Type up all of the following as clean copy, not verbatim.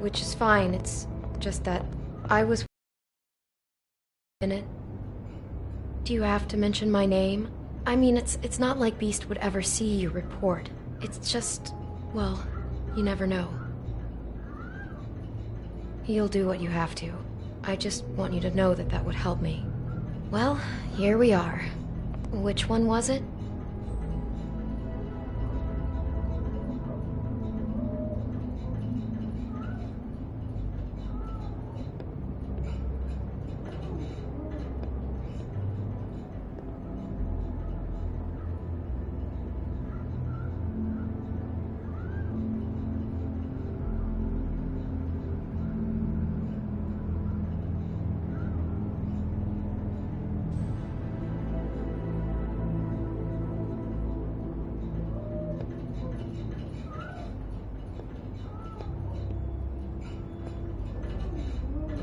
which is fine. It's just that I was in it. Do you have to mention my name? I mean, it's not like Beast would ever see your report. It's just, well, you never know. You'll do what you have to. I just want you to know that that would help me. Well, here we are. Which one was it?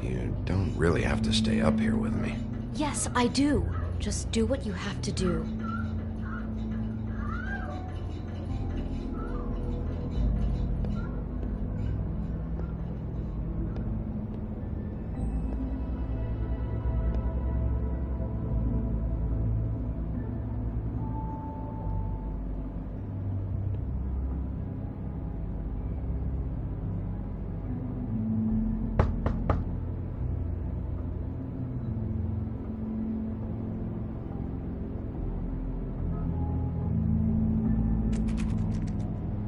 You don't really have to stay up here with me. Yes, I do. Just do what you have to do.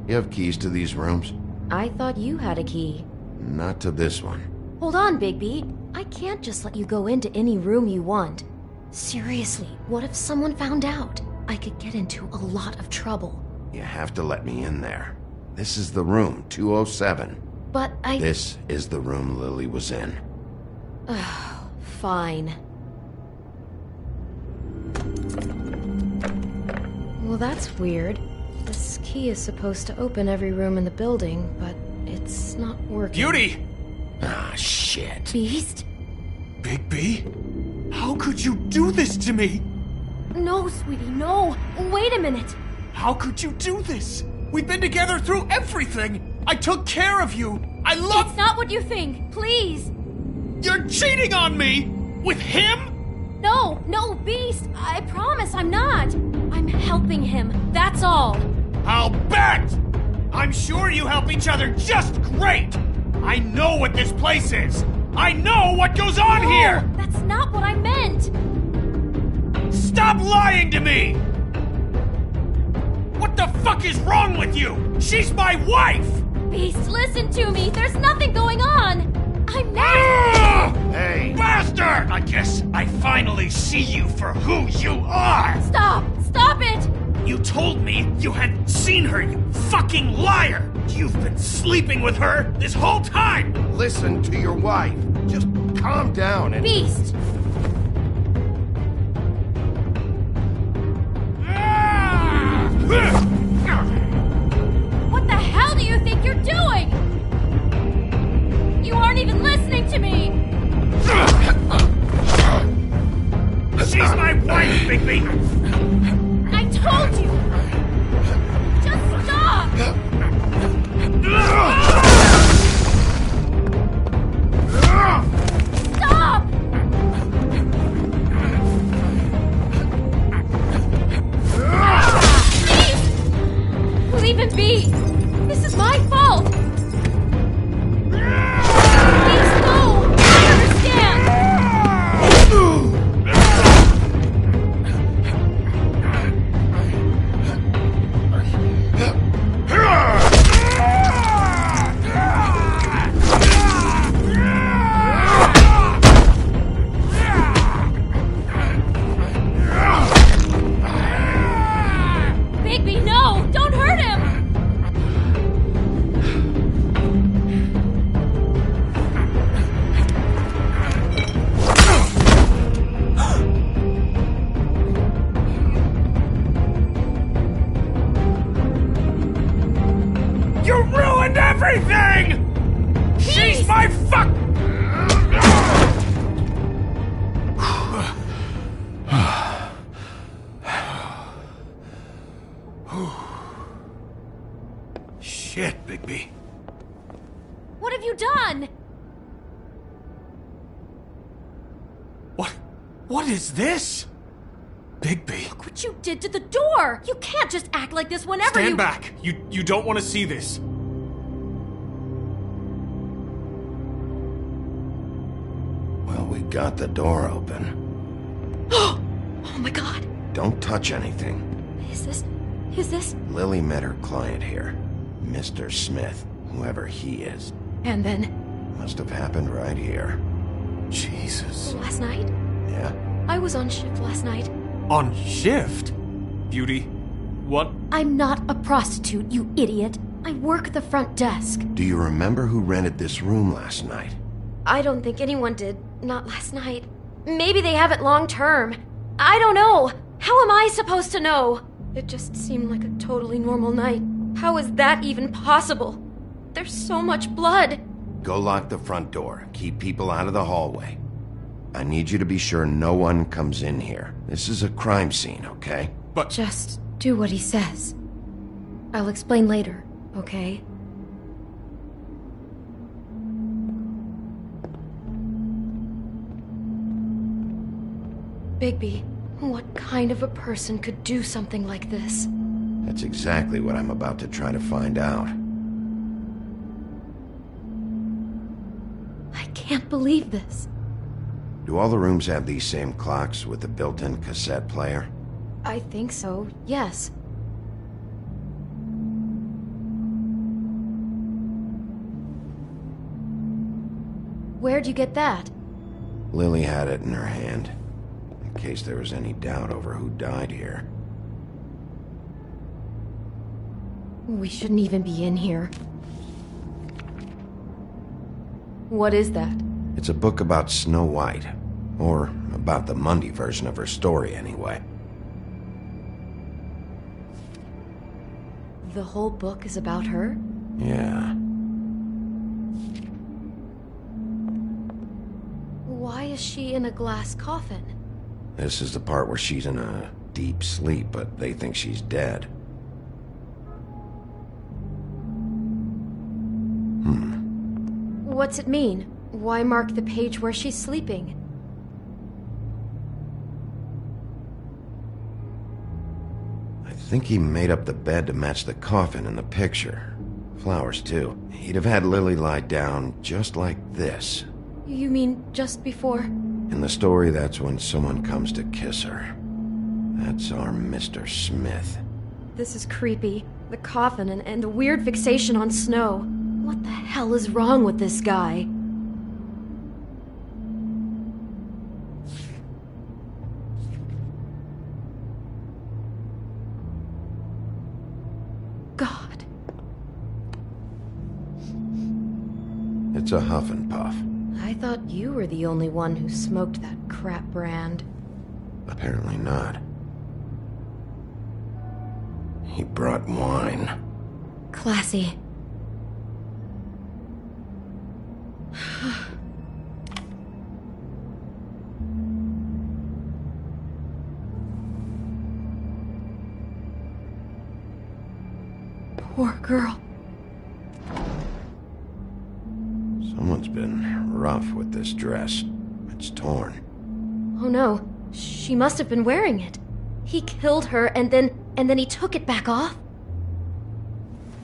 You have keys to these rooms? I thought you had a key. Not to this one. Hold on, Bigby. I can't just let you go into any room you want. Seriously, what if someone found out? I could get into a lot of trouble. You have to let me in there. This is the room, 207. But This is the room Lily was in. Fine. Well, that's weird. This key is supposed to open every room in the building, but it's not working. Beauty! Ah, shit. Beast? Bigby? How could you do this to me? No, sweetie, no! Wait a minute! How could you do this? We've been together through everything! I took care of you! I love— It's not what you think! Please! You're cheating on me! With him? No, Beast! I promise I'm not! I'm helping him, that's all! I'll bet! I'm sure you help each other just great! I know what this place is! I know what goes on here! That's not what I meant! Stop lying to me! What the fuck is wrong with you? She's my wife! Beast, listen to me! There's nothing going on! I meant— Hey! Bastard! I guess I finally see you for who you are! Stop! Stop it! You told me you hadn't seen her, you fucking liar! You've been sleeping with her this whole time! Listen to your wife. Just calm down and... Beast! What the hell do you think you're doing? You aren't even listening to me! She's my wife, Bigby! I told you! Just stop! Stop! Please! Leave him be! This is my fault! Please, no! I understand! done? What is this? Bigby. Look what you did to the door! You can't just act like this whenever Stand back! You don't want to see this. Well, we got the door open. Oh my god! Don't touch anything. Is this... Lily met her client here, Mr. Smith, whoever he is. And then... Must have happened right here. Jesus. last night? Yeah? I was on shift last night. On shift? Beauty, what? I'm not a prostitute, you idiot. I work the front desk. Do you remember who rented this room last night? I don't think anyone did. Not last night. Maybe they have it long term. I don't know. How am I supposed to know? It just seemed like a totally normal night. How is that even possible? There's so much blood. Go lock the front door. Keep people out of the hallway. I need you to be sure no one comes in here. This is a crime scene, okay? But... Just do what he says. I'll explain later, okay? Bigby, what kind of a person could do something like this? That's exactly what I'm about to try to find out. I can't believe this. Do all the rooms have these same clocks with the built-in cassette player? I think so, yes. Where'd you get that? Lily had it in her hand, in case there was any doubt over who died here. We shouldn't even be in here. What is that? It's a book about Snow White. Or about the Mundy version of her story, anyway. The whole book is about her? Yeah. Why is she in a glass coffin? This is the part where she's in a deep sleep, but they think she's dead. What's it mean? Why mark the page where she's sleeping? I think he made up the bed to match the coffin in the picture. Flowers, too. He'd have had Lily lie down just like this. You mean just before? In the story, that's when someone comes to kiss her. That's our Mr. Smith. This is creepy. The coffin and the weird fixation on snow. What the hell is wrong with this guy? God. It's a huff and puff. I thought you were the only one who smoked that crap brand. Apparently not. He brought wine. Classy. Poor girl. Someone's been rough with this dress. It's torn. Oh no, she must have been wearing it. He killed her and then he took it back off?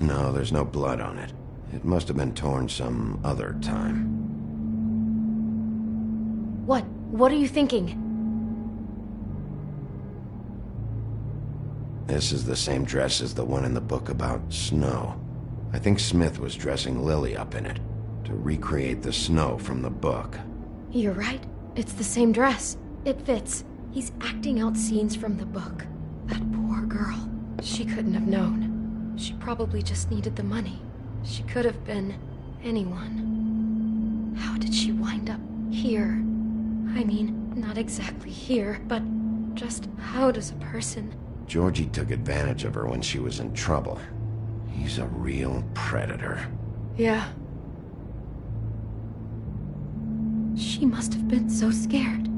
No, there's no blood on it. It must have been torn some other time. What are you thinking? This is the same dress as the one in the book about snow. I think Smith was dressing Lily up in it to recreate the snow from the book. You're right. It's the same dress. It fits. He's acting out scenes from the book. That poor girl. She couldn't have known. She probably just needed the money. She could have been anyone. How did she wind up here? I mean, not exactly here, but just how does a person... Georgie took advantage of her when she was in trouble. He's a real predator. Yeah. She must have been so scared.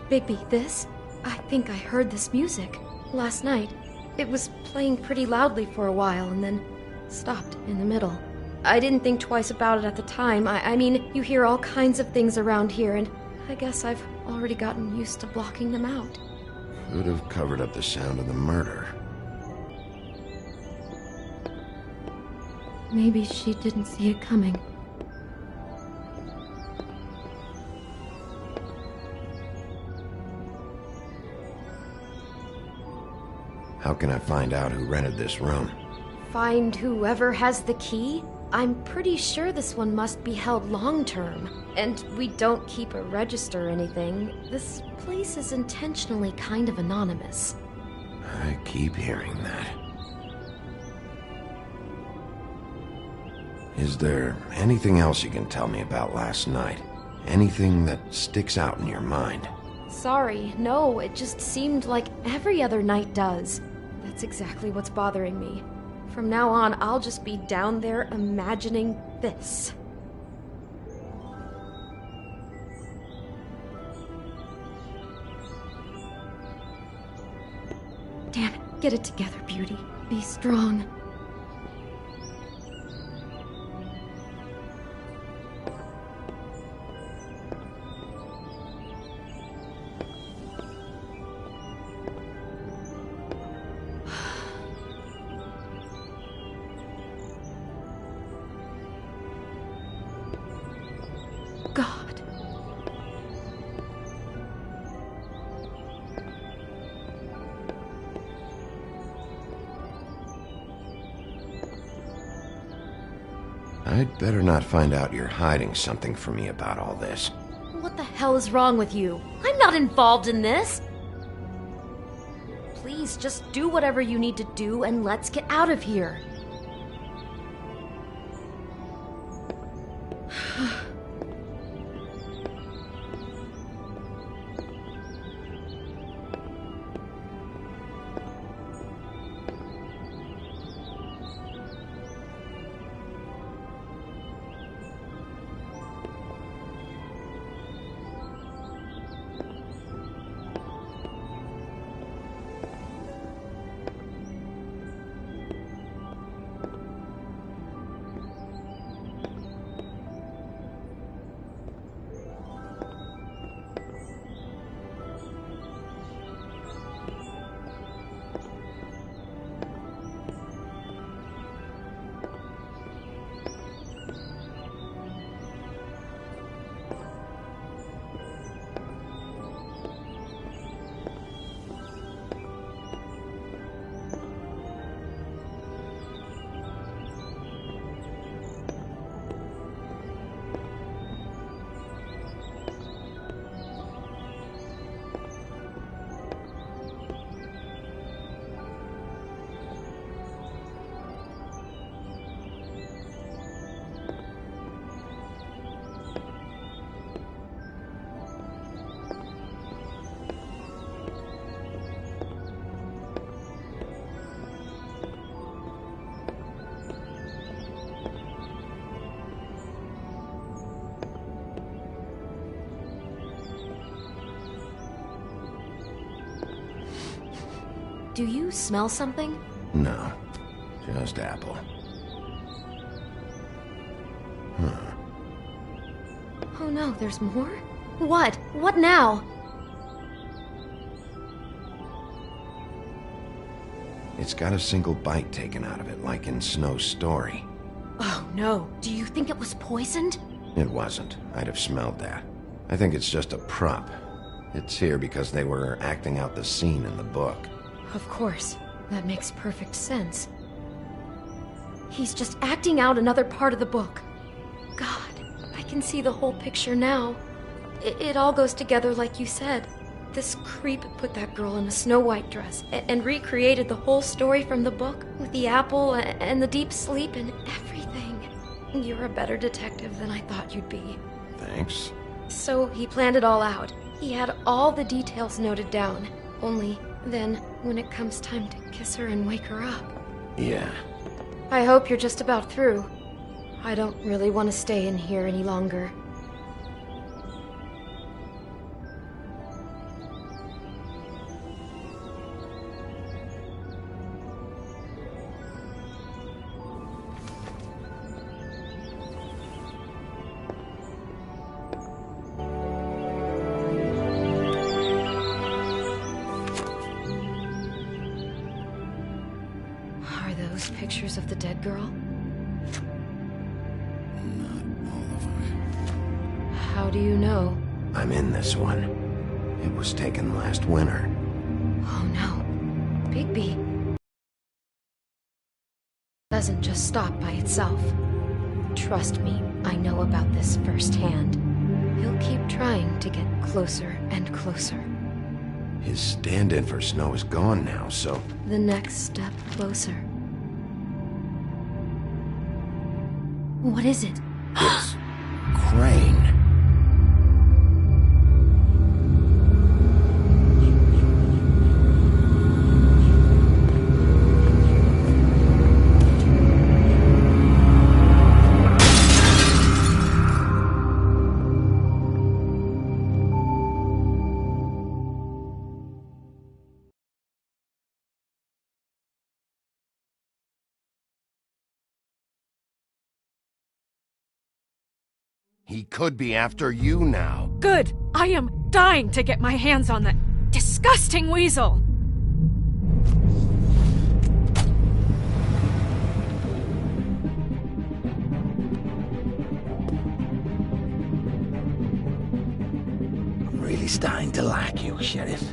Bigby, this? I think I heard this music last night. It was playing pretty loudly for a while and then stopped in the middle. I didn't think twice about it at the time. I mean, you hear all kinds of things around here, and I guess I've already gotten used to blocking them out. Could have covered up the sound of the murder. Maybe she didn't see it coming. How can I find out who rented this room? Find whoever has the key? I'm pretty sure this one must be held long-term. And we don't keep a register or anything. This place is intentionally kind of anonymous. I keep hearing that. Is there anything else you can tell me about last night? Anything that sticks out in your mind? Sorry, no, it just seemed like every other night does. That's exactly what's bothering me. From now on, I'll just be down there imagining this. Damn it, get it together, Beauty. Be strong. God. I'd better not find out you're hiding something from me about all this. What the hell is wrong with you? I'm not involved in this! Please, just do whatever you need to do and let's get out of here. Do you smell something? No, just apple. Oh no, there's more? What? What now? It's got a single bite taken out of it, like in Snow's story. Oh no, do you think it was poisoned? It wasn't. I'd have smelled that. I think it's just a prop. It's here because they were acting out the scene in the book. Of course. That makes perfect sense. He's just acting out another part of the book. God, I can see the whole picture now. It all goes together like you said. This creep put that girl in a Snow White dress and recreated the whole story from the book with the apple and the deep sleep and everything. You're a better detective than I thought you'd be. Thanks. So he planned it all out. He had all the details noted down. Only then, when it comes time to kiss her and wake her up. Yeah. I hope you're just about through. I don't really want to stay in here any longer. those pictures of the dead girl? Not all of them. How do you know? I'm in this one. It was taken last winter. Oh no. Bigby doesn't just stop by itself. Trust me, I know about this firsthand. He'll keep trying to get closer and closer. His stand-in for Snow is gone now, so... The next step closer. What is it? It's... Crane. He could be after you now. Good! I am dying to get my hands on that disgusting weasel! I'm really starting to like you, Sheriff.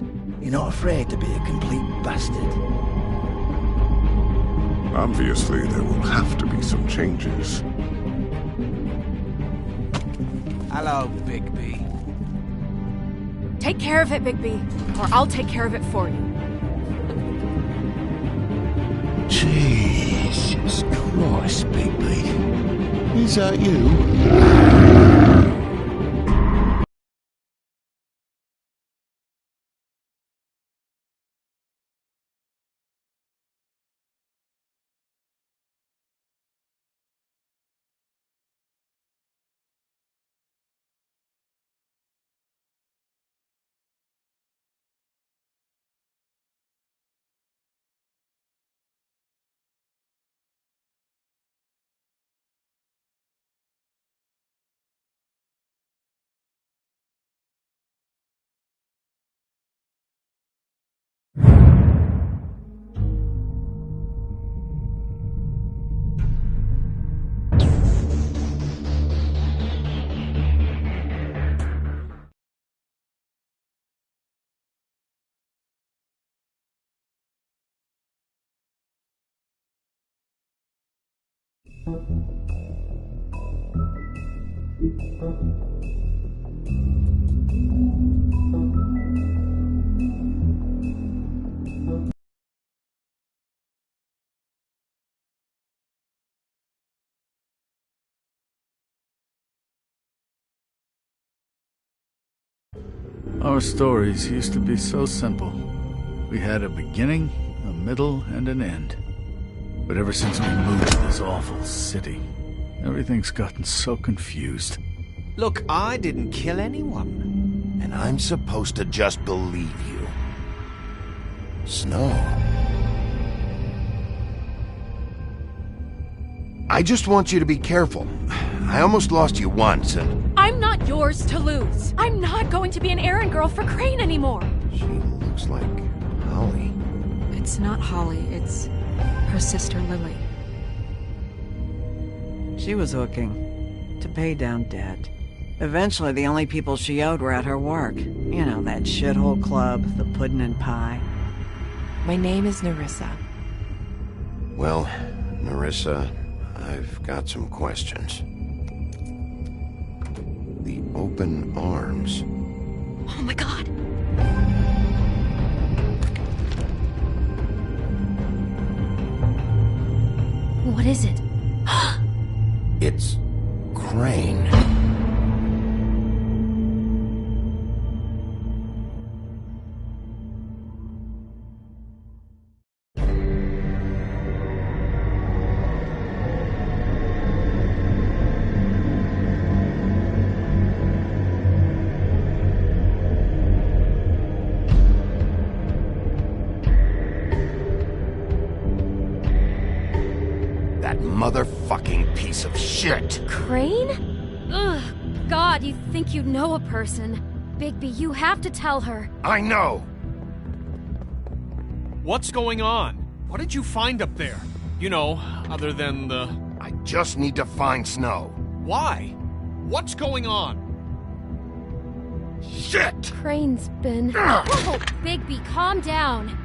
You're not afraid to be a complete bastard. Obviously, there will have to be some changes. Hello, Bigby. Take care of it, Bigby, or I'll take care of it for you. Jesus Christ, Bigby. Is that you? Our stories used to be so simple. We had a beginning, a middle, and an end. But ever since we moved to this awful city, everything's gotten so confused. Look, I didn't kill anyone. And I'm supposed to just believe you. Snow. I just want you to be careful. I almost lost you once, and... I'm not yours to lose. I'm not going to be an errand girl for Crane anymore. She looks like Holly. It's not Holly, it's her sister Lily. She was hooking to pay down debt. Eventually, the only people she owed were at her work. You know, that shithole club, the Puddin' and Pie. My name is Nerissa. Well, Nerissa, I've got some questions. The open arms. Oh my god! What is it? It's Crane. Motherfucking piece of shit! Crane? Ugh, God, you think you know a person. Bigby, you have to tell her. I know! What's going on? What did you find up there? You know, other than the... I just need to find Snow. Why? What's going on? Shit! Crane's been... Whoa, Bigby, calm down.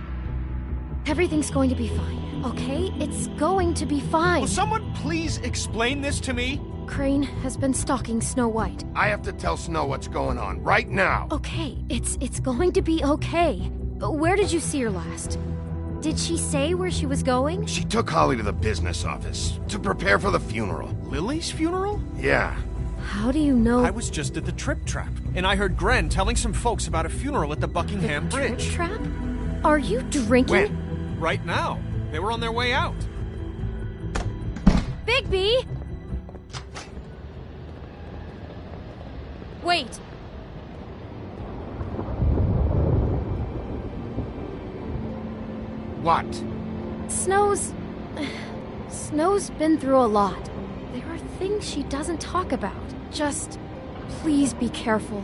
Everything's going to be fine, okay? It's going to be fine. Will someone please explain this to me? Crane has been stalking Snow White. I have to tell Snow what's going on, right now. Okay, it's going to be okay. Where did you see her last? Did she say where she was going? She took Holly to the business office to prepare for the funeral. Lily's funeral? Yeah. How do you know? I was just at the Trip Trap, and I heard Gren telling some folks about a funeral at the Buckingham Bridge. Trip Trap? Are you drinking? When? Right now. They were on their way out. Bigby! Wait. What? Snow's been through a lot. There are things she doesn't talk about. Just please be careful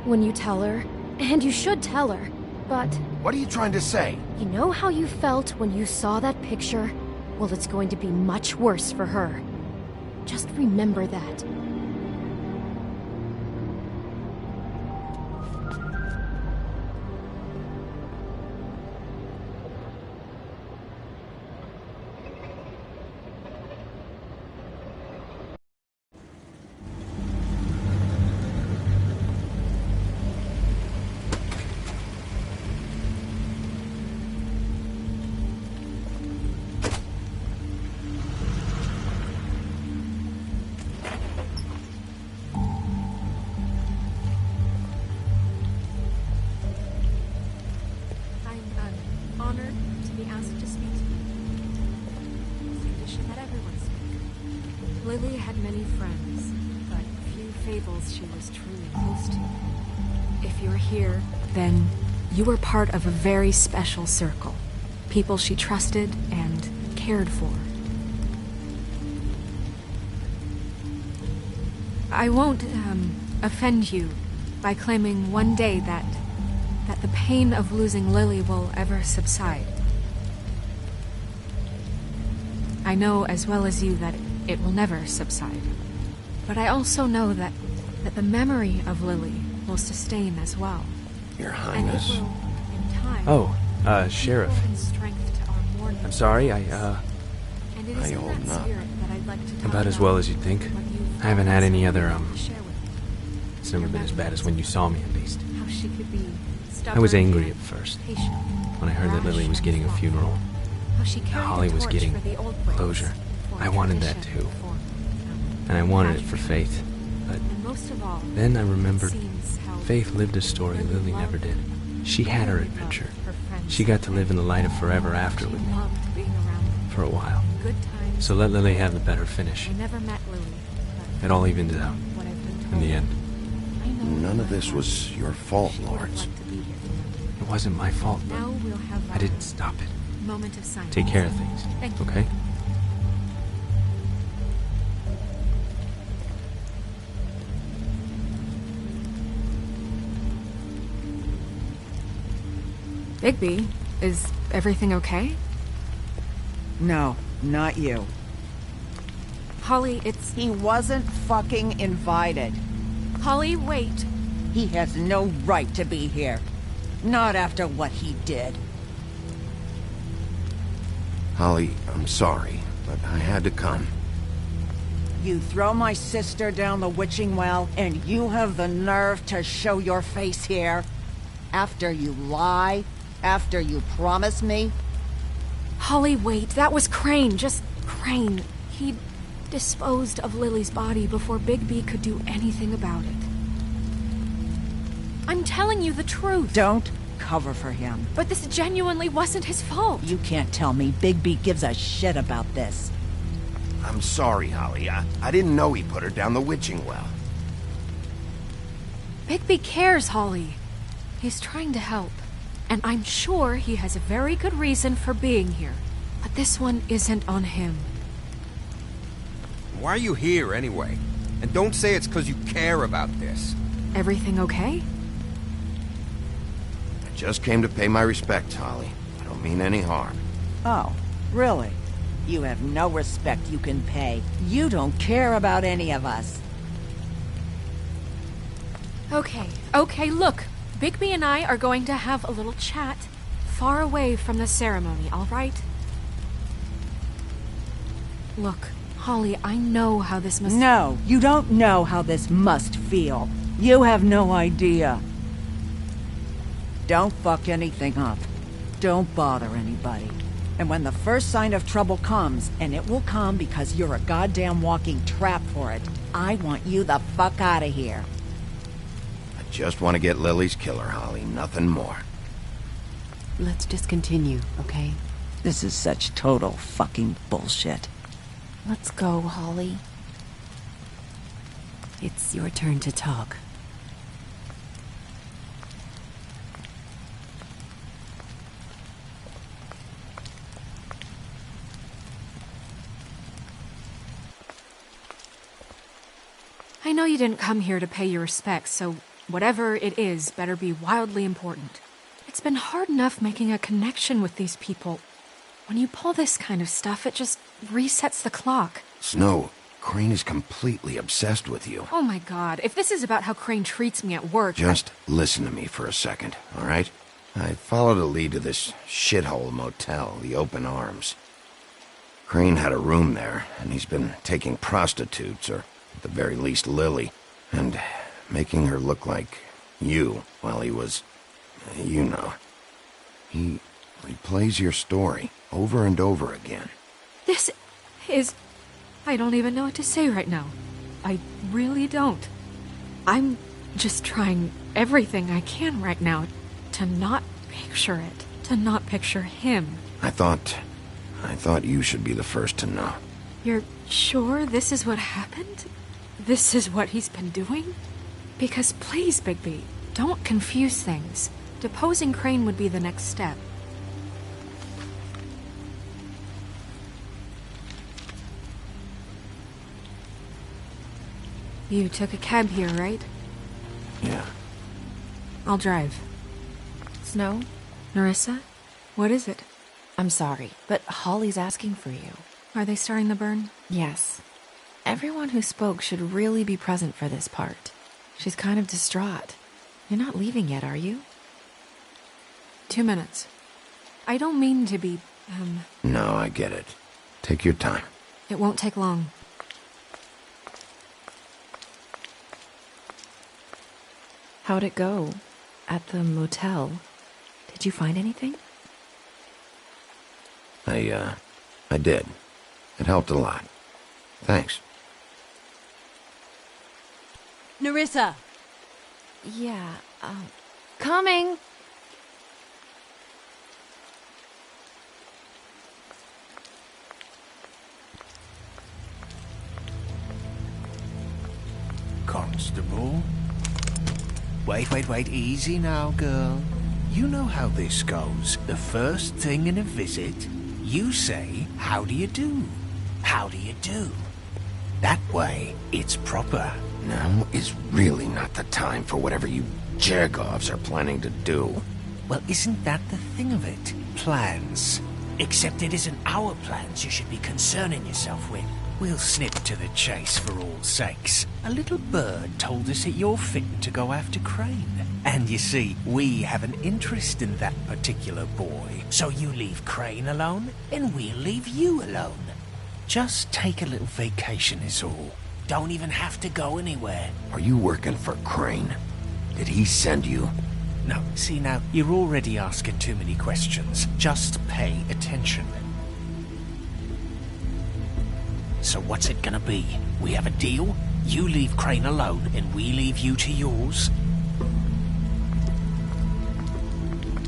when you tell her. And you should tell her. But What are you trying to say? you know how you felt when you saw that picture? Well, it's going to be much worse for her. Just remember that. Honored to be asked to speak to you. It's a tradition that everyone speaks. Lily had many friends, but few fables she was truly close to. If you're here, then you were part of a very special circle. People she trusted and cared for. I won't, offend you by claiming one day that the pain of losing Lily will ever subside. I know as well as you that it will never subside. But I also know that the memory of Lily will sustain as well. Your And it Highness. will, in time, Sheriff. equal in strength to our mourning. I'm sorry, And it is How you in holding that up? spirit that I'd like to talk About as well as you'd think. what you've I haven't had any other, to share with me. It's never been as bad as when you saw me, at least. How she could be I was stubborn angry and at first, patient, when I heard that Lily was getting a rash and funeral. How she carried Holly the was torch getting for the old ways, closure. for I wanted that tradition, too. for, And I wanted it for tragedy. Faith. But And most of all, then I it remembered seems how Faith lived a story Lily never did. She had her Lily loved adventure. her friends She got to live in the light of forever after She with me, loved being around them. for a while. In good times, So let Lily have the better finish. I never met Lily, but It all evened out, what I've been told, in the end. I know None in of my this heart was your fault, she would have Lawrence. liked to be here. It wasn't my fault, but Now we'll have I didn't stop it. a moment of silence. Take care of things, Thank you. okay? Bigby, is everything okay? No, not you. Holly, it's... He wasn't fucking invited. Holly, wait. He has no right to be here. Not after what he did. Holly, I'm sorry, but I had to come. You throw my sister down the witching well, and you have the nerve to show your face here? After you lie? After you promise me? Holly, wait. That was Crane. Just Crane. He disposed of Lily's body before Bigby could do anything about it. I'm telling you the truth. Don't cover for him. But this genuinely wasn't his fault. You can't tell me Bigby gives a shit about this. I'm sorry, Holly. I didn't know he put her down the witching well. Bigby cares, Holly. He's trying to help. And I'm sure he has a very good reason for being here. But this one isn't on him. Why are you here, anyway? And don't say it's because you care about this. Everything okay? I just came to pay my respects, Holly. I don't mean any harm. Oh, really? You have no respect you can pay. You don't care about any of us. Okay, look. Bigby and I are going to have a little chat far away from the ceremony, all right? Look, Holly, I know how this must... No, you don't know how this must feel. You have no idea. Don't fuck anything up. Don't bother anybody. And when the first sign of trouble comes, and it will come because you're a goddamn walking trap for it, I want you the fuck out of here. I just want to get Lily's killer, Holly. Nothing more. Let's just continue, okay? This is such total fucking bullshit. Let's go, Holly. It's your turn to talk. I know you didn't come here to pay your respects, so whatever it is better be wildly important. It's been hard enough making a connection with these people. When you pull this kind of stuff, it just resets the clock. Snow, Crane is completely obsessed with you. Oh my god, if this is about how Crane treats me at work... Just listen to me for a second, all right? I followed a lead to this shithole motel, the Open Arms. Crane had a room there, and he's been taking prostitutes, or at the very least Lily, and making her look like you while he was... you know. He replays your story over and over again. This is... I don't even know what to say right now. I really don't. I'm just trying everything I can right now to not picture it. To not picture him. I thought you should be the first to know. You're sure this is what happened? This is what he's been doing? Because please, Bigby, don't confuse things. Deposing Crane would be the next step. You took a cab here, right? Yeah. I'll drive. Snow? Nerissa? What is it? I'm sorry, but Holly's asking for you. Are they starting the burn? Yes. Everyone who spoke should really be present for this part. She's kind of distraught. You're not leaving yet, are you? 2 minutes. I don't mean to be, No, I get it. Take your time. It won't take long. How'd it go? At the motel? Did you find anything? I did. It helped a lot. Thanks. Nerissa! Yeah, coming! Constable? Wait, easy now, girl. You know how this goes. The first thing in a visit, you say, how do you do? How do you do? That way, it's proper. Now is really not the time for whatever you Jergovs are planning to do. Well, isn't that the thing of it? Plans. Except it isn't our plans you should be concerning yourself with. We'll snip to the chase for all sakes. A little bird told us that you're fitting to go after Crane. And you see, we have an interest in that particular boy. So you leave Crane alone, and we'll leave you alone. Just take a little vacation is all. Don't even have to go anywhere. Are you working for Crane? Did he send you? No, see now, you're already asking too many questions. Just pay attention. So what's it gonna be? We have a deal? You leave Crane alone, and we leave you to yours?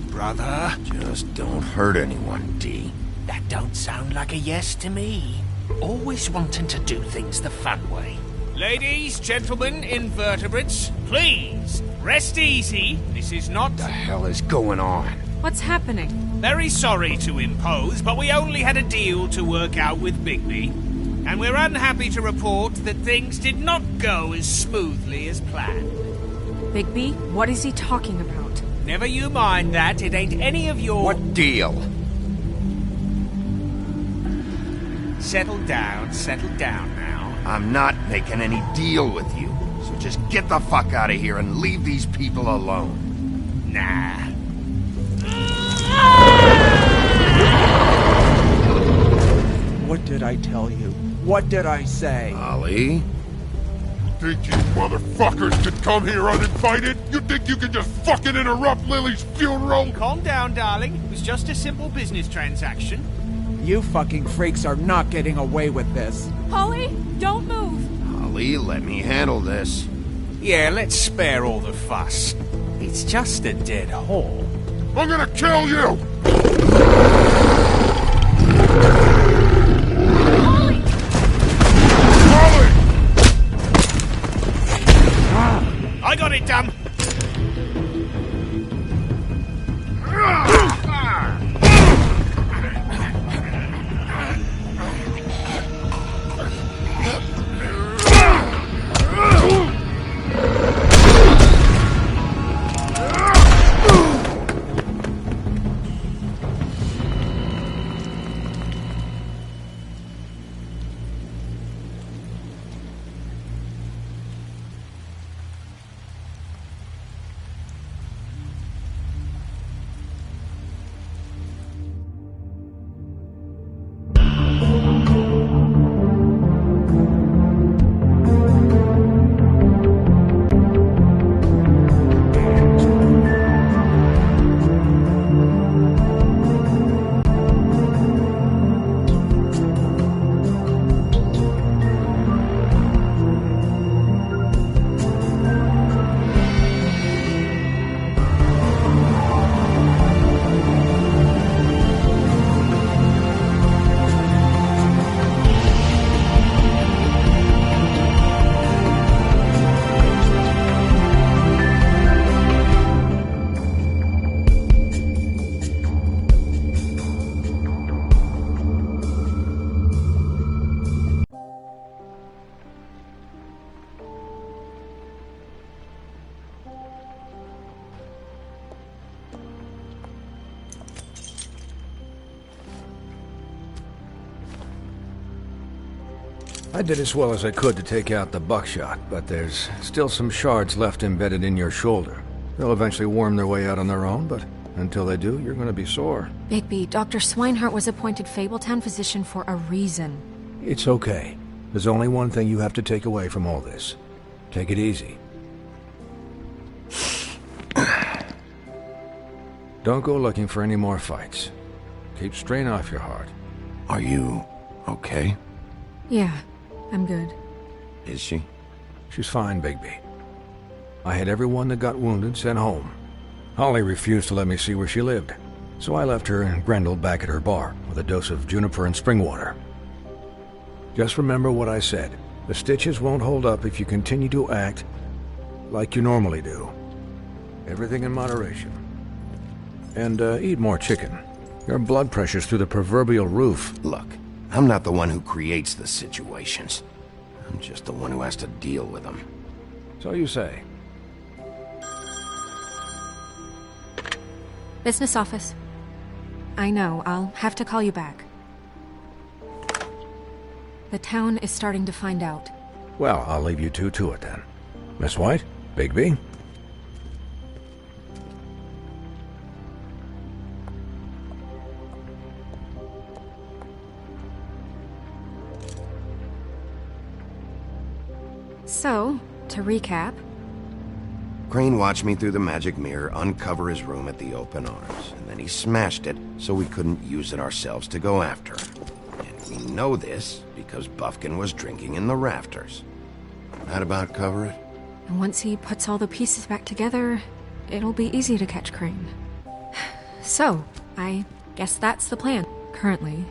Brother? Just don't hurt anyone, D. That don't sound like a yes to me. Always wanting to do things the fun way. Ladies, gentlemen, invertebrates, please, rest easy. This is not... What the hell is going on? What's happening? Very sorry to impose, but we only had a deal to work out with Bigby. And we're unhappy to report that things did not go as smoothly as planned. Bigby, what is he talking about? Never you mind that, it ain't any of your... What deal? Settle down now. I'm not making any deal with you. So just get the fuck out of here and leave these people alone. Nah. What did I tell you? What did I say? Holly? Think you motherfuckers could come here uninvited? You think you can just fucking interrupt Lily's funeral? Calm down, darling. It was just a simple business transaction. You fucking freaks are not getting away with this. Holly, don't move. Holly, let me handle this. Yeah, let's spare all the fuss. It's just a dead hole. I'm gonna kill you! I got it, damn! I did as well as I could to take out the buckshot, but there's still some shards left embedded in your shoulder. They'll eventually worm their way out on their own, but until they do, you're going to be sore. Bigby, Dr. Swinehart was appointed Fabletown physician for a reason. It's okay. There's only one thing you have to take away from all this. Take it easy. Don't go looking for any more fights. Keep strain off your heart. Are you okay? Yeah, I'm good. Is she? She's fine, Bigby. I had everyone that got wounded sent home. Holly refused to let me see where she lived, so I left her and Grendel back at her bar with a dose of juniper and spring water. Just remember what I said. The stitches won't hold up if you continue to act like you normally do. Everything in moderation. And eat more chicken. Your blood pressure's through the proverbial roof. Look, I'm not the one who creates the situations. I'm just the one who has to deal with them. So you say. Business office. I know, I'll have to call you back. The town is starting to find out. Well, I'll leave you two to it then. Miss White? Bigby? So, to recap... Crane watched me through the magic mirror uncover his room at the open arms, and then he smashed it so we couldn't use it ourselves to go after him. And we know this because Buffkin was drinking in the rafters. That about cover it? And once he puts all the pieces back together, it'll be easy to catch Crane. So, I guess that's the plan, currently.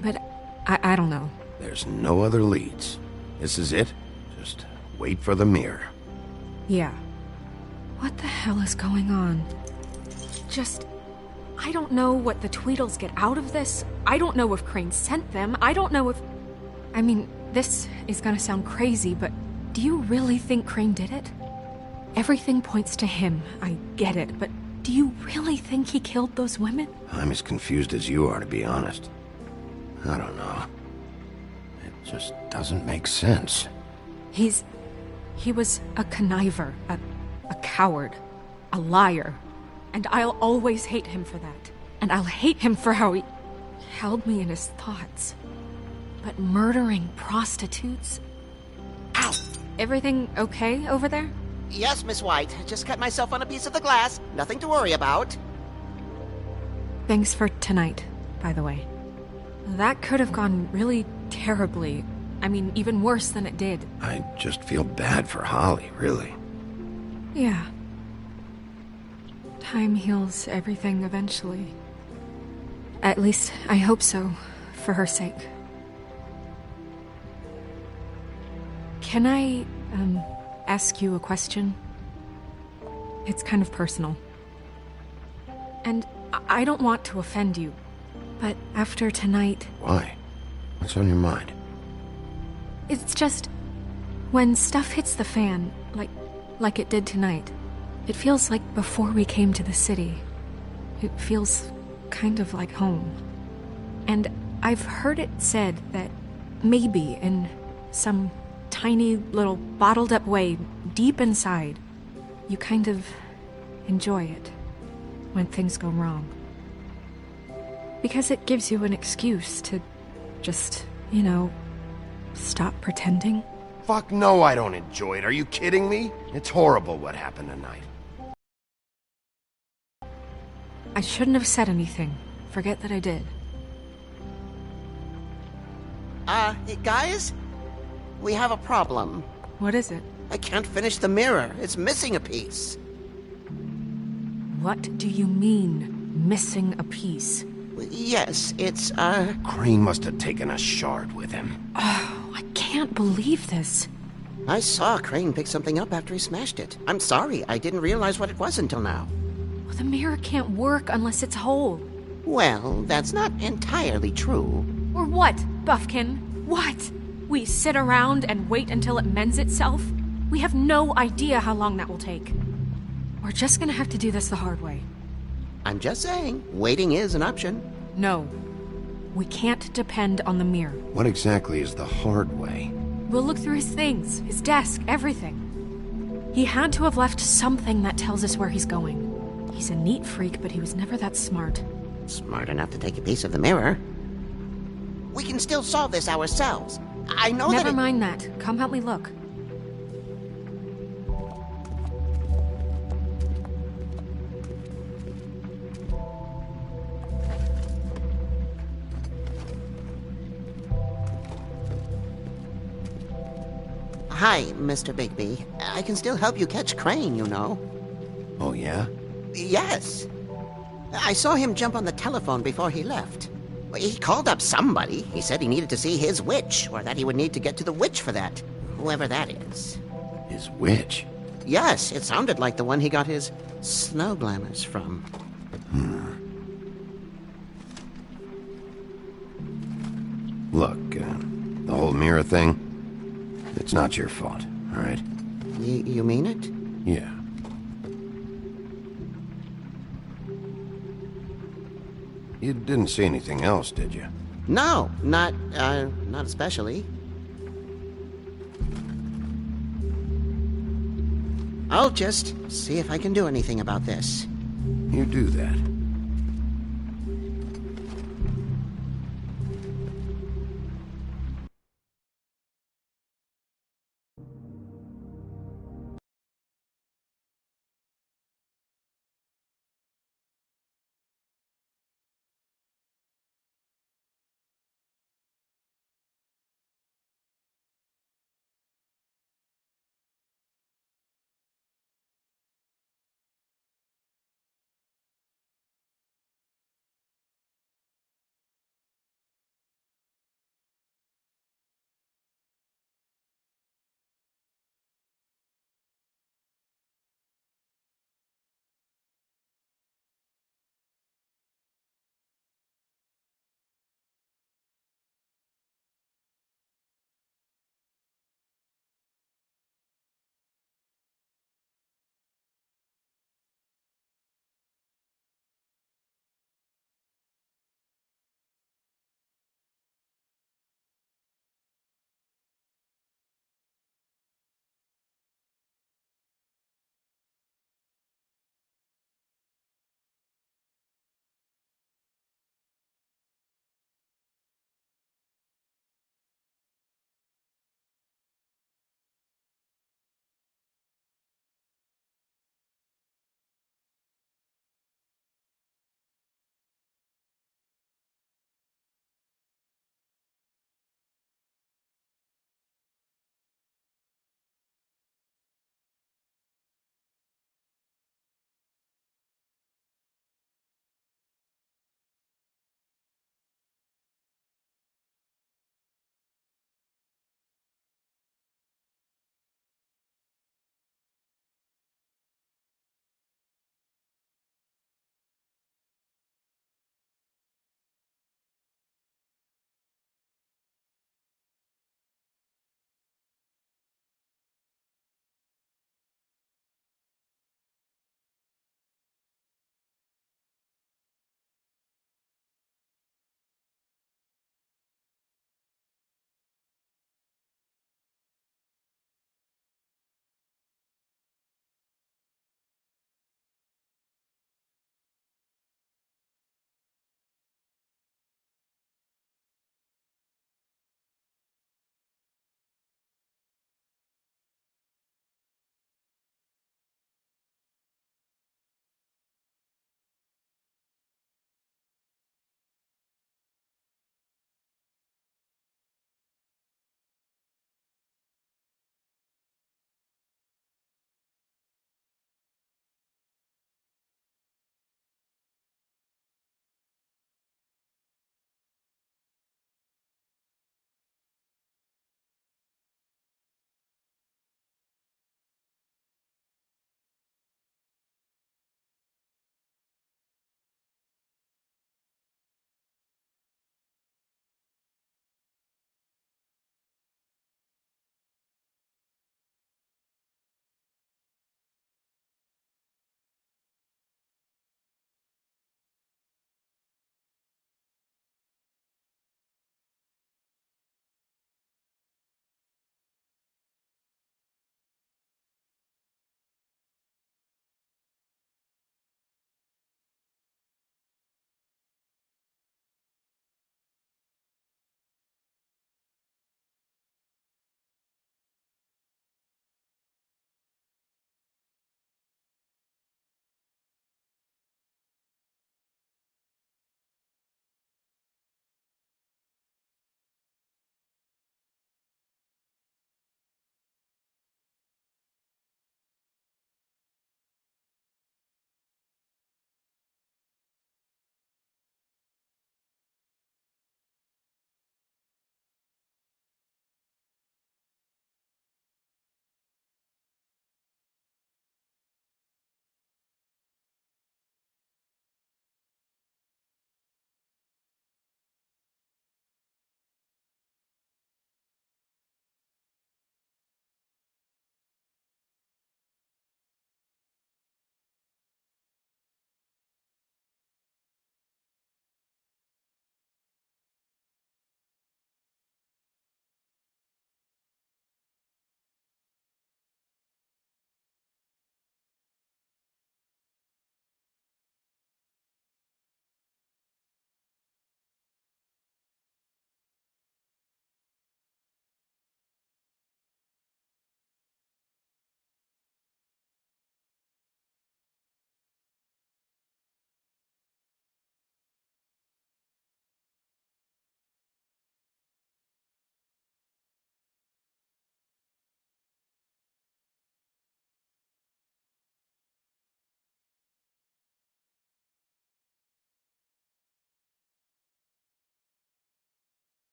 But I don't know. There's no other leads. This is it. Just wait for the mirror. Yeah. What the hell is going on? I don't know what the Tweedles get out of this. I don't know if Crane sent them. I don't know if... I mean, this is gonna sound crazy, but do you really think Crane did it? Everything points to him. I get it, but do you really think he killed those women? I'm as confused as you are, to be honest. I don't know. It just doesn't make sense. He was a conniver, a coward, a liar. And I'll always hate him for that. And I'll hate him for how he held me in his thoughts. But murdering prostitutes? Ow! Everything okay over there? Yes, Miss White. Just cut myself on a piece of the glass. Nothing to worry about. Thanks for tonight, by the way. That could have gone really terribly. I mean, even worse than it did. I just feel bad for Holly, really. Yeah. Time heals everything eventually. At least, I hope so, for her sake. Can I, ask you a question? It's kind of personal. And I don't want to offend you, but after tonight... Why? What's on your mind? It's just... when stuff hits the fan, like it did tonight, it feels like before we came to the city. It feels kind of like home. And I've heard it said that maybe in some tiny little bottled up way deep inside, you kind of enjoy it when things go wrong. Because it gives you an excuse to just, stop pretending. Fuck no, I don't enjoy it. Are you kidding me? It's horrible what happened tonight. I shouldn't have said anything. Forget that I did. Guys? We have a problem. What is it? I can't finish the mirror. It's missing a piece. What do you mean, missing a piece? Yes, it's, Crane must have taken a shard with him. Oh, I can't believe this. I saw Crane pick something up after he smashed it. I'm sorry, I didn't realize what it was until now. Well, the mirror can't work unless it's whole. Well, that's not entirely true. Or what, Buffkin? What? We sit around and wait until it mends itself? We have no idea how long that will take. We're just gonna have to do this the hard way. I'm just saying, waiting is an option. No. We can't depend on the mirror. What exactly is the hard way? We'll look through his things, his desk, everything. He had to have left something that tells us where he's going. He's a neat freak, but he was never that smart. Smart enough to take a piece of the mirror. We can still solve this ourselves. I know Never mind that. Come help me look. Hi, Mr. Bigby. I can still help you catch Crane, you know. Oh, yeah? Yes. I saw him jump on the telephone before he left. He called up somebody. He said he needed to see his witch, or that he would need to get to the witch for that. Whoever that is. His witch? Yes, it sounded like the one he got his snow glamours from. Look, the whole mirror thing, it's not your fault, all right? You mean it? Yeah. You didn't see anything else, did you? No, not especially. I'll just see if I can do anything about this. You do that.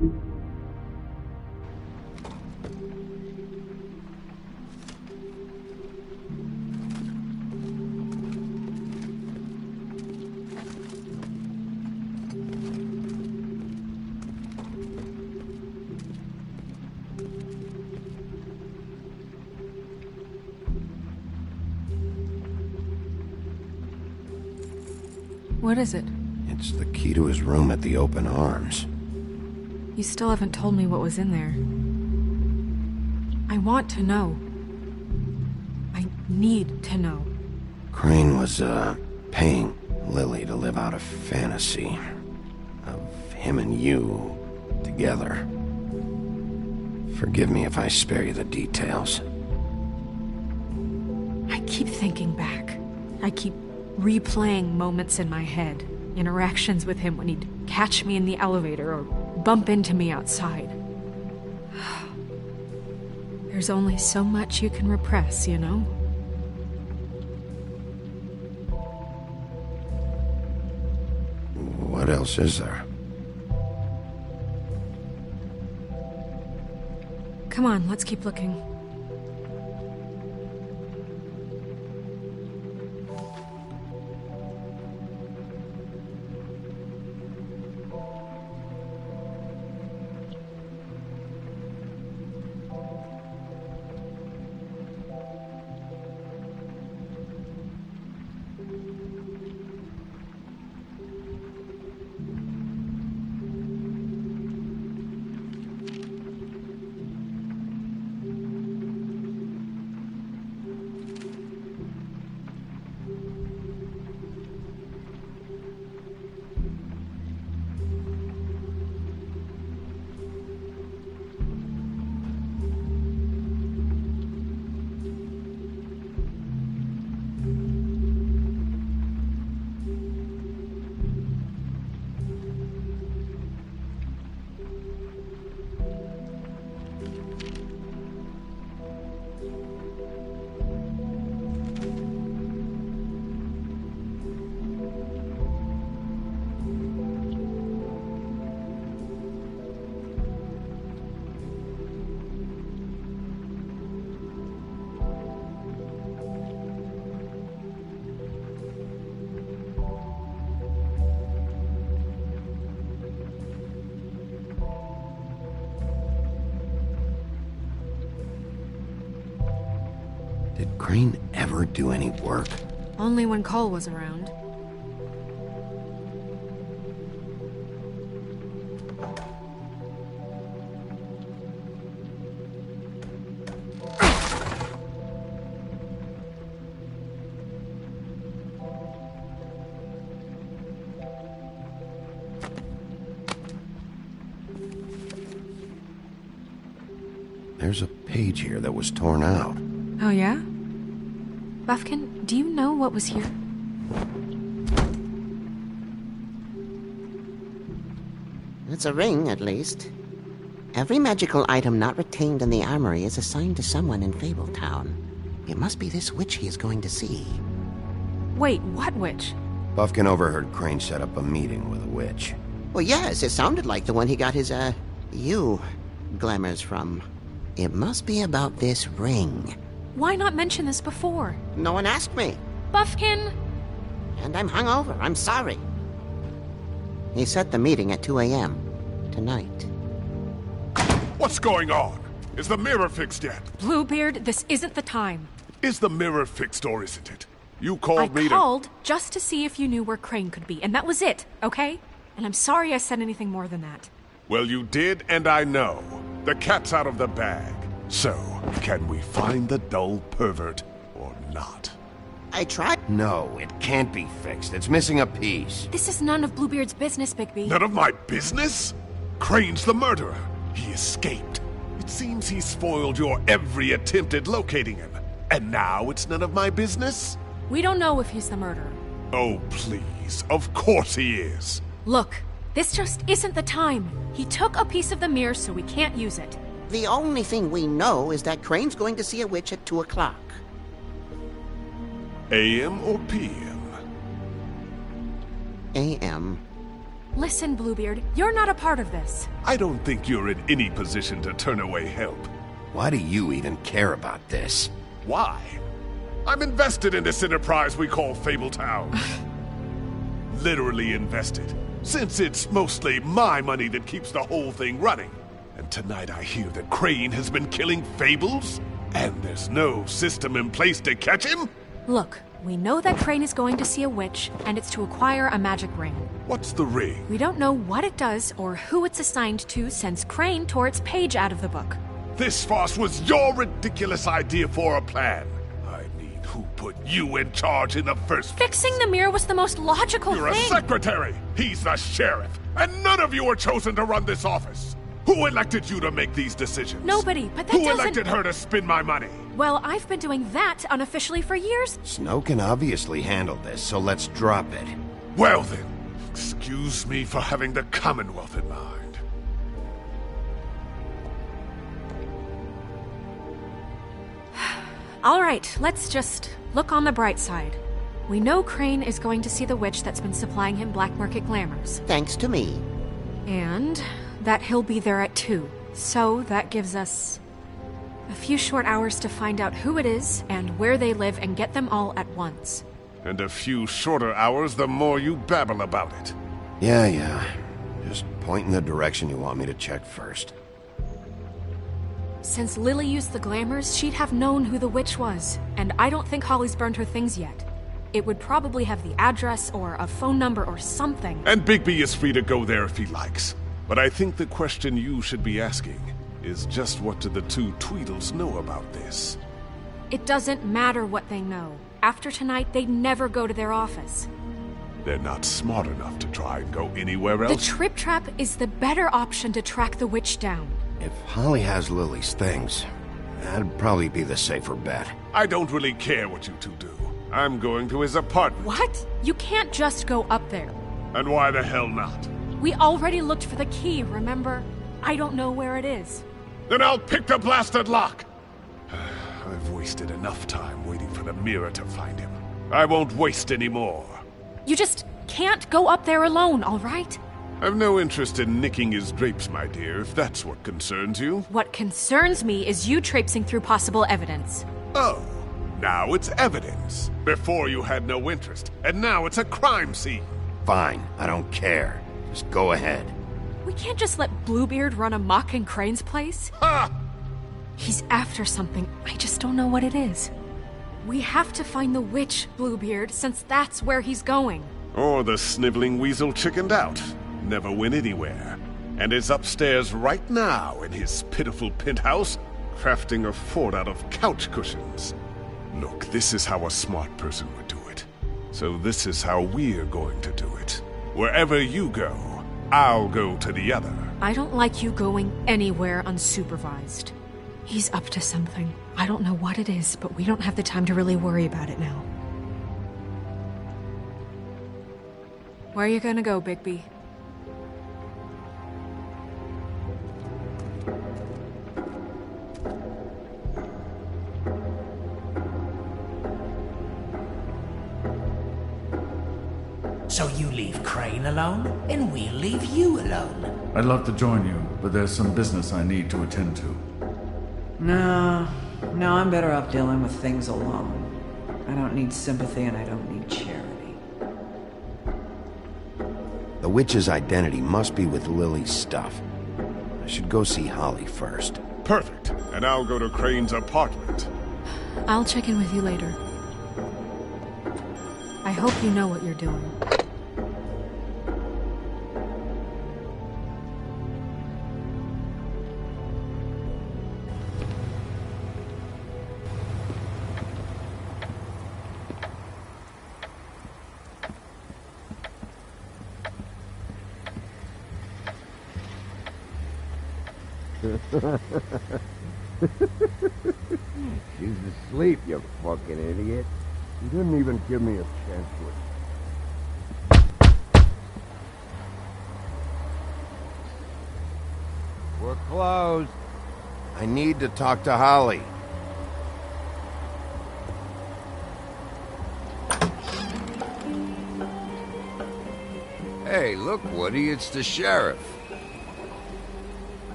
What is it? It's the key to his room at the Open Arms. You still haven't told me what was in there. I want to know. I need to know. Crane was, paying Lily to live out a fantasy of him and you together. Forgive me if I spare you the details. I keep thinking back. I keep replaying moments in my head. Interactions with him when he'd catch me in the elevator or bump into me outside. There's only so much you can repress, you know? What else is there? Come on, let's keep looking. Did Crane ever do any work? Only when Cole was around. There's a page here that was torn out. Oh, yeah? Buffkin, do you know what was here? It's a ring, at least. Every magical item not retained in the armory is assigned to someone in Fabletown. It must be this witch he is going to see. Wait, what witch? Buffkin overheard Crane set up a meeting with a witch. Well, yes, it sounded like the one he got his, glamours from. It must be about this ring. Why not mention this before? No one asked me. Buffkin! And I'm hungover. I'm sorry. He set the meeting at 2 a.m. tonight. What's going on? Is the mirror fixed yet? Bluebeard, this isn't the time. Is the mirror fixed or isn't it? You called me I called just to see if you knew where Crane could be, and that was it, okay? And I'm sorry I said anything more than that. Well, you did, and I know. The cat's out of the bag. So, can we find the dull pervert or not? I tried. No, it can't be fixed. It's missing a piece. This is none of Bluebeard's business, Bigby. None of my business? Crane's the murderer. He escaped. It seems he spoiled your every attempt at locating him. And now it's none of my business? We don't know if he's the murderer. Oh, please. Of course he is. Look, this just isn't the time. He took a piece of the mirror, so we can't use it. The only thing we know is that Crane's going to see a witch at 2 o'clock. AM or PM? AM. Listen, Bluebeard, you're not a part of this. I don't think you're in any position to turn away help. Why do you even care about this? Why? I'm invested in this enterprise we call Fabletown. Literally invested, since it's mostly my money that keeps the whole thing running. And tonight I hear that Crane has been killing Fables, and there's no system in place to catch him? Look, we know that Crane is going to see a witch, and it's to acquire a magic ring. What's the ring? We don't know what it does or who it's assigned to since Crane tore its page out of the book. This farce was your ridiculous idea for a plan. I mean, who put you in charge in the first place? Fixing the mirror was the most logical You're thing. a secretary! He's the sheriff! And none of you were chosen to run this office! Who elected you to make these decisions? Nobody, but that Who doesn't... elected her to spend my money? Well, I've been doing that unofficially for years. Snow can obviously handle this, so let's drop it. Well then, excuse me for having the Commonwealth in mind. All right, let's just look on the bright side. We know Crane is going to see the witch that's been supplying him black market glamours. Thanks to me. And that he'll be there at 2. So that gives us a few short hours to find out who it is and where they live and get them all at once. And a few shorter hours the more you babble about it. Yeah. Just point in the direction you want me to check first. Since Lily used the glamours, she'd have known who the witch was, and I don't think Holly's burned her things yet. It would probably have the address or a phone number or something. And Bigby is free to go there if he likes. But I think the question you should be asking is just what do the two Tweedles know about this? It doesn't matter what they know. After tonight, they'd never go to their office. They're not smart enough to try and go anywhere else? The Trip Trap is the better option to track the witch down. If Holly has Lily's things, that'd probably be the safer bet. I don't really care what you two do. I'm going to his apartment. What? You can't just go up there. And why the hell not? We already looked for the key, remember? I don't know where it is. Then I'll pick the blasted lock! I've wasted enough time waiting for the mirror to find him. I won't waste any more. You just can't go up there alone, all right? I've no interest in nicking his drapes, my dear, if that's what concerns you. What concerns me is you traipsing through possible evidence. Oh, now it's evidence. Before you had no interest, and now it's a crime scene. Fine, I don't care. Just go ahead. We can't just let Bluebeard run amok in Crane's place. Ha! He's after something, I just don't know what it is. We have to find the witch, Bluebeard, since that's where he's going. Or the sniveling weasel chickened out. Never went anywhere. And is upstairs right now in his pitiful penthouse, crafting a fort out of couch cushions. Look, this is how a smart person would do it. So this is how we're going to do it. Wherever you go, I'll go to the other. I don't like you going anywhere unsupervised. He's up to something. I don't know what it is, but we don't have the time to really worry about it now. Where are you gonna go, Bigby? So you leave Crane alone, and we'll leave you alone. I'd love to join you, but there's some business I need to attend to. No, I'm better off dealing with things alone. I don't need sympathy and I don't need charity. The witch's identity must be with Lily's stuff. I should go see Holly first. Perfect. And I'll go to Crane's apartment. I'll check in with you later. I hope you know what you're doing. She's asleep, you fucking idiot. You didn't even give me a chance to... We're closed. I need to talk to Holly. Hey, look, Woody, it's the sheriff.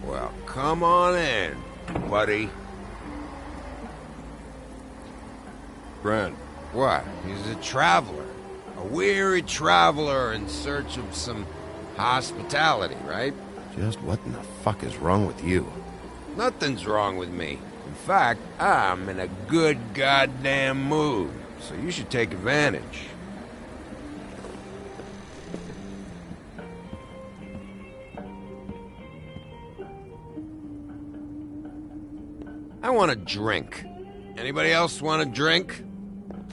Well, come on in, buddy. Brent. What? He's a traveler. A weary traveler in search of some hospitality, right? Just what in the fuck is wrong with you? Nothing's wrong with me. In fact, I'm in a good goddamn mood, so you should take advantage. I want a drink. Anybody else want a drink?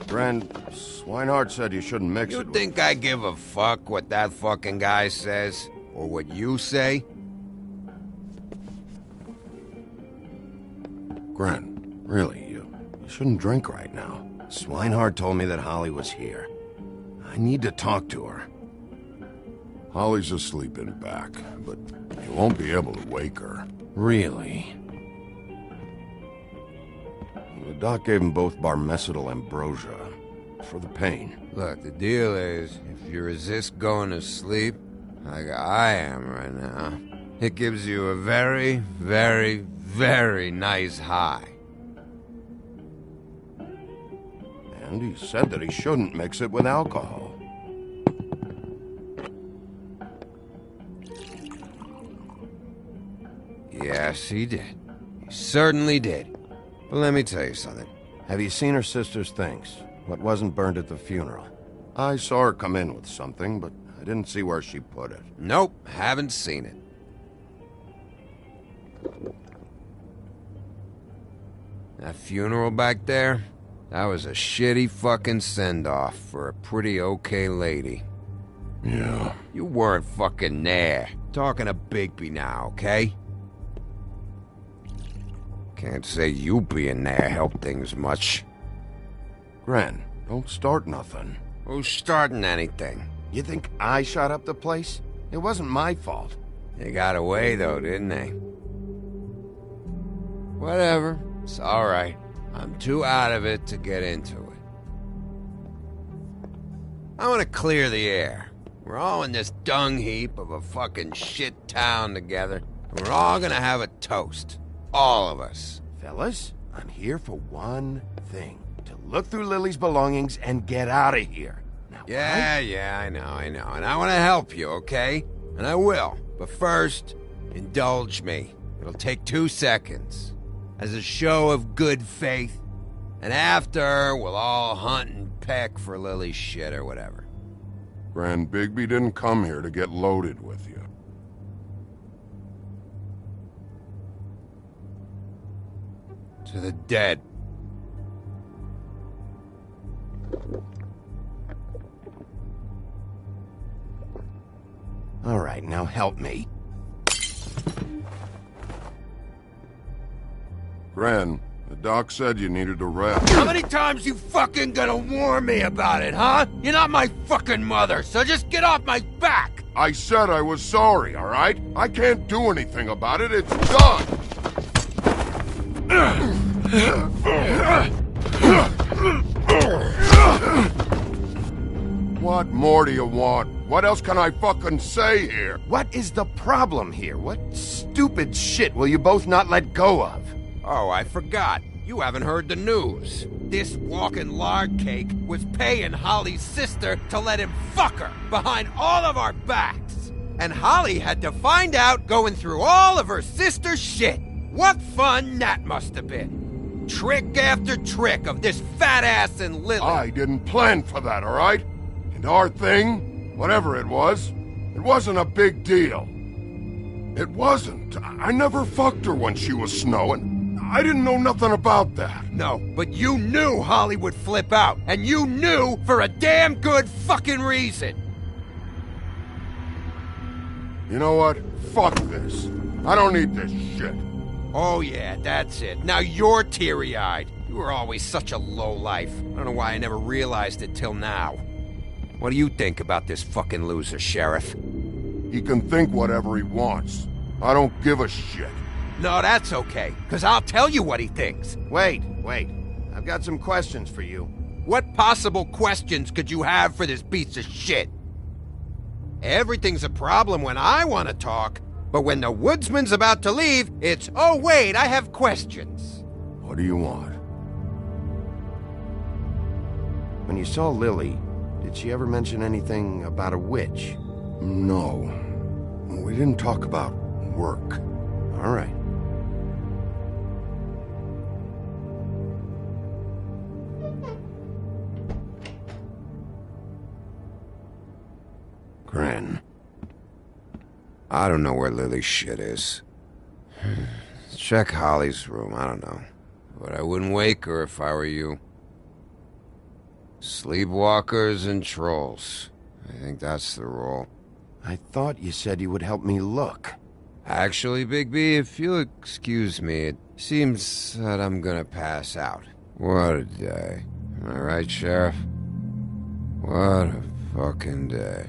Friend, Swinehart said you shouldn't mix it You with... think I give a fuck what that fucking guy says? Or what you say? Gren, really, you shouldn't drink right now. Swinehart told me that Holly was here. I need to talk to her. Holly's asleep in back, but you won't be able to wake her. Really? The doc gave them both barmecidal ambrosia for the pain. Look, the deal is, if you resist going to sleep, like I am right now, it gives you a very, very, very nice high. And he said that he shouldn't mix it with alcohol. Yes, he did. He certainly did. But let me tell you something. Have you seen her sister's things? What wasn't burned at the funeral? I saw her come in with something, but I didn't see where she put it. Nope, haven't seen it. That funeral back there? That was a shitty fucking send-off for a pretty okay lady. Yeah. You weren't fucking there. Talking to Bigby now, okay? Can't say you being there helped things much. Gren, don't start nothing. Who's starting anything? You think I shot up the place? It wasn't my fault. They got away, though, didn't they? Whatever. It's alright. I'm too out of it to get into it. I want to clear the air. We're all in this dung heap of a fucking shit town together. And we're all gonna have a toast. All of us. Fellas, I'm here for one thing. To look through Lily's belongings and get out of here. Now, Yeah, I know. And I want to help you, okay? And I will. But first, indulge me. It'll take 2 seconds. As a show of good faith. And after, we'll all hunt and peck for Lily's shit or whatever. Grand Bigby didn't come here to get loaded with you. To the dead. All right, now help me. Gran, the doc said you needed a rest. How many times you fucking gonna warn me about it, huh? You're not my fucking mother, so just get off my back! I said I was sorry, all right? I can't do anything about it. It's done! What more do you want? What else can I fucking say here? What is the problem here? What stupid shit will you both not let go of? Oh, I forgot. You haven't heard the news. This walking lard cake was paying Holly's sister to let him fuck her behind all of our backs. And Holly had to find out going through all of her sister's shit. What fun that must have been. Trick after trick of this fat ass and Lily. I didn't plan for that, all right? And our thing, whatever it wasn't a big deal. It wasn't. I never fucked her when she was snowing. I didn't know nothing about that. No, but you knew Holly would flip out. And you knew for a damn good fucking reason. You know what? Fuck this. I don't need this shit. Oh yeah, that's it. Now you're teary-eyed. You were always such a lowlife. I don't know why I never realized it till now. What do you think about this fucking loser, Sheriff? He can think whatever he wants. I don't give a shit. No, that's okay, because I'll tell you what he thinks. Wait. I've got some questions for you. What possible questions could you have for this piece of shit? Everything's a problem when I want to talk, but when the woodsman's about to leave, it's, oh wait, I have questions. What do you want? When you saw Lily, did she ever mention anything about a witch? No. We didn't talk about work. All right. Gren. I don't know where Lily's shit is. Check Holly's room, I don't know. But I wouldn't wake her if I were you. Sleepwalkers and trolls. I think that's the rule. I thought you said you would help me look. Actually, Bigby, if you'll excuse me, it seems that I'm gonna pass out. What a day. Am I right, Sheriff? What a fucking day.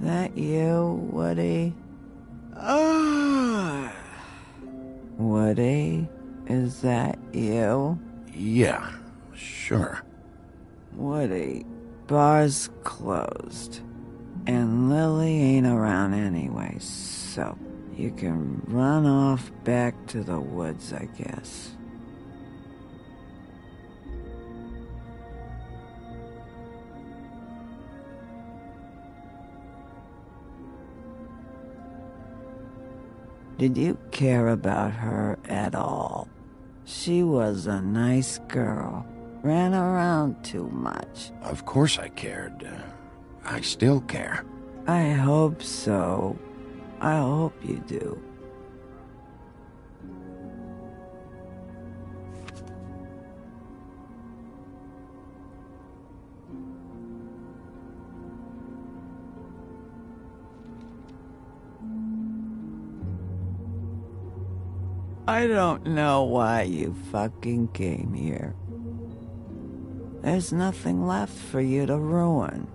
That you, Woody? Woody, is that you? Yeah, sure. Woody, bar's closed. And Lily ain't around anyway, so you can run off back to the woods, I guess. Did you care about her at all? She was a nice girl. Ran around too much. Of course I cared. I still care. I hope so. I hope you do. I don't know why you fucking came here. There's nothing left for you to ruin.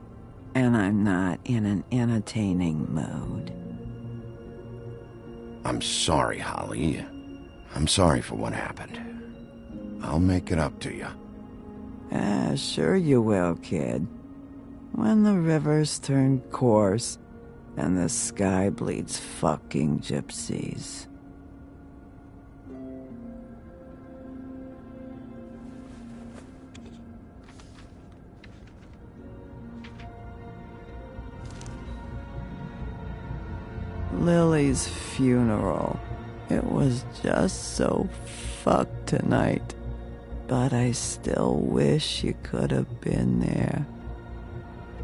And I'm not in an entertaining mood. I'm sorry, Holly. I'm sorry for what happened. I'll make it up to you. Sure you will, kid. When the rivers turn coarse and the sky bleeds fucking gypsies. Lily's funeral. It was just so fucked tonight. But I still wish you could have been there.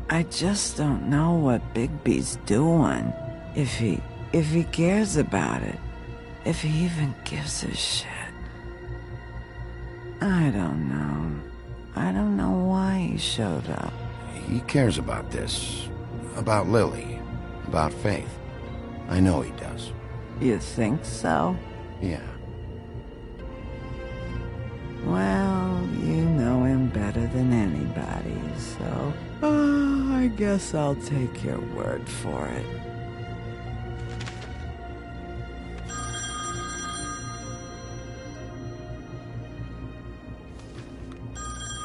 I just don't know what Bigby's doing. If he cares about it. If he even gives a shit. I don't know. I don't know why he showed up. He cares about this. About Lily. About Faith. I know he does. You think so? Yeah. Well, you know him better than anybody, so... I guess I'll take your word for it.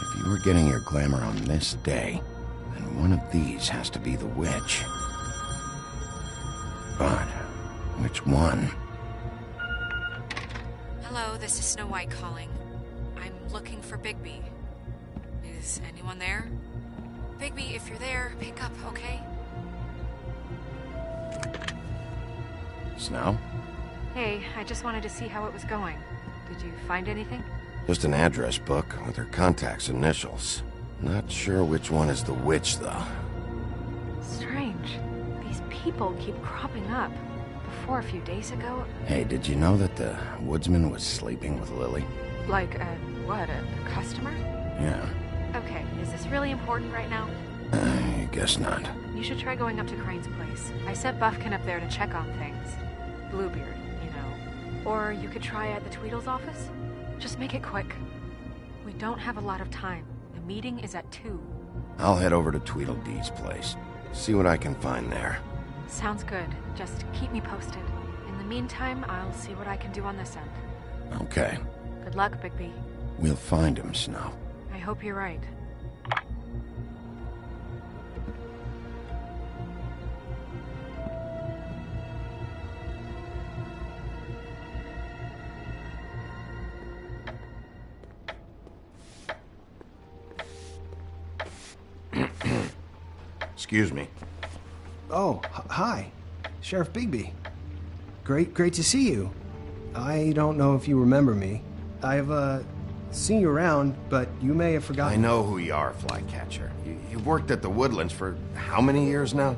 If you were getting your glamour on this day, then one of these has to be the witch. But which one? Hello, this is Snow White calling. I'm looking for Bigby. Is anyone there? Bigby, if you're there, pick up, okay? Snow? Hey, I just wanted to see how it was going. Did you find anything? Just an address book with her contact's initials. Not sure which one is the witch, though. Strange. These people keep cropping up. Before, a few days ago... Hey, did you know that the woodsman was sleeping with Lily? Like, what, a customer? Yeah. Okay, is this really important right now? I guess not. You should try going up to Crane's place. I sent Buffkin up there to check on things. Bluebeard, you know. Or you could try at the Tweedle's office. Just make it quick. We don't have a lot of time. The meeting is at 2. I'll head over to Tweedledee's place. See what I can find there. Sounds good. Just keep me posted. In the meantime, I'll see what I can do on this end. Okay. Good luck, Bigby. We'll find him, Snow. I hope you're right. Excuse me. Oh, hi. Sheriff Bigby. Great to see you. I don't know if you remember me. I've, seen you around, but you may have forgotten. I know who you are, Flycatcher. You've worked at the Woodlands for how many years now?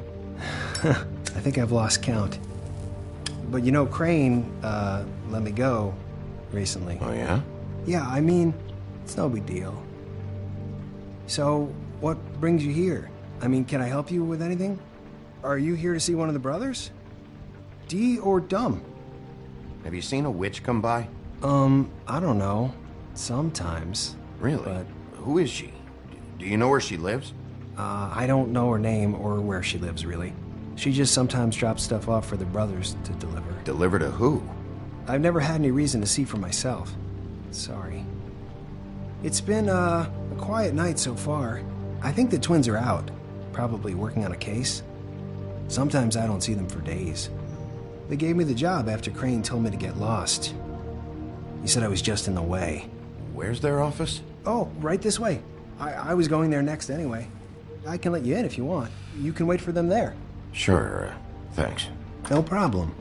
I think I've lost count. But you know, Crane, let me go recently. Oh, yeah? Yeah, I mean, it's no big deal. So, what brings you here? I mean, can I help you with anything? Are you here to see one of the brothers? D or Dumb? Have you seen a witch come by? I don't know. Sometimes. Really? But who is she? Do you know where she lives? I don't know her name or where she lives, really. She just sometimes drops stuff off for the brothers to deliver. Deliver to who? I've never had any reason to see for myself. Sorry. It's been, a quiet night so far. I think the twins are out. Probably working on a case. Sometimes I don't see them for days. They gave me the job after Crane told me to get lost. He said I was just in the way. Where's their office? Oh, right this way. I was going there next anyway. I can let you in if you want. You can wait for them there. Sure, thanks. No problem.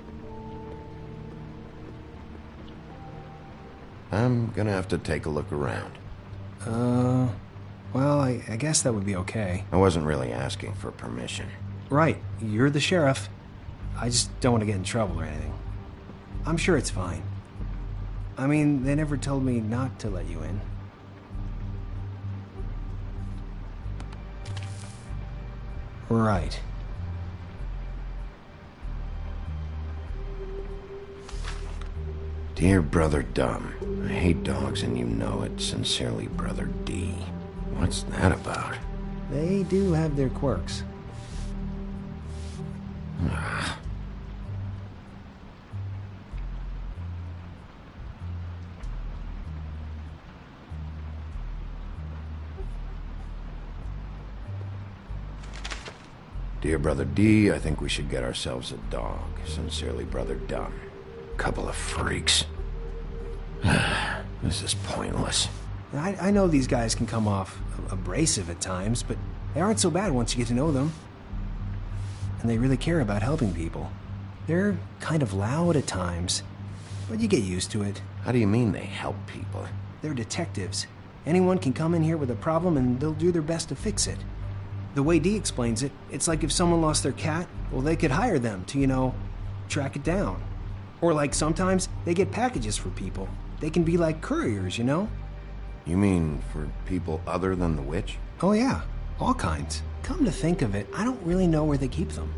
I'm gonna have to take a look around. Well, I guess that would be okay. I wasn't really asking for permission. Right, you're the sheriff. I just don't want to get in trouble or anything. I'm sure it's fine. I mean, they never told me not to let you in. Right. Dear Brother Dumb, I hate dogs and you know it. Sincerely, Brother D. What's that about? They do have their quirks. Dear Brother D, I think we should get ourselves a dog. Sincerely, Brother Dumb. Couple of freaks. This is pointless. I know these guys can come off abrasive at times, but they aren't so bad once you get to know them. And they really care about helping people. They're kind of loud at times, but you get used to it. How do you mean they help people? They're detectives. Anyone can come in here with a problem and they'll do their best to fix it. The way Dee explains it, it's like if someone lost their cat, well, they could hire them to, you know, track it down. Or like sometimes they get packages for people. They can be like couriers, you know? You mean for people other than the witch? Oh yeah, all kinds. Come to think of it, I don't really know where they keep them.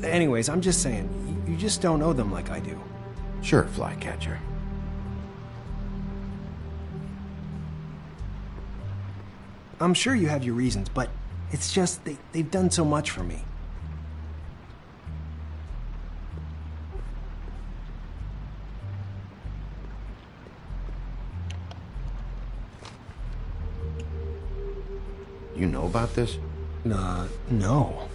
Anyways, I'm just saying, you just don't know them like I do. Sure, Flycatcher. I'm sure you have your reasons, but it's just they've done so much for me. You know about this? No.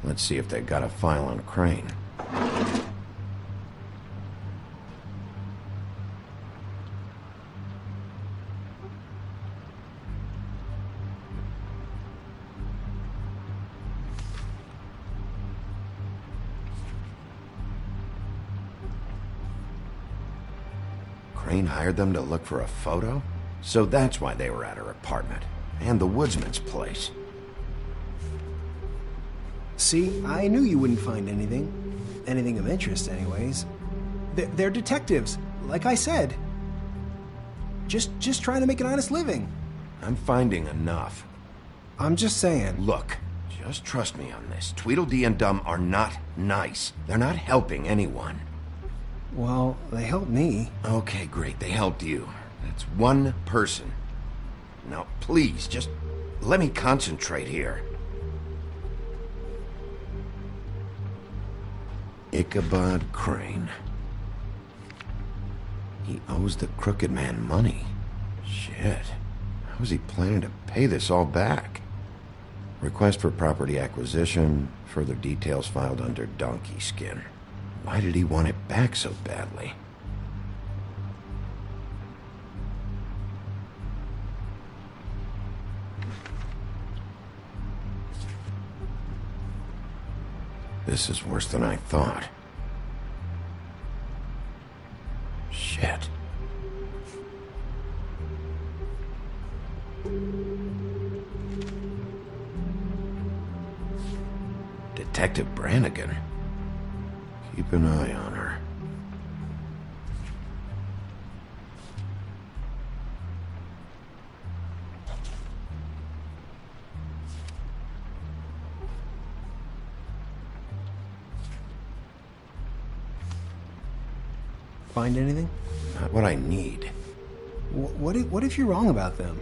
Let's see if they got a file on Crane. Crane hired them to look for a photo? So that's why they were at her apartment. And the woodsman's place. See, I knew you wouldn't find anything. Anything of interest, anyways. They're detectives, like I said. Just trying to make an honest living. I'm finding enough. I'm just saying. Look, just trust me on this. Tweedledee and Dum are not nice. They're not helping anyone. Well, they helped me. Okay, great. They helped you. That's one person. Now, please, just let me concentrate here. Ichabod Crane. He owes the crooked man money. Shit. How is he planning to pay this all back? Request for property acquisition. Further details filed under donkey skin. Why did he want it back so badly? This is worse than I thought. Shit. Detective Brannigan. Keep an eye on her. Find anything? Not what I need. What if you're wrong about them?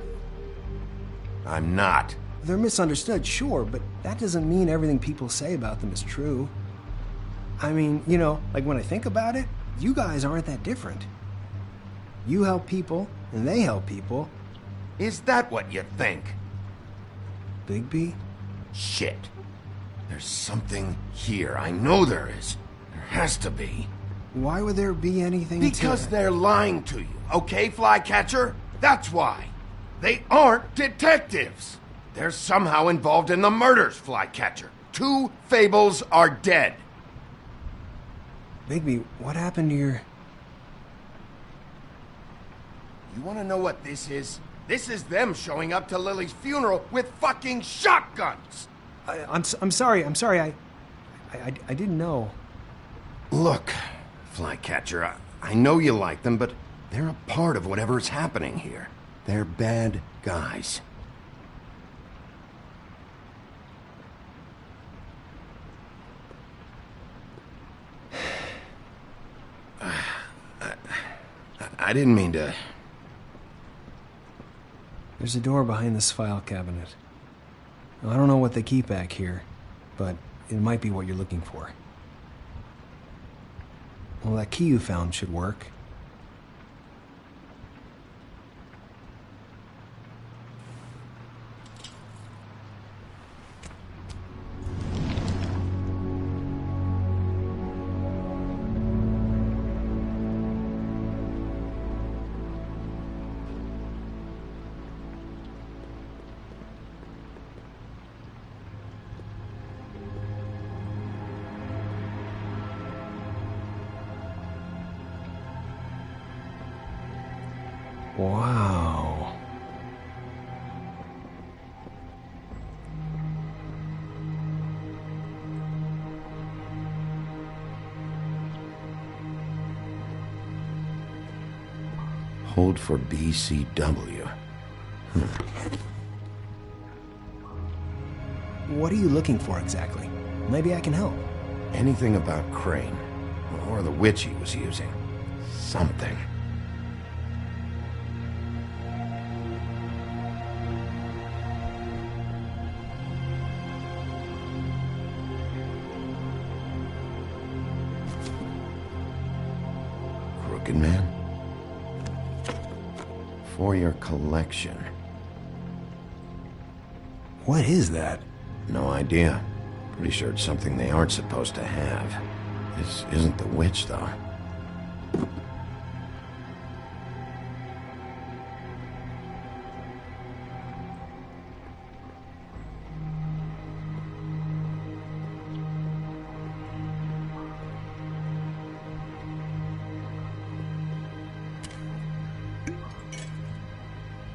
I'm not. They're misunderstood, sure, but that doesn't mean everything people say about them is true. I mean, you know, like when I think about it, you guys aren't that different. You help people, and they help people. Is that what you think? Bigby? Shit. There's something here. I know there is. There has to be. Why would there be anything Because they're lying to you, okay, Flycatcher? That's why. They aren't detectives. They're somehow involved in the murders, Flycatcher. 2 Fables are dead. Bigby, what happened to your... You want to know what this is? This is them showing up to Lily's funeral with fucking shotguns! I'm sorry. I didn't know. Look, Flycatcher, I know you like them, but they're a part of whatever's happening here. They're bad guys. I didn't mean to... There's a door behind this file cabinet. I don't know what they keep back here, but it might be what you're looking for. Well, that key you found should work. Wow. Hold for BCW. What are you looking for exactly? Maybe I can help. Anything about Crane, or the witch he was using. Something. Crooked Man? For your collection. What is that? No idea. Pretty sure it's something they aren't supposed to have. This isn't the witch, though.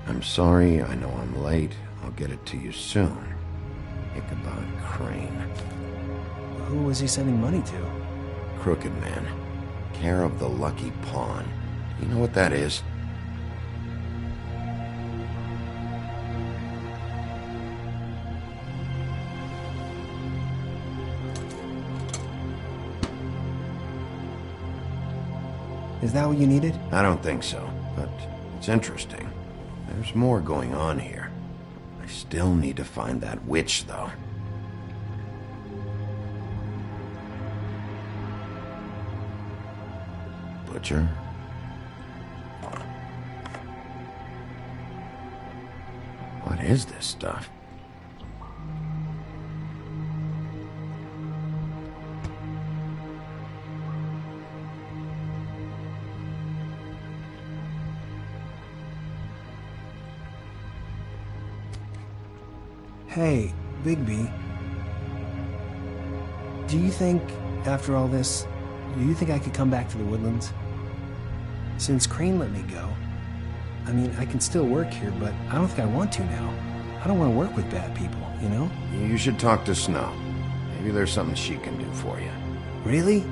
I'm sorry, I know I'm late. I'll get it to you soon. Ichabod Crane. Who was he sending money to? Crooked Man. Care of the Lucky Pawn. Do you know what that is? Is that what you needed? I don't think so, but it's interesting. There's more going on here. I still need to find that witch, though. Butcher? What is this stuff? Hey, Bigby. Do you think, after all this, do you think I could come back to the Woodlands? Since Crane let me go, I mean, I can still work here, but I don't think I want to now. I don't want to work with bad people, you know? You should talk to Snow. Maybe there's something she can do for you. Really?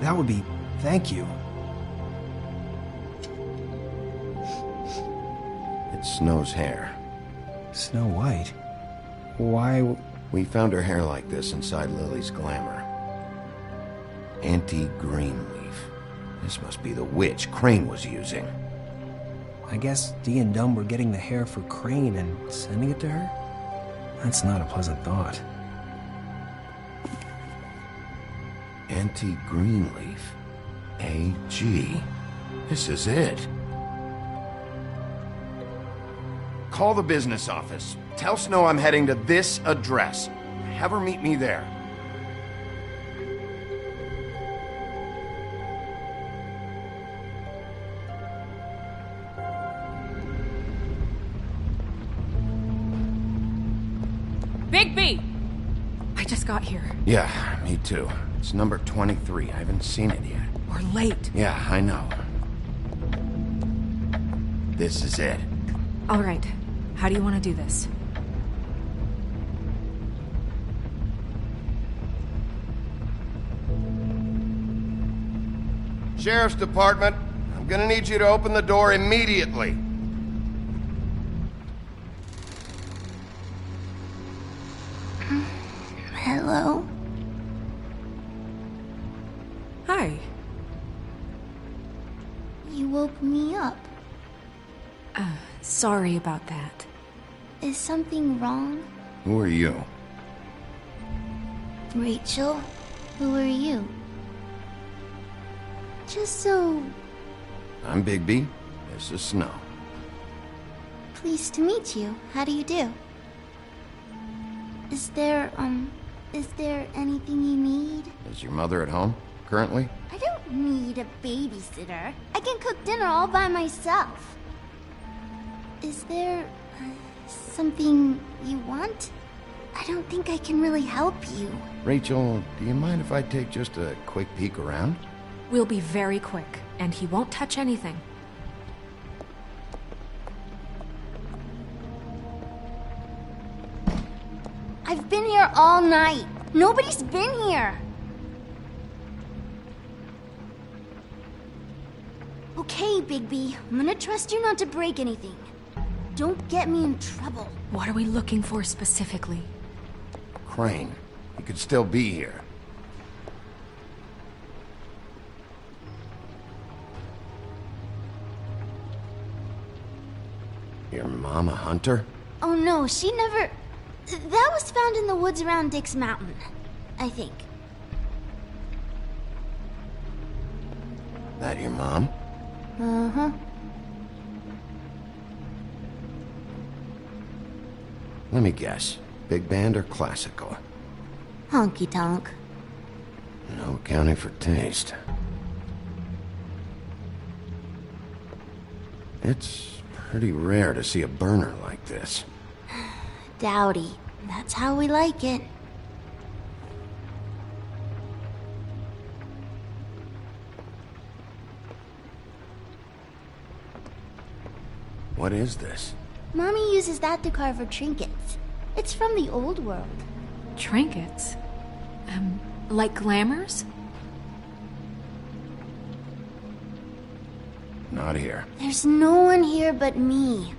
That would be... thank you. It's Snow's hair. Snow White? Why... We found her hair like this inside Lily's glamour. Anti-Greenleaf. This must be the witch Crane was using. I guess Dee and Dumb were getting the hair for Crane and sending it to her? That's not a pleasant thought. Anti-Greenleaf. AG. This is it. Call the business office. Tell Snow I'm heading to this address. Have her meet me there. Bigby! I just got here. Yeah, me too. It's number 23. I haven't seen it yet. We're late. Yeah, I know. This is it. All right. How do you want to do this? Sheriff's Department, I'm gonna need you to open the door immediately. Hello? Hi. You woke me up. Sorry about that. Is something wrong? Who are you? Rachel? Who are you? Just so... I'm Bigby. This is Snow. Pleased to meet you. How do you do? Is there anything you need? Is your mother at home, currently? I don't need a babysitter. I can cook dinner all by myself. Is there something you want? I don't think I can really help you. Rachel, do you mind if I take just a quick peek around? We'll be very quick, and he won't touch anything. I've been here all night. Nobody's been here. Okay, Bigby. I'm gonna trust you not to break anything. Don't get me in trouble. What are we looking for specifically? Crane. He could still be here. Your mom a hunter? Oh no, she never... That was found in the woods around Dick's Mountain, I think. That your mom? Uh-huh. Let me guess. Big band or classical? Honky tonk. No accounting for taste. It's pretty rare to see a burner like this. Dowdy. That's how we like it. What is this? Mommy uses that to carve her trinkets. It's from the old world. Trinkets? Like glamours? Not here. There's no one here but me.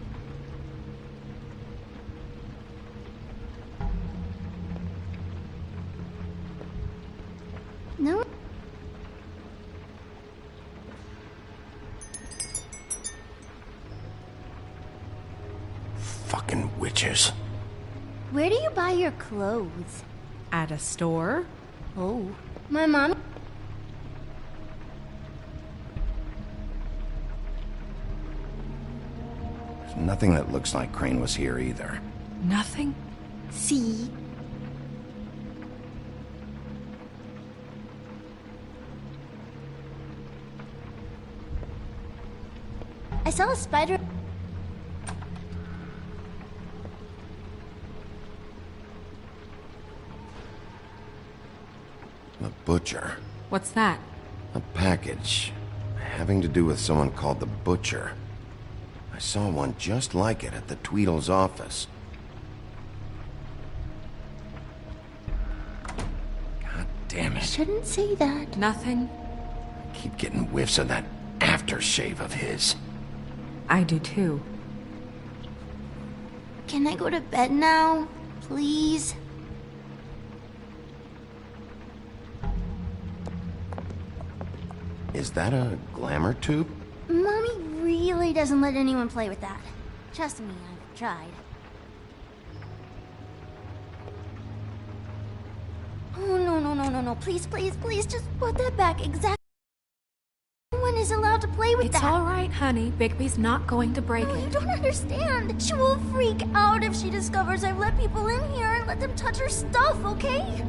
No. Fucking witches. Where do you buy your clothes? At a store? Oh. My mom... There's nothing that looks like Crane was here either. Nothing? See? I saw a spider... The butcher. What's that? A package. Having to do with someone called the Butcher. I saw one just like it at the Tweedle's office. God damn it. Shouldn't say that. Nothing? I keep getting whiffs of that aftershave of his. I do too. Can I go to bed now? Please? Is that a glamour tube? Mommy really doesn't let anyone play with that. Trust me, I've tried. Oh, no. Please, just put that back exactly. No one is allowed to play with that. It's all right, honey. Bigby's not going to break No, it. you don't understand. She will freak out if she discovers I've let people in here and let them touch her stuff, okay?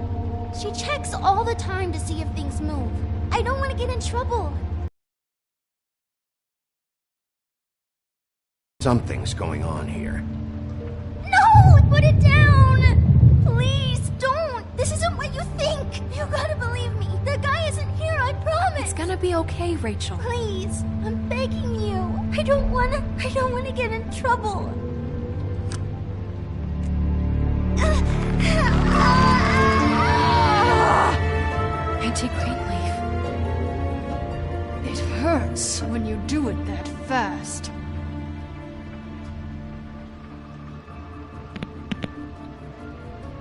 She checks all the time to see if things move. I don't want to get in trouble. Something's going on here. No! Put it down! Please, don't! This isn't what you think! You gotta believe me. The guy isn't here, I promise! It's gonna be okay, Rachel. Please, I'm begging you. I don't wanna get in trouble. Auntie Greenleaf. It hurts when you do it that fast.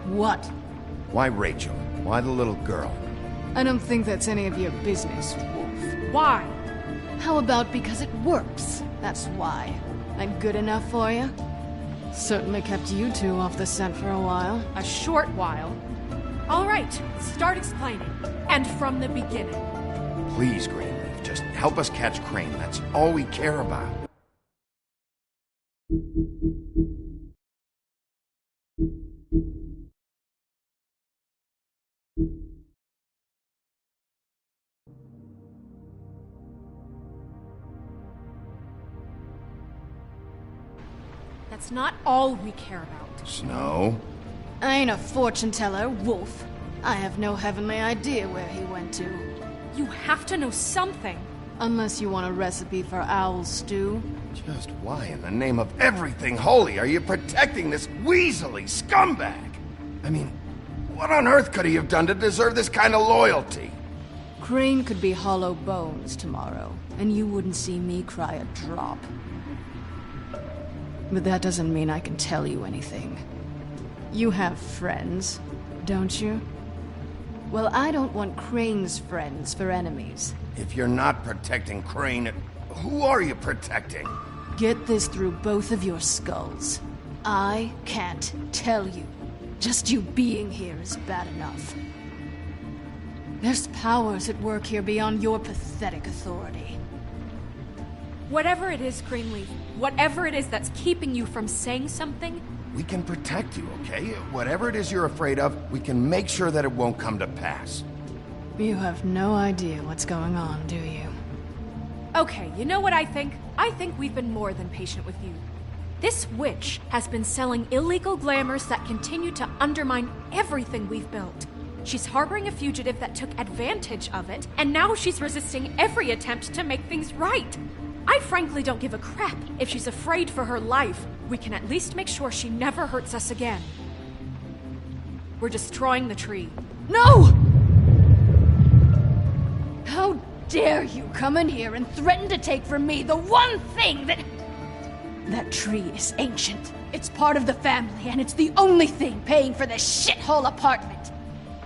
What? Why Rachel? Why the little girl? I don't think that's any of your business, Wolf. Why? How about because it works? That's why. I'm good enough for you? Certainly kept you two off the scent for a while. A short while. All right, start explaining. And from the beginning. Please, Greenleaf, just help us catch Crane. That's all we care about. That's not all we care about. Snow? I ain't a fortune teller, Wolf. I have no heavenly idea where he went to. You have to know something. Unless you want a recipe for owl stew. Just why in the name of everything holy are you protecting this weaselly scumbag? I mean, what on earth could he have done to deserve this kind of loyalty? Crane could be hollow bones tomorrow, and you wouldn't see me cry a drop. But that doesn't mean I can tell you anything. You have friends, don't you? Well, I don't want Crane's friends for enemies. If you're not protecting Crane, who are you protecting? Get this through both of your skulls. I can't tell you. Just you being here is bad enough. There's powers at work here beyond your pathetic authority. Whatever it is, Greenleaf, whatever it is that's keeping you from saying something, We can protect you, okay? Whatever it is you're afraid of, we can make sure that it won't come to pass. You have no idea what's going on, do you? Okay, you know what I think? I think we've been more than patient with you. This witch has been selling illegal glamours that continue to undermine everything we've built. She's harboring a fugitive that took advantage of it, and now she's resisting every attempt to make things right. I frankly don't give a crap if she's afraid for her life. We can at least make sure she never hurts us again. We're destroying the tree. No! How dare you come in here and threaten to take from me the one thing that... That tree is ancient. It's part of the family, and it's the only thing paying for this shithole apartment.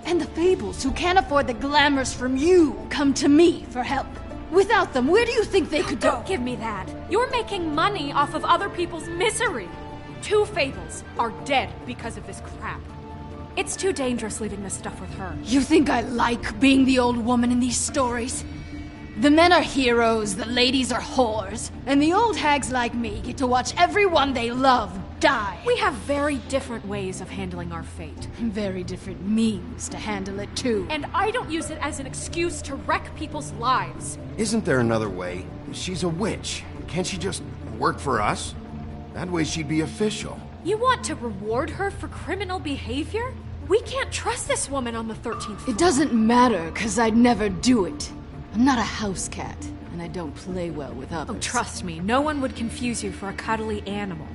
And the Fables, who can't afford the glamours from you, come to me for help. Without them, where do you think they could go? Don't give me that. You're making money off of other people's misery. 2 Fables are dead because of this crap. It's too dangerous leaving this stuff with her. You think I like being the old woman in these stories? The men are heroes, the ladies are whores, and the old hags like me get to watch everyone they love die. We have very different ways of handling our fate. Very different means to handle it, too. And I don't use it as an excuse to wreck people's lives. Isn't there another way? She's a witch. Can't she just work for us? That way she'd be official. You want to reward her for criminal behavior? We can't trust this woman on the 13th floor. It doesn't matter, because I'd never do it. I'm not a house cat, and I don't play well with others. Oh, trust me, no one would confuse you for a cuddly animal.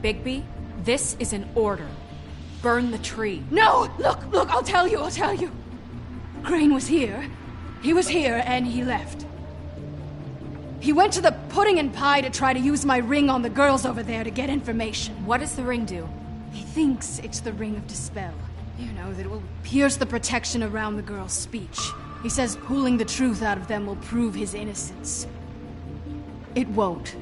Bigby, this is an order. Burn the tree. No! Look, I'll tell you. Crane was here. He was here, and he left. He went to the pudding and pie to try to use my ring on the girls over there to get information. What does the ring do? He thinks it's the ring of dispel. You know, that it will pierce the protection around the girl's speech. He says pulling the truth out of them will prove his innocence. It won't.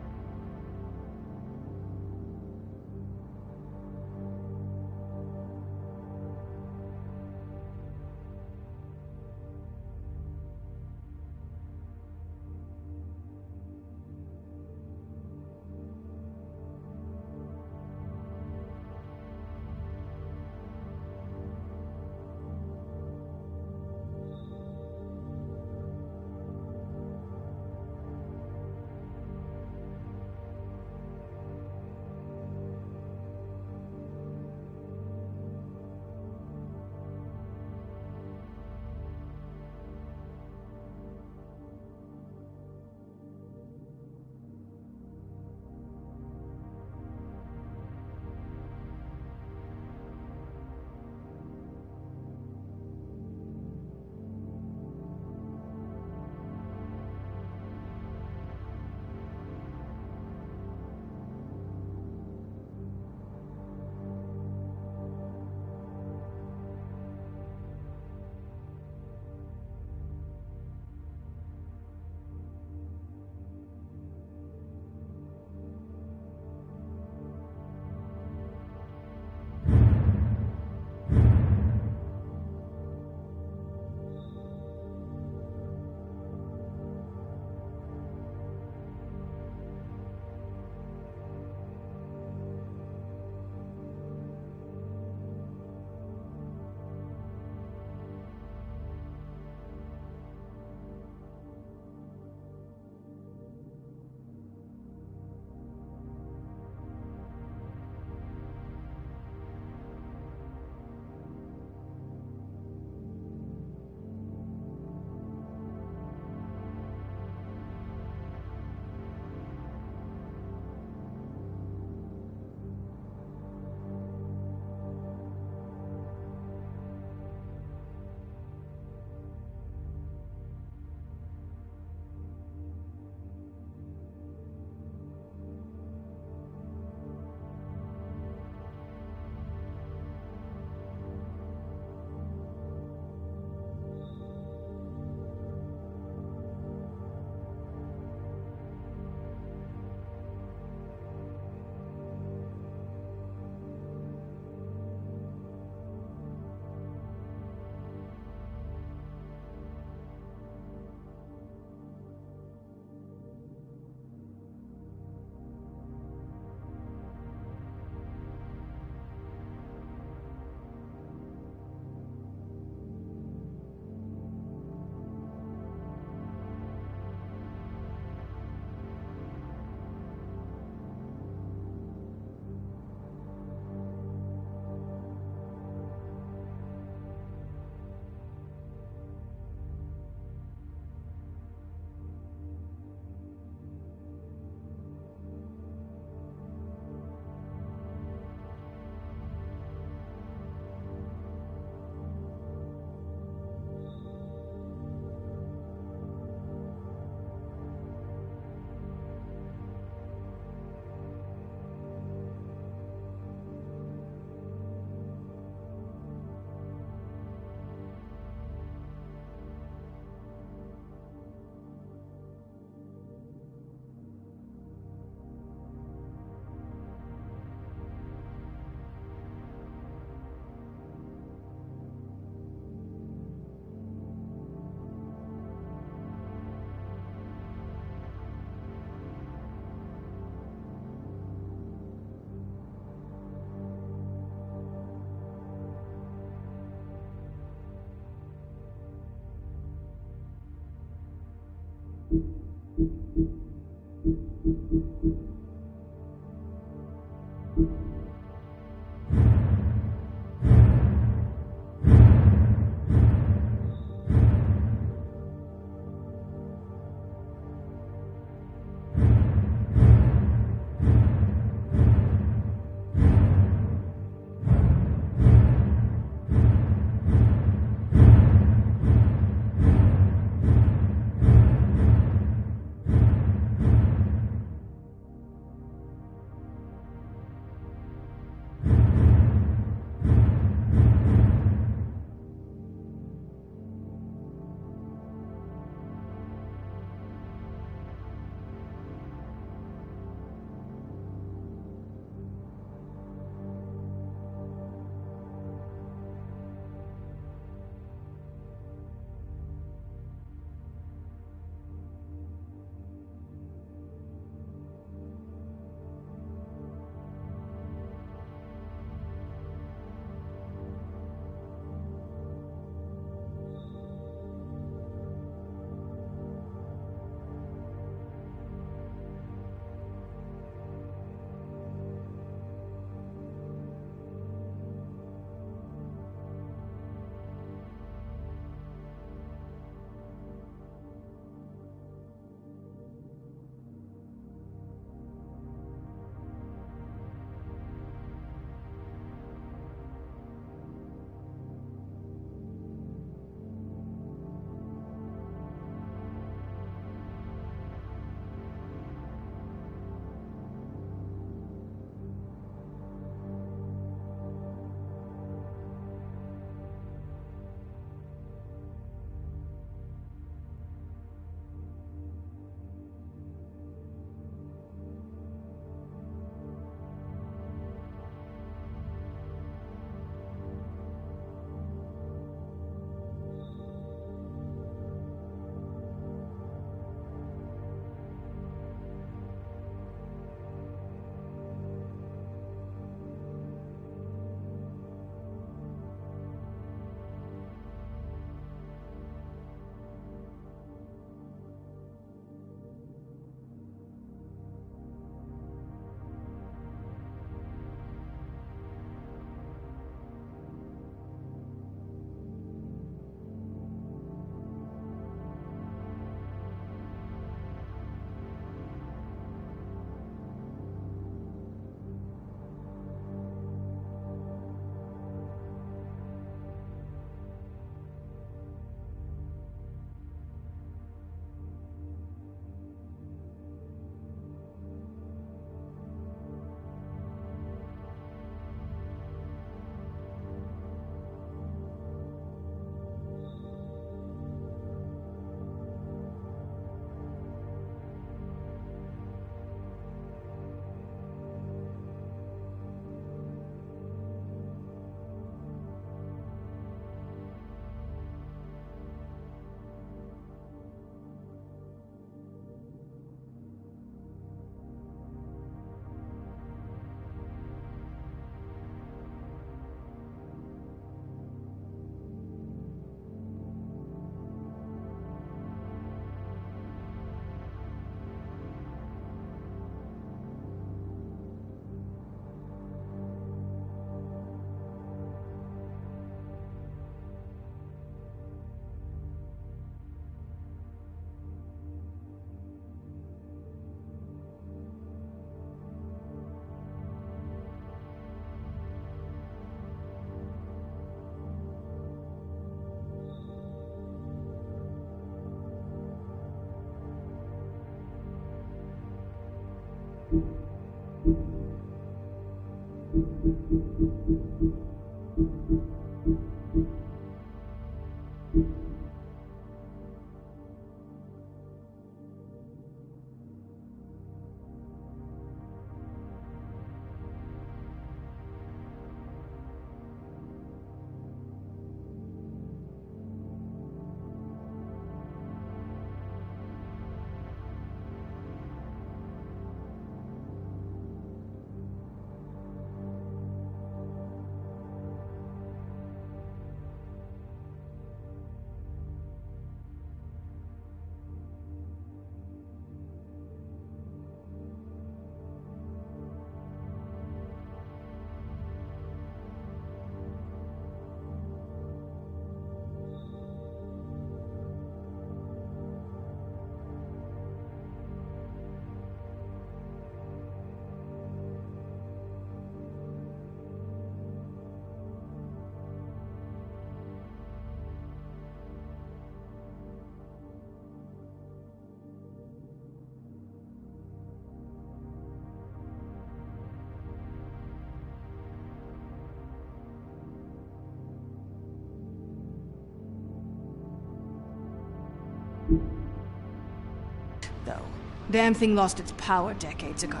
Damn thing lost its power decades ago.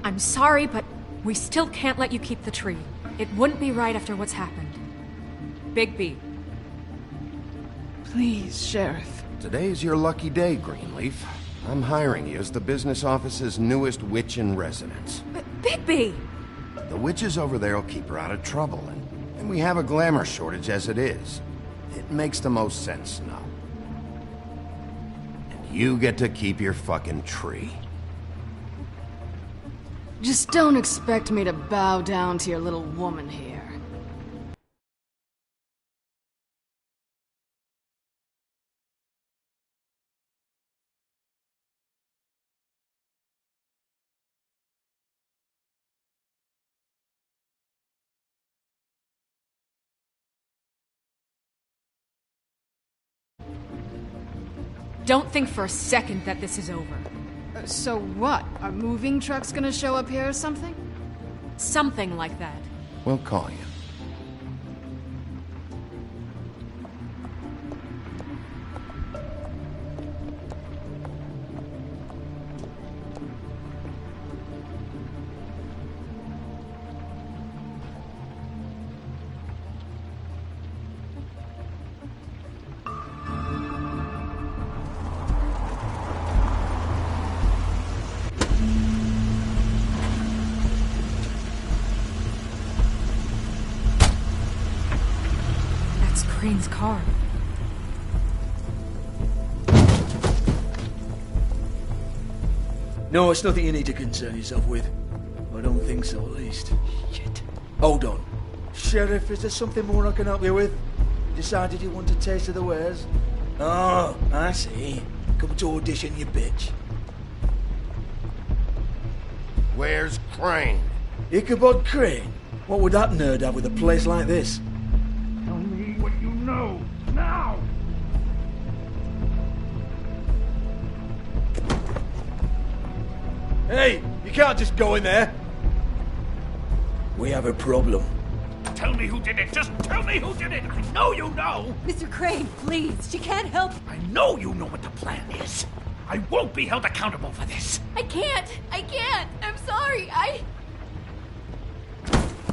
I'm sorry, but we still can't let you keep the tree. It wouldn't be right after what's happened. Bigby. Please, Sheriff. Today's your lucky day, Greenleaf. I'm hiring you as the business office's newest witch in residence. But Bigby! The witches over there will keep her out of trouble, and we have a glamour shortage as it is. It makes the most sense now. And you get to keep your fucking tree. Just don't expect me to bow down to your little woman here. Don't think for a second that this is over. So what? Are moving trucks gonna show up here or something? Something like that. We'll call you. Crane's car. No, it's nothing you need to concern yourself with. I don't think so, at least. Shit. Hold on. Sheriff, is there something more I can help you with? Decided you want a taste of the wares? Oh, I see. Come to audition, you bitch. Where's Crane? Ichabod Crane? What would that nerd have with a place like this? Tell me what you know, now! Hey, you can't just go in there. We have a problem. Tell me who did it! Just tell me who did it! I know you know! Mr. Crane, please, she can't help. I know you know what the plan is. I won't be held accountable for this. I can't! I'm sorry,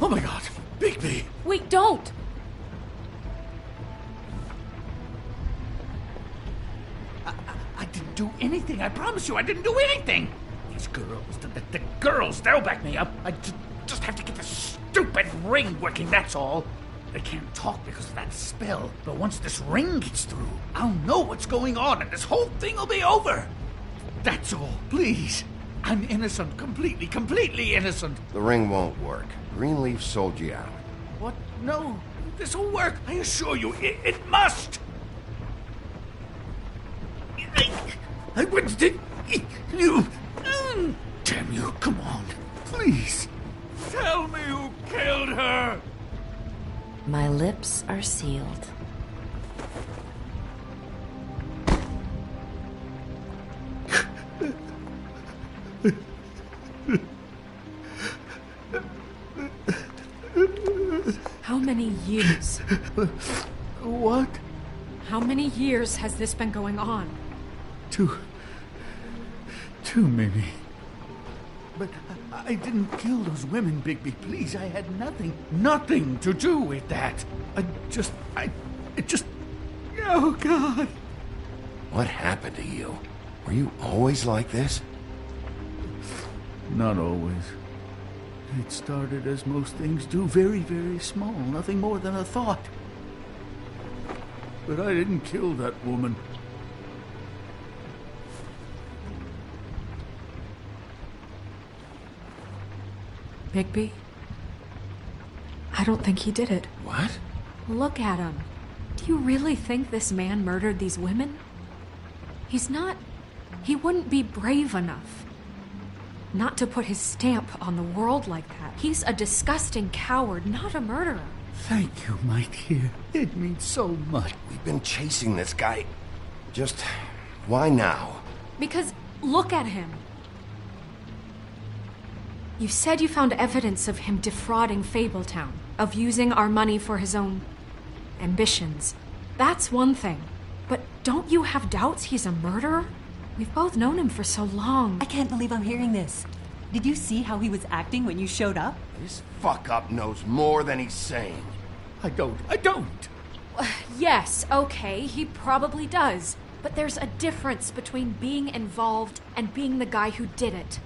Oh my god, Bigby! Wait, don't! I didn't do anything, I promise you, I didn't do anything! These girls, the girls, they'll back me up. I just have to get this stupid ring working, that's all. They can't talk because of that spell, but once this ring gets through, I'll know what's going on and this whole thing will be over. That's all, please. I'm innocent, completely innocent. The ring won't work. Greenleaf sold you out. What? No, this'll work. I assure you, it must. I wouldn't think you. Damn you! Come on, please. Tell me who killed her. My lips are sealed. How many years? What? How many years has this been going on? Too many. But I didn't kill those women, Bigby. Please, I had nothing to do with that. It just... Oh, God. What happened to you? Were you always like this? Not always. It started as most things do, very, very small, nothing more than a thought. But I didn't kill that woman. Bigby? I don't think he did it. What? Look at him. Do you really think this man murdered these women? He's not... He wouldn't be brave enough. Not to put his stamp on the world like that. He's a disgusting coward, not a murderer. Thank you, my dear. It means so much. We've been chasing this guy. Just... why now? Because look at him. You said you found evidence of him defrauding Fabletown, of using our money for his own ambitions. That's one thing. But don't you have doubts he's a murderer? We've both known him for so long. I can't believe I'm hearing this. Did you see how he was acting when you showed up? This fuck-up knows more than he's saying. I don't. Yes, okay, he probably does. But there's a difference between being involved and being the guy who did it.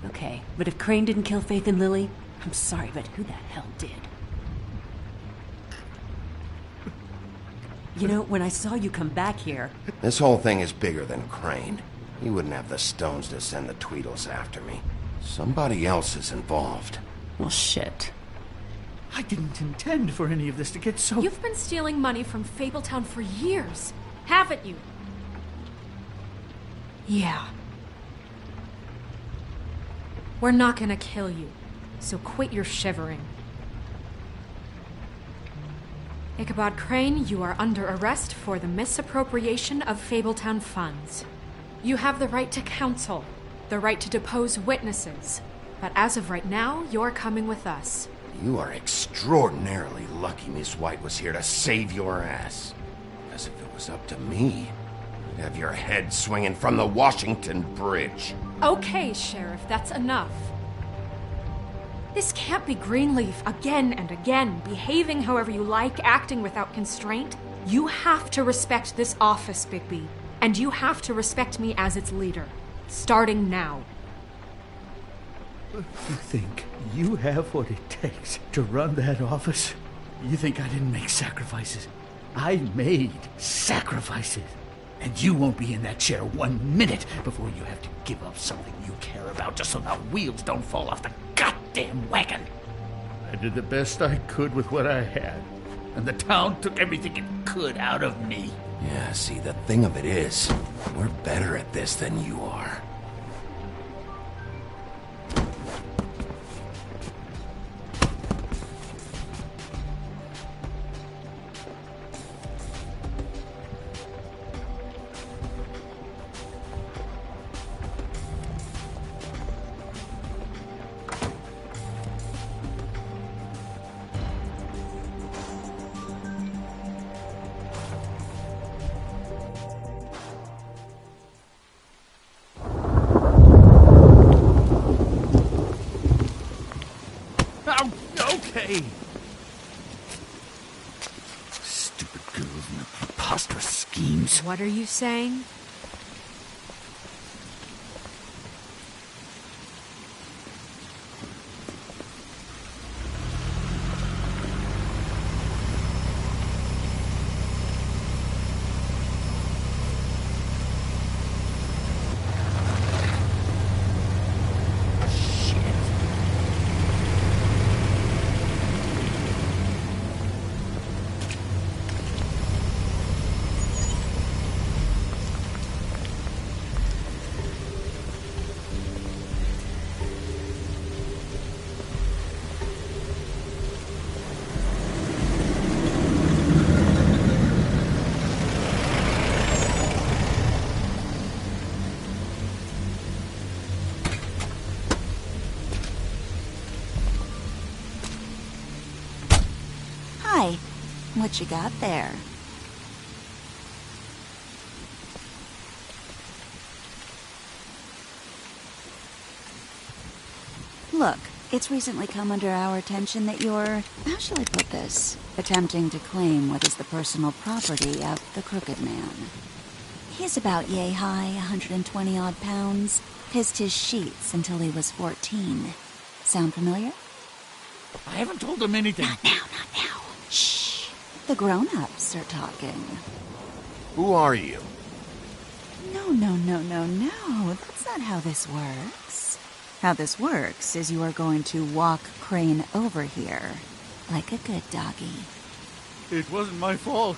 Okay, but if Crane didn't kill Faith and Lily, I'm sorry, but who the hell did? You know, when I saw you come back here... This whole thing is bigger than Crane. He wouldn't have the stones to send the Tweedles after me. Somebody else is involved. Well, shit. I didn't intend for any of this to get so... You've been stealing money from Fabletown for years, haven't you? Yeah. We're not gonna kill you, so quit your shivering. Ichabod Crane, you are under arrest for the misappropriation of Fabletown funds. You have the right to counsel, the right to depose witnesses, but as of right now, you're coming with us. You are extraordinarily lucky Miss White was here to save your ass. Because if it was up to me, I'd have your head swinging from the Washington Bridge. Okay, Sheriff, that's enough. This can't be Greenleaf again and again, behaving however you like, acting without constraint. You have to respect this office, Bigby, and you have to respect me as its leader, starting now. You think you have what it takes to run that office? You think I didn't make sacrifices? I made sacrifices. And you won't be in that chair 1 minute before you have to give up something you care about just so the wheels don't fall off the goddamn wagon. I did the best I could with what I had, and the town took everything it could out of me. Yeah, see, the thing of it is, we're better at this than you are. Okay. Stupid girls and their preposterous schemes. What are you saying? Hi. What you got there? Look, it's recently come under our attention that you're, how shall I put this, attempting to claim what is the personal property of the Crooked Man. He's about yay high, 120-odd pounds, pissed his sheets until he was 14. Sound familiar? I haven't told him anything. Not now. Shh. The grown-ups are talking. Who are you? No. That's not how this works. How this works is you are going to walk Crane over here, like a good doggy. It wasn't my fault.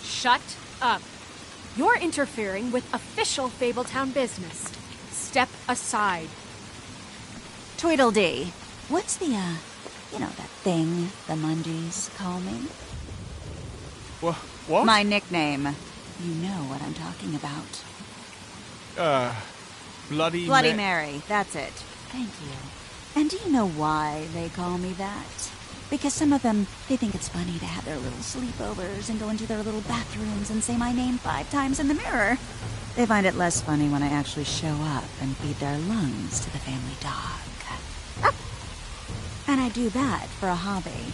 Shut up. You're interfering with official Fabletown business. Step aside. Tweedledee. What's the, that thing the Mundies call me? What? My nickname. You know what I'm talking about. Bloody Mary. That's it. Thank you. And do you know why they call me that? Because some of them, they think it's funny to have their little sleepovers and go into their little bathrooms and say my name 5 times in the mirror. They find it less funny when I actually show up and feed their lungs to the family dog. And I do that for a hobby.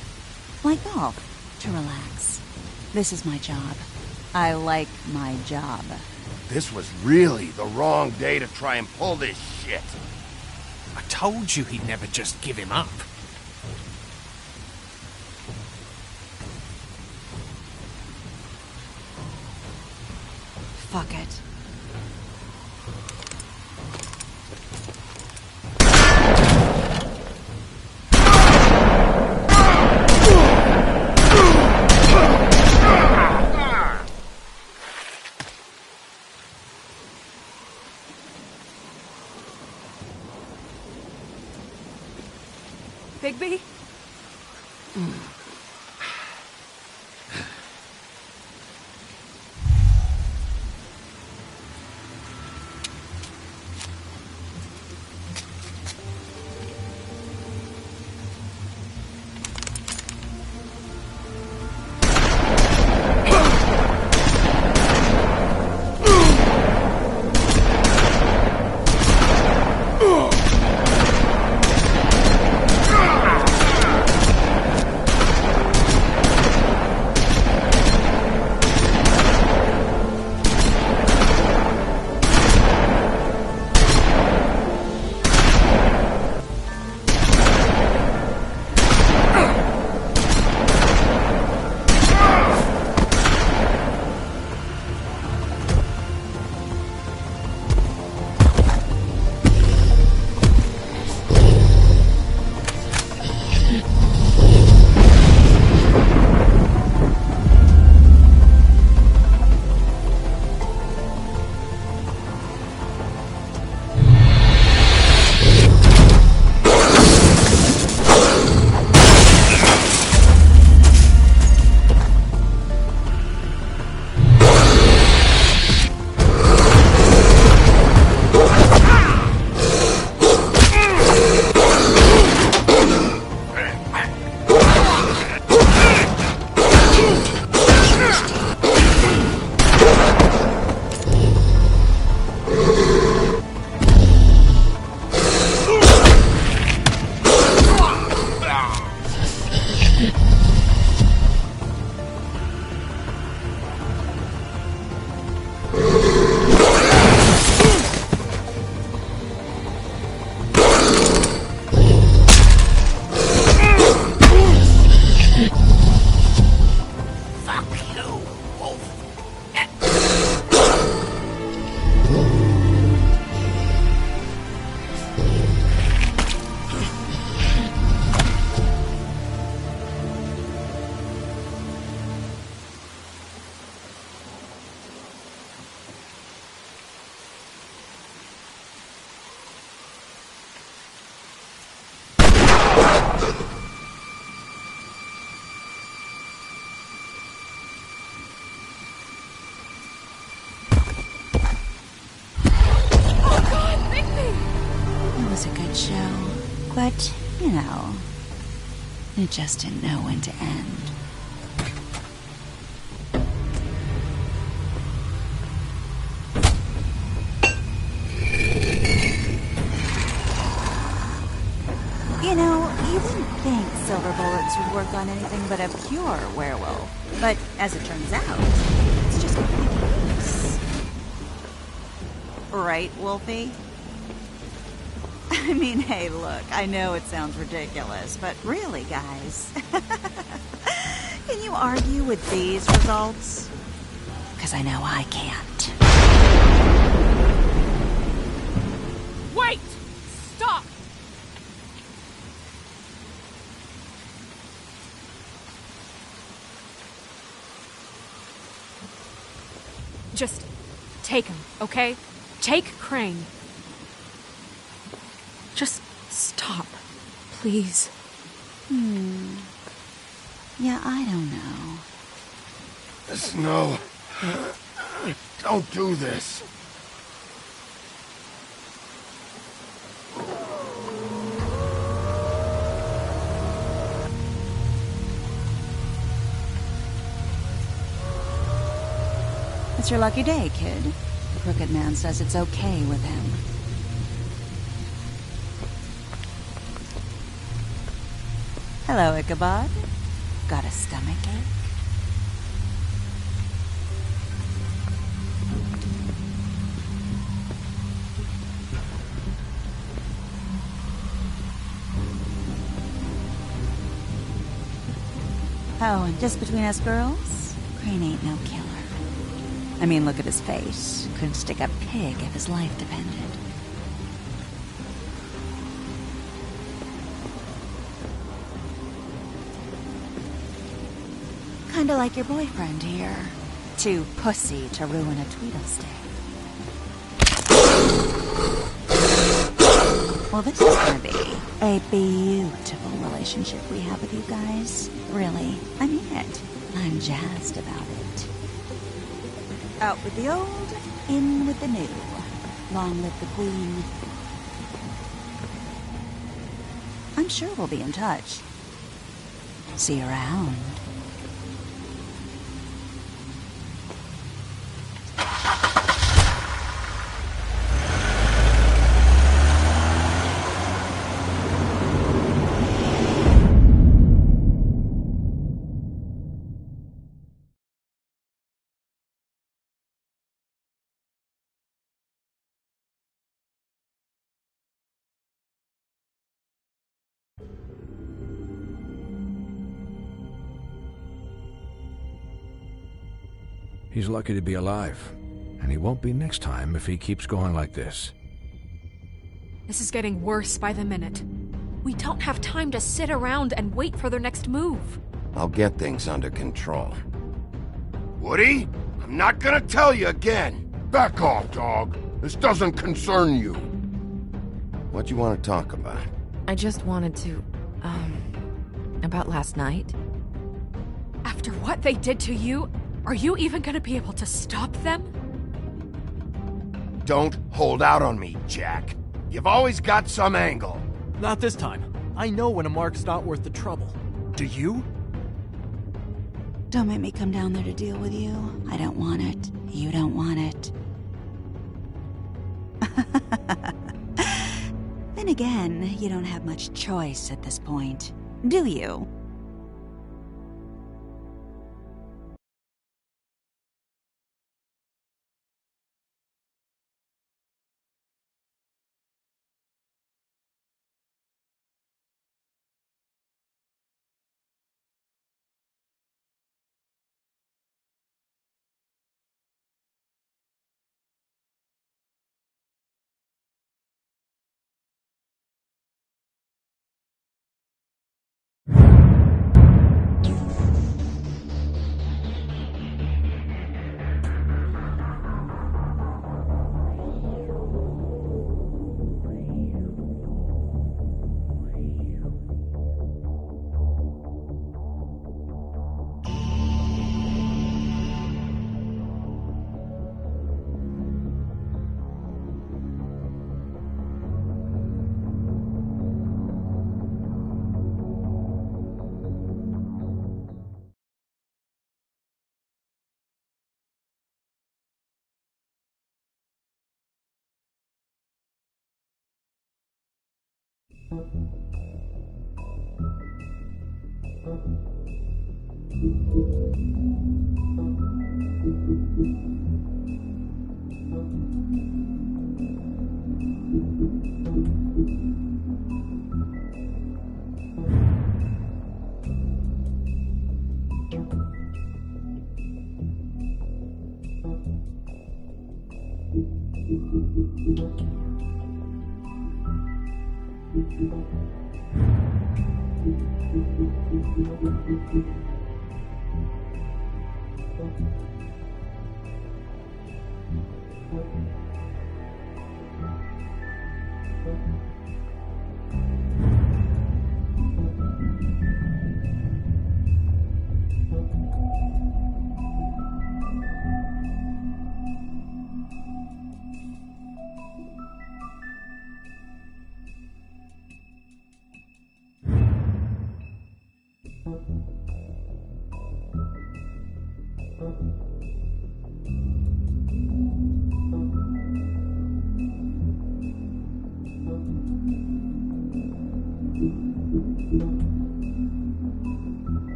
Like golf, to relax. This is my job. I like my job. This was really the wrong day to try and pull this shit. I told you he'd never just give him up. Fuck it. Bigby? But, you know, it just didn't know when to end. You know, you wouldn't think silver bullets would work on anything but a pure werewolf. But as it turns out, it's just completely loose. Right, Wolfie? I mean, hey, look, I know it sounds ridiculous, but really, guys, can you argue with these results? Because I know I can't. Wait! Stop! Just take him, okay? Take Crane. Just stop, please. Yeah, I don't know. Snow, don't do this. It's your lucky day, kid. The Crooked Man says it's okay with him. Hello, Ichabod. Got a stomachache? Oh, and just between us girls, Crane ain't no killer. I mean, look at his face. Couldn't stick a pig if his life depended. Kinda like your boyfriend here. Too pussy to ruin a Tweedle stay. Well, this is gonna be a beautiful relationship we have with you guys. Really, I mean it. I'm jazzed about it. Out with the old, in with the new. Long live the Queen. I'm sure we'll be in touch. See you around. He's lucky to be alive, and he won't be next time if he keeps going like this. This is getting worse by the minute. We don't have time to sit around and wait for their next move. I'll get things under control. Woody, I'm not gonna tell you again. Back off, dog. This doesn't concern you. What you want to talk about? I just wanted to, about last night. After what they did to you, are you even gonna be able to stop them? Don't hold out on me, Jack. You've always got some angle. Not this time. I know when a mark's not worth the trouble. Do you? Don't make me come down there to deal with you. I don't want it. You don't want it. Then again, you don't have much choice at this point, do you?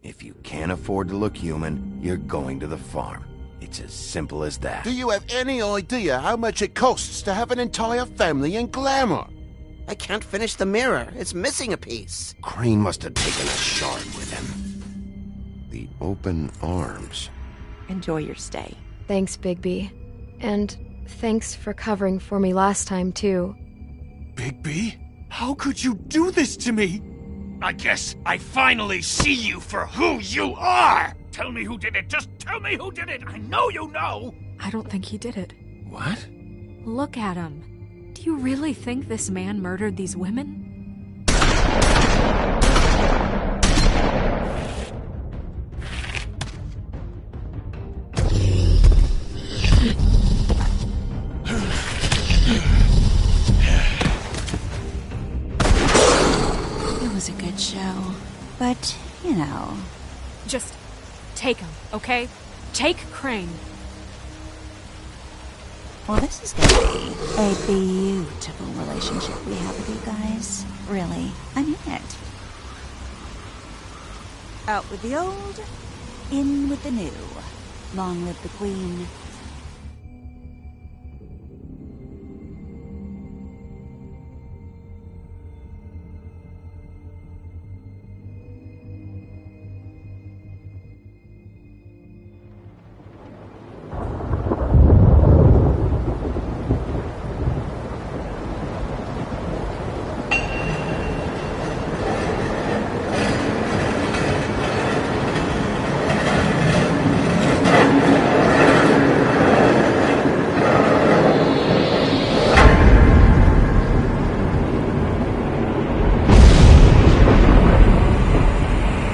If you can't afford to look human, you're going to the farm. It's as simple as that. Do you have any idea how much it costs to have an entire family in glamour? I can't finish the mirror. It's missing a piece. Crane must have taken a shard with him. The open arms. Enjoy your stay. Thanks, Bigby. And thanks for covering for me last time, too. Bigby? How could you do this to me? I guess I finally see you for who you are! Tell me who did it! Just tell me who did it! I know you know! I don't think he did it. What? Look at him. Do you really think this man murdered these women? It was a good show. But, you know... Just take him, okay? Take Crane. Well, this is gonna be a beautiful relationship we have with you guys. Really, I mean it. Out with the old, in with the new. Long live the Queen.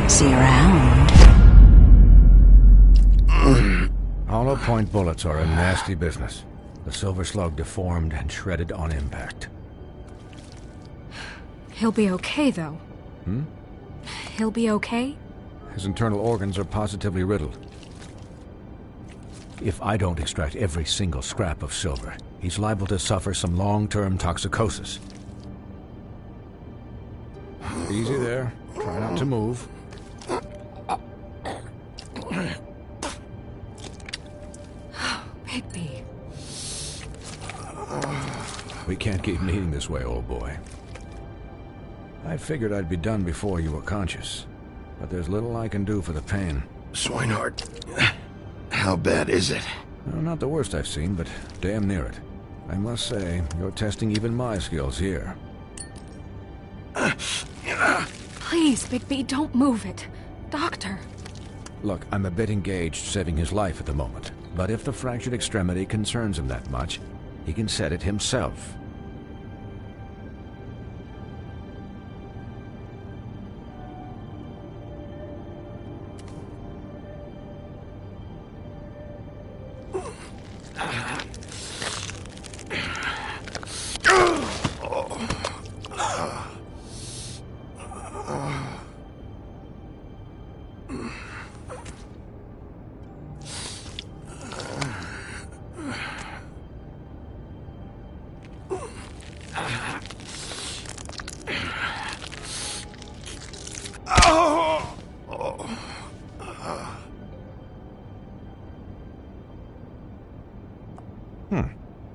See you around. Hollow point bullets are a nasty business. The silver slug deformed and shredded on impact. He'll be okay, though. He'll be okay? His internal organs are positively riddled. If I don't extract every single scrap of silver, he's liable to suffer some long-term toxicosis. Easy there. Try not to move. Bigby. We can't keep meeting this way, old boy. I figured I'd be done before you were conscious, but there's little I can do for the pain. Swinehart, how bad is it? No, not the worst I've seen, but damn near it. I must say, you're testing even my skills here. Please, Bigby, don't move it. Doctor. Look, I'm a bit engaged saving his life at the moment, but if the fractured extremity concerns him that much, he can set it himself.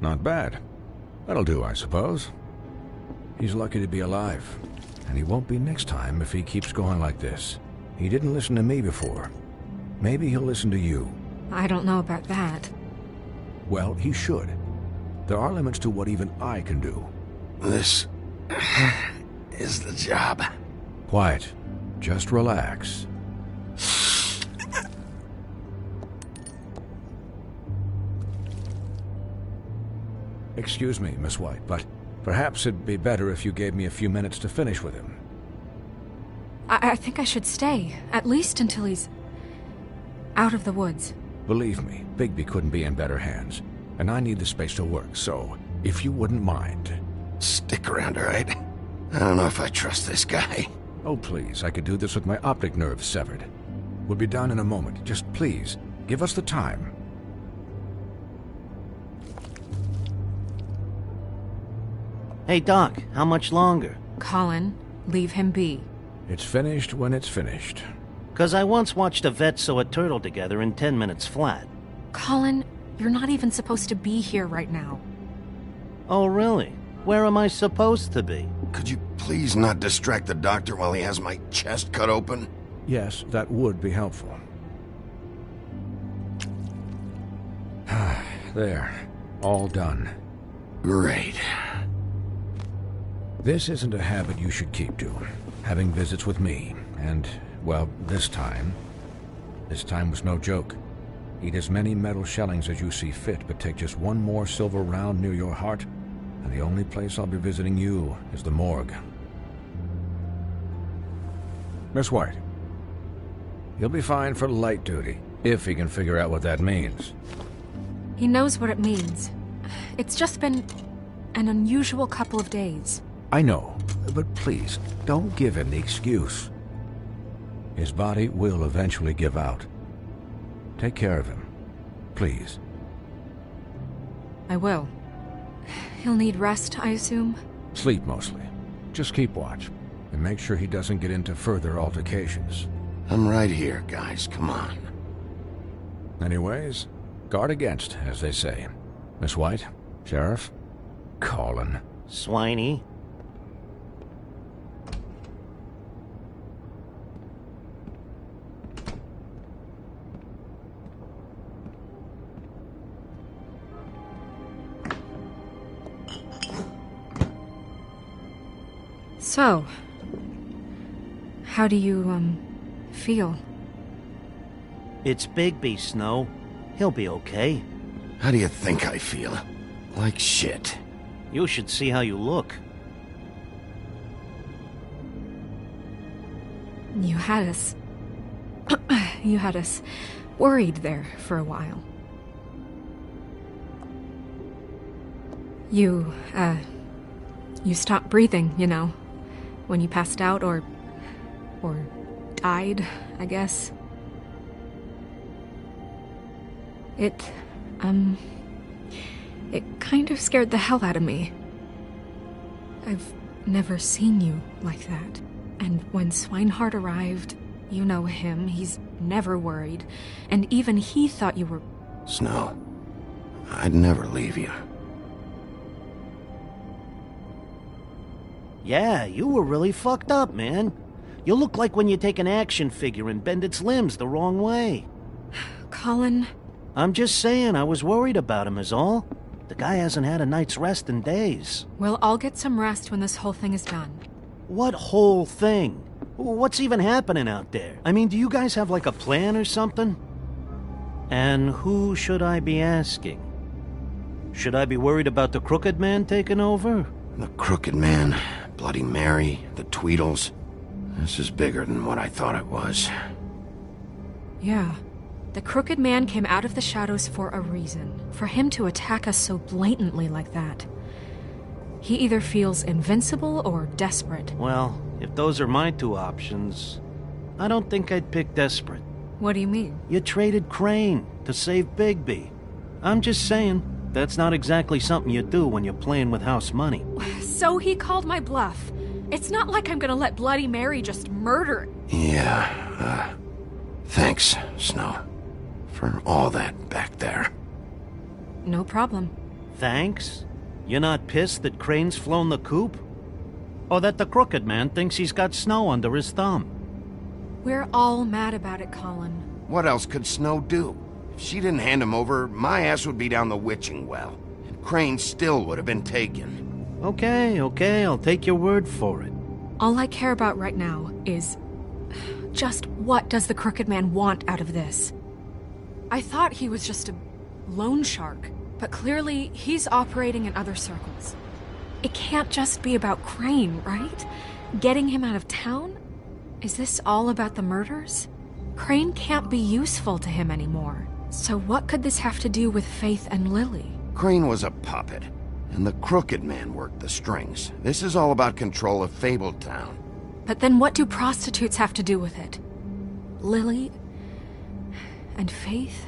Not bad. That'll do, I suppose. He's lucky to be alive, and he won't be next time if he keeps going like this. He didn't listen to me before. Maybe he'll listen to you. I don't know about that. Well, he should. There are limits to what even I can do. This is the job. Quiet. Just relax. Excuse me, Miss White, but perhaps it'd be better if you gave me a few minutes to finish with him. I think I should stay, at least until he's out of the woods. Believe me, Bigby couldn't be in better hands, and I need the space to work, so if you wouldn't mind... Stick around, all right? I don't know if I trust this guy. Oh, please, I could do this with my optic nerve severed. We'll be done in a moment. Just please, give us the time. Hey, Doc, how much longer? Colin, leave him be. It's finished when it's finished. 'Cause I once watched a vet sew a turtle together in 10 minutes flat. Colin, you're not even supposed to be here right now. Oh, really? Where am I supposed to be? Could you please not distract the doctor while he has my chest cut open? Yes, that would be helpful. There. All done. Great. This isn't a habit you should keep to. Having visits with me. And, well, this time was no joke. Eat as many metal shellings as you see fit, but take just one more silver round near your heart, and the only place I'll be visiting you is the morgue. Miss White. He'll be fine for light duty, if he can figure out what that means. He knows what it means. It's just been an unusual couple of days. I know, but please, don't give him the excuse. His body will eventually give out. Take care of him, please. I will. He'll need rest, I assume? Sleep, mostly. Just keep watch, and make sure he doesn't get into further altercations. I'm right here, guys. Come on. Anyways, guard against, as they say. Miss White, Sheriff, Colin. Swiney. So, how do you, feel? It's Bigby, Snow. He'll be okay. How do you think I feel? Like shit. You should see how you look. You had us... you had us worried there for a while. You stopped breathing, you know, when you passed out or died, I guess. It kind of scared the hell out of me. I've never seen you like that. And when Swinehart arrived, you know him, he's never worried. And even he thought you were... Snow, I'd never leave you. Yeah, you were really fucked up, man. You look like when you take an action figure and bend its limbs the wrong way. Colin... I'm just saying, I was worried about him is all. The guy hasn't had a night's rest in days. We'll all get some rest when this whole thing is done. What whole thing? What's even happening out there? I mean, do you guys have like a plan or something? And who should I be asking? Should I be worried about the Crooked Man taking over? The Crooked Man, Bloody Mary, the Tweedles. This is bigger than what I thought it was. Yeah. The Crooked Man came out of the shadows for a reason. For him to attack us so blatantly like that. He either feels invincible or desperate. Well, if those are my two options, I don't think I'd pick desperate. What do you mean? You traded Crane to save Bigby. I'm just saying, that's not exactly something you do when you're playing with house money. So he called my bluff. It's not like I'm gonna let Bloody Mary just murder... Yeah, thanks, Snow. For all that back there. No problem. Thanks? You're not pissed that Crane's flown the coop? Or that the Crooked Man thinks he's got Snow under his thumb? We're all mad about it, Colin. What else could Snow do? If she didn't hand him over, my ass would be down the witching well. And Crane still would have been taken. Okay, I'll take your word for it. All I care about right now is... just what does the Crooked Man want out of this? I thought he was just a loan shark, but clearly he's operating in other circles. It can't just be about Crane, right? Getting him out of town? Is this all about the murders? Crane can't be useful to him anymore. So what could this have to do with Faith and Lily? Crane was a puppet, And the Crooked Man worked the strings. This is all about control of Fabletown. But then what do prostitutes have to do with it? Lily? And Faith?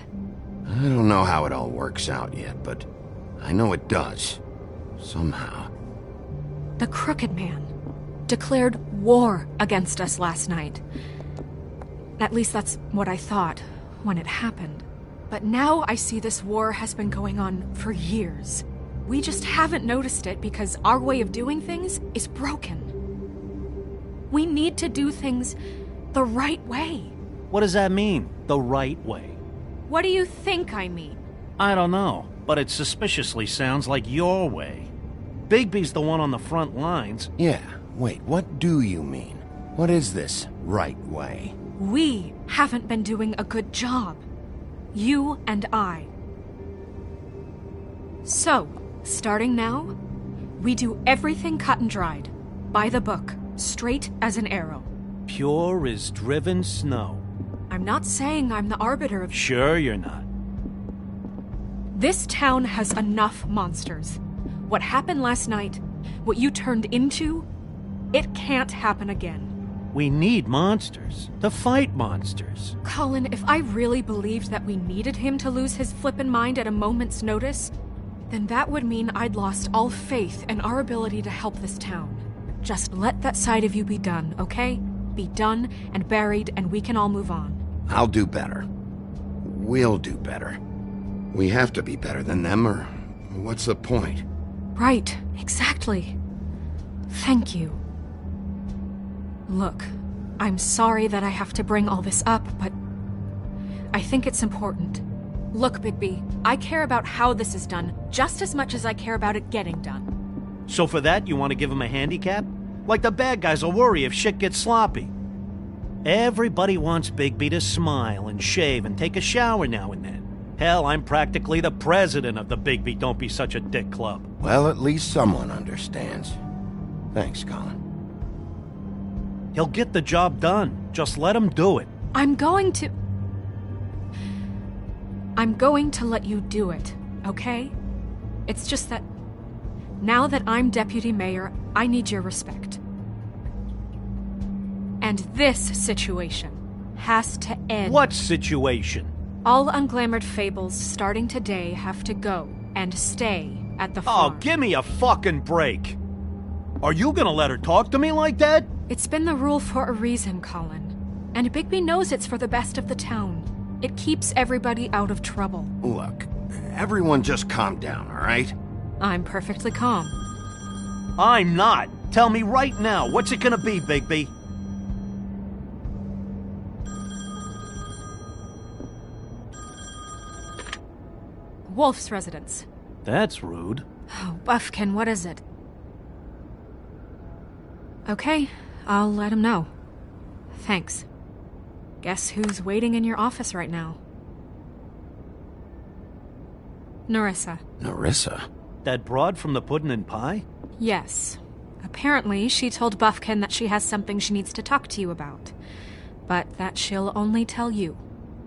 I don't know how it all works out yet, but I know it does. Somehow. The Crooked Man declared war against us last night. At least that's what I thought when it happened. But now I see this war has been going on for years. We just haven't noticed it because our way of doing things is broken. We need to do things the right way. What does that mean, the right way? What do you think I mean? I don't know, but it suspiciously sounds like your way. Bigby's the one on the front lines. Yeah, wait, what do you mean? What is this right way? We haven't been doing a good job. You and I. So, starting now, we do everything cut and dried. By the book, straight as an arrow. Pure as driven snow. I'm not saying I'm the arbiter of... Sure you're not. This town has enough monsters. What happened last night, what you turned into, it can't happen again. We need monsters. To fight monsters. Colin, if I really believed that we needed him to lose his flippin' mind at a moment's notice, then that would mean I'd lost all faith in our ability to help this town. Just let that side of you be done, okay? Be done and buried, and we can all move on. I'll do better. We'll do better. We have to be better than them, or what's the point? Right, exactly. Thank you. Look, I'm sorry that I have to bring all this up, but I think it's important. Look, Bigby, I care about how this is done just as much as I care about it getting done. So for that, you want to give him a handicap? Like the bad guys will worry if shit gets sloppy. Everybody wants Bigby to smile and shave and take a shower now and then. Hell, I'm practically the president of the Bigby Don't Be Such a Dick Club. Well, at least someone understands. Thanks, Colin. He'll get the job done. Just let him do it. I'm going to let you do it, okay? It's just that now that I'm deputy mayor, I need your respect. And this situation has to end. What situation? All unglamored fables starting today have to go and stay at the farm. Oh, give me a fucking break. Are you gonna let her talk to me like that? It's been the rule for a reason, Colin. And Bigby knows it's for the best of the town. It keeps everybody out of trouble. Look, everyone just calm down, all right? I'm perfectly calm. I'm not. Tell me right now, what's it gonna be, Bigby? Wolf's residence. That's rude. Oh, Buffkin, what is it? Okay, I'll let him know. Thanks. Guess who's waiting in your office right now? Nerissa. Nerissa? That broad from the Puddin' and Pie? Yes. Apparently, she told Buffkin that she has something she needs to talk to you about. But that she'll only tell you.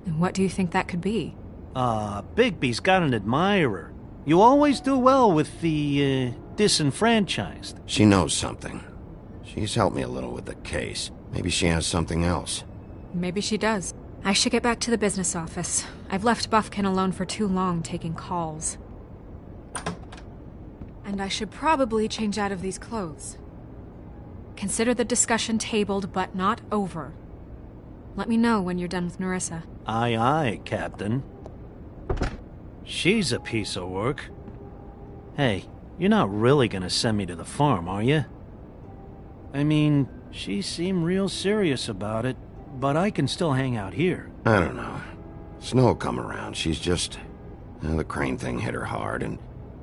And what do you think that could be? Bigby's got an admirer. You always do well with the, disenfranchised. She knows something. She's helped me a little with the case. Maybe she has something else. Maybe she does. I should get back to the business office. I've left Buffkin alone for too long taking calls. And I should probably change out of these clothes. Consider the discussion tabled, but not over. Let me know when you're done with Nerissa. Aye, aye, Captain. She's a piece of work. Hey, you're not really gonna send me to the farm, are you? I mean, she seemed real serious about it, but I can still hang out here. I don't know. Snow'll come around. She's just... the Crane thing hit her hard, and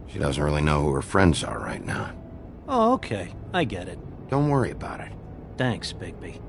she doesn't really know who her friends are right now. Oh, okay. I get it. Don't worry about it. Thanks, Bigby.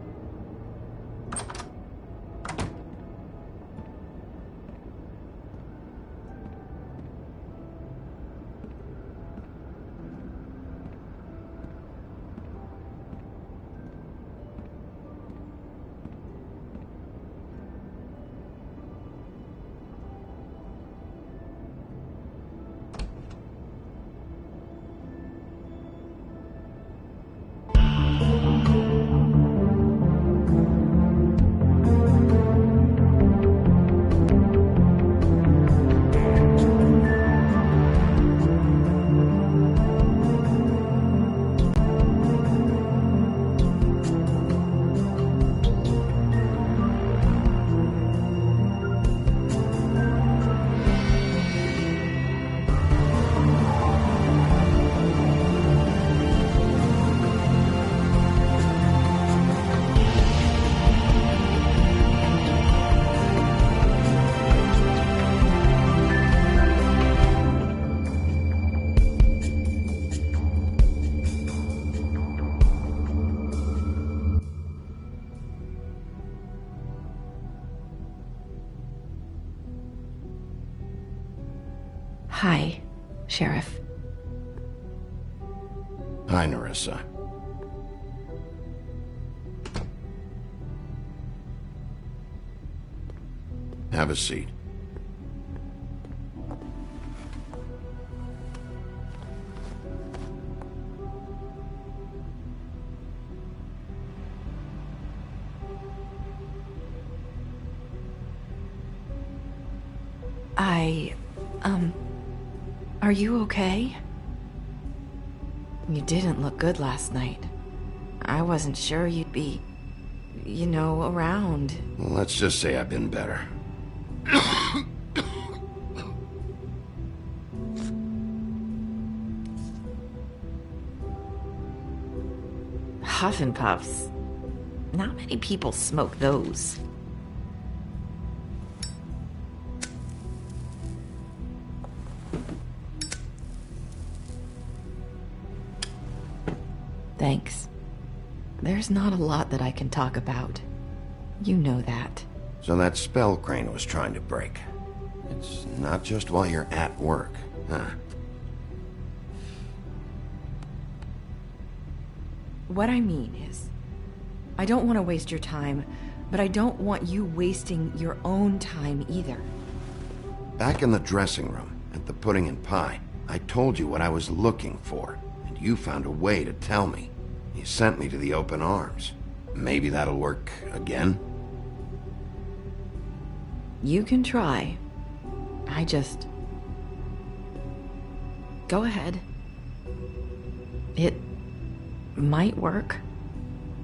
Hi, Sheriff. Hi, Nerissa. Have a seat. Are you okay? You didn't look good last night. I wasn't sure you'd be, around. Well, let's just say I've been better. Huff and Puffs. Not many people smoke those. Thanks. There's not a lot that I can talk about. You know that. So that spell Crane was trying to break. It's not just while you're at work, huh? What I mean is, I don't want to waste your time, but I don't want you wasting your own time either. Back in the dressing room, at the pudding and pie, I told you what I was looking for, and you found a way to tell me. You sent me to the open arms. Maybe that'll work again? You can try. Go ahead. It might work.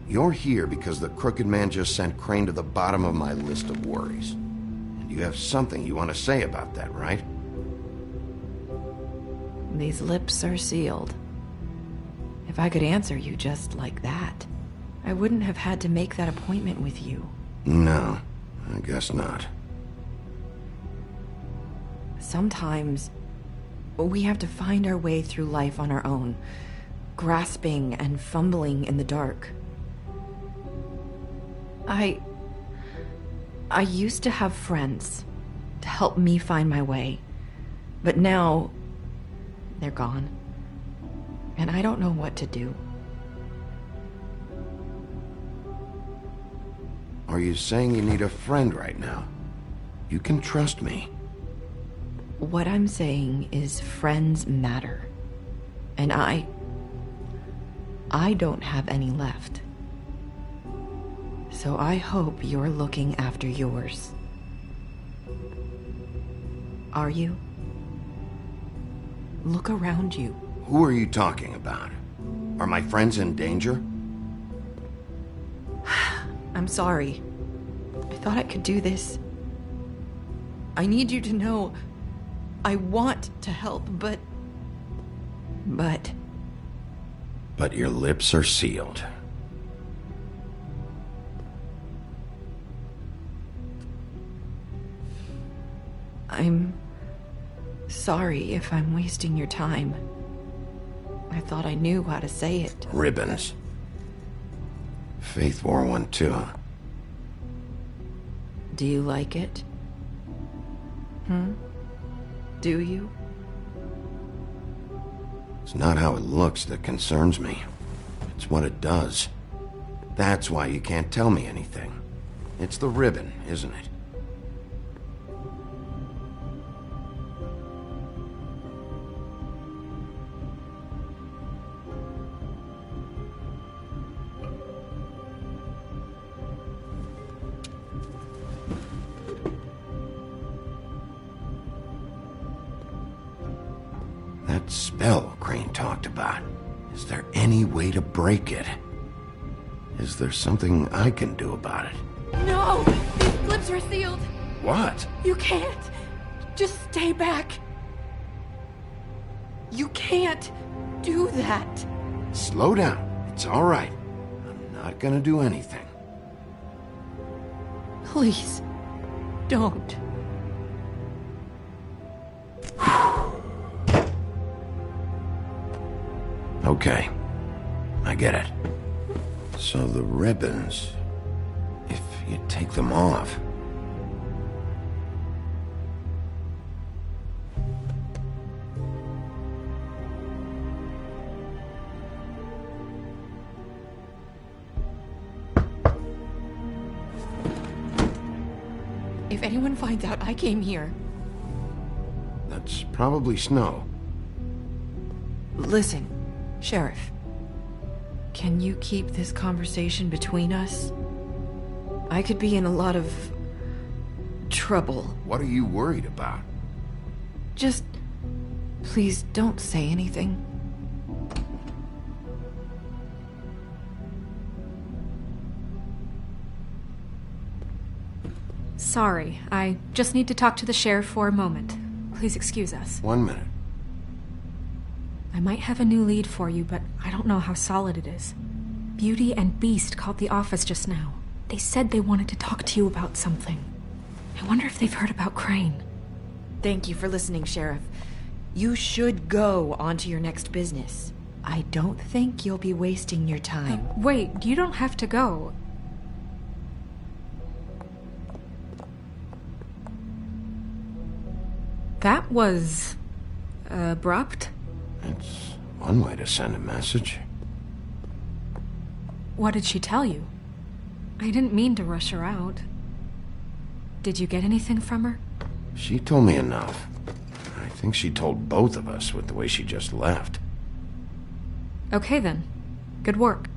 You're here because the Crooked Man just sent Crane to the bottom of my list of worries. And you have something you want to say about that, right? These lips are sealed. If I could answer you just like that, I wouldn't have had to make that appointment with you. No, I guess not. Sometimes we have to find our way through life on our own, grasping and fumbling in the dark. I used to have friends to help me find my way, but now they're gone, and I don't know what to do. Are you saying you need a friend right now? You can trust me. What I'm saying is friends matter, and I don't have any left. So I hope you're looking after yours. Are you? Look around you. Who are you talking about? Are my friends in danger? I'm sorry. I thought I could do this. I need you to know I want to help, but your lips are sealed. I'm sorry if I'm wasting your time. I thought I knew how to say it. Ribbons. Faith 412. Do you like it? Do you? It's not how it looks that concerns me. It's what it does. That's why you can't tell me anything. It's the ribbon, isn't it? That spell Crane talked about. Is there any way to break it? Is there something I can do about it? No! These lips are sealed! What? You can't! Just stay back! You can't do that! Slow down. It's all right. I'm not gonna do anything. Please, don't. Okay. I get it. So the ribbons, if you take them off... If anyone finds out I came here... That's probably Snow. Listen, Sheriff. Can you keep this conversation between us? I could be in a lot of... trouble. What are you worried about? Just... please don't say anything. Sorry, I just need to talk to the sheriff for a moment. Please excuse us. 1 minute. I might have a new lead for you, but I don't know how solid it is. Beauty and Beast called the office just now. They said they wanted to talk to you about something. I wonder if they've heard about Crane. Thank you for listening, Sheriff. You should go on to your next business. I don't think you'll be wasting your time. Wait, you don't have to go. That was... abrupt? It's one way to send a message. What did she tell you? I didn't mean to rush her out. Did you get anything from her? She told me enough. I think she told both of us with the way she just left. Okay then. Good work.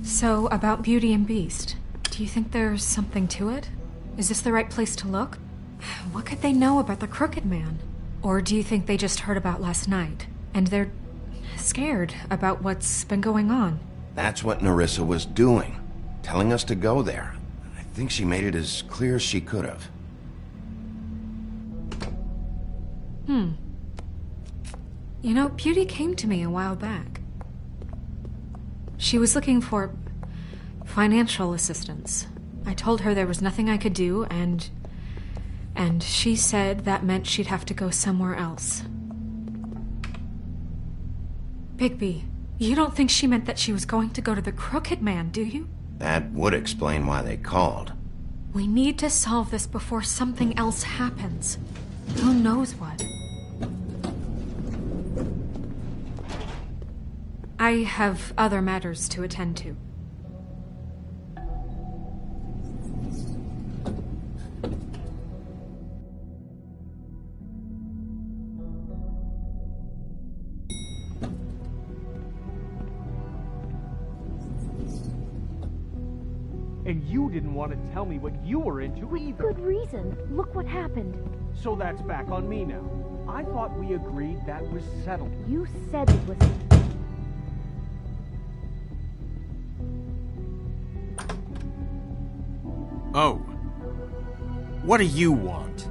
So, about Beauty and Beast, do you think there's something to it? Is this the right place to look? What could they know about the Crooked Man? Or do you think they just heard about last night, and they're scared about what's been going on? That's what Nerissa was doing, telling us to go there. I think she made it as clear as she could have. You know, Beauty came to me a while back. She was looking for financial assistance. I told her there was nothing I could do, and she said that meant she'd have to go somewhere else. Bigby, you don't think she meant that she was going to go to the Crooked Man, do you? That would explain why they called. We need to solve this before something else happens. Who knows what? I have other matters to attend to. And you didn't want to tell me what you were into either. Good reason. Look what happened. So that's back on me now. I thought we agreed that was settled. You said it was... Oh. What do you want?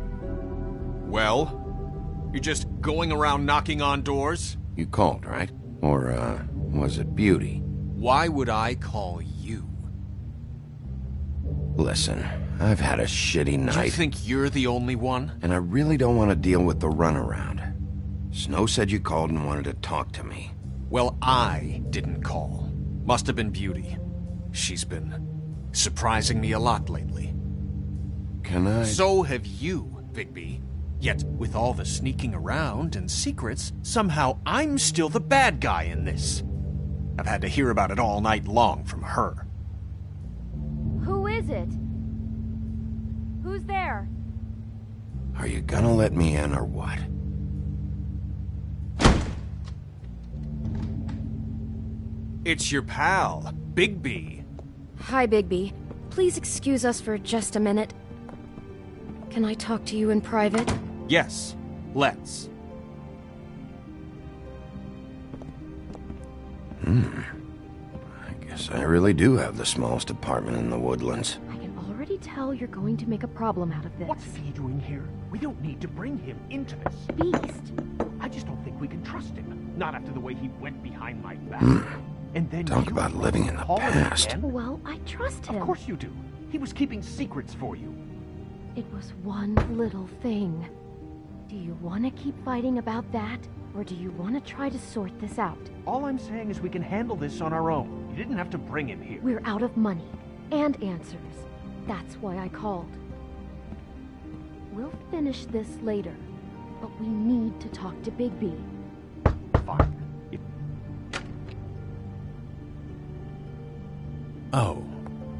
Well, you're just going around knocking on doors? You called, right? Or, was it Beauty? Why would I call you? Listen, I've had a shitty night. You think you're the only one? And I really don't want to deal with the runaround. Snow said you called and wanted to talk to me. Well, I didn't call. Must have been Beauty. She's been surprising me a lot lately. Can I... So have you, Bigby. Yet, with all the sneaking around and secrets, somehow I'm still the bad guy in this. I've had to hear about it all night long from her. Who is it? Who's there? Are you gonna let me in or what? It's your pal, Bigby. Hi, Bigby. Please excuse us for just a minute. Can I talk to you in private? Yes, let's. I guess I really do have the smallest apartment in the Woodlands. I can already tell you're going to make a problem out of this. What's he doing here? We don't need to bring him into this. Beast. I just don't think we can trust him. Not after the way he went behind my back. And then Talk about living in the past. Well, I trust him. Of course you do. He was keeping secrets for you. It was one little thing. Do you want to keep fighting about that? Or do you want to try to sort this out? All I'm saying is we can handle this on our own. You didn't have to bring him here. We're out of money. And answers. That's why I called. We'll finish this later. But we need to talk to Bigby. Fine. Oh.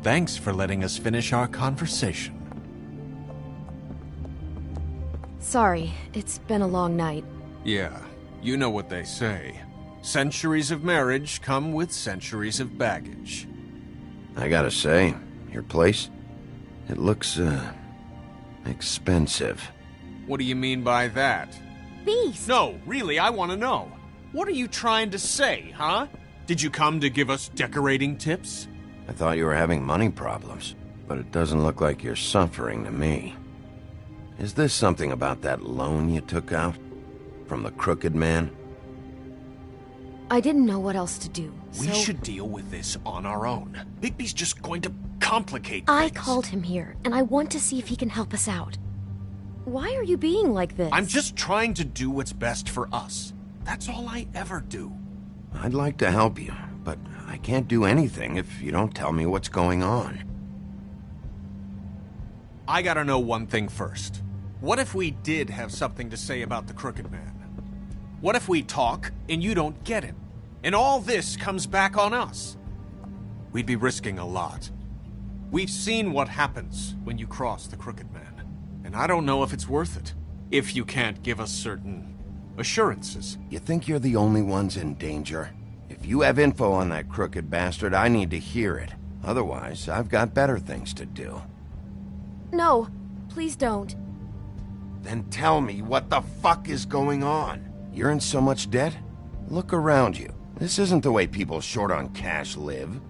Thanks for letting us finish our conversation. Sorry, it's been a long night. Yeah, you know what they say. Centuries of marriage come with centuries of baggage. I gotta say, your place, it looks, expensive. What do you mean by that? Beast! No, really, I want to know. What are you trying to say, huh? Did you come to give us decorating tips? I thought you were having money problems, but it doesn't look like you're suffering to me. Is this something about that loan you took out? From the Crooked Man? I didn't know what else to do, We so should deal with this on our own. Bigby's just going to complicate I things. called him here, and I want to see if he can help us out. Why are you being like this? I'm just trying to do what's best for us. That's all I ever do. I'd like to help you, but I can't do anything if you don't tell me what's going on. I gotta know one thing first. What if we did have something to say about the Crooked Man? What if we talk and you don't get him? And all this comes back on us? We'd be risking a lot. We've seen what happens when you cross the Crooked Man. And I don't know if it's worth it. If you can't give us certain assurances. You think you're the only ones in danger? If you have info on that crooked bastard, I need to hear it. Otherwise, I've got better things to do. No, please don't. Then tell me what the fuck is going on? You're in so much debt? Look around you. This isn't the way people short on cash live.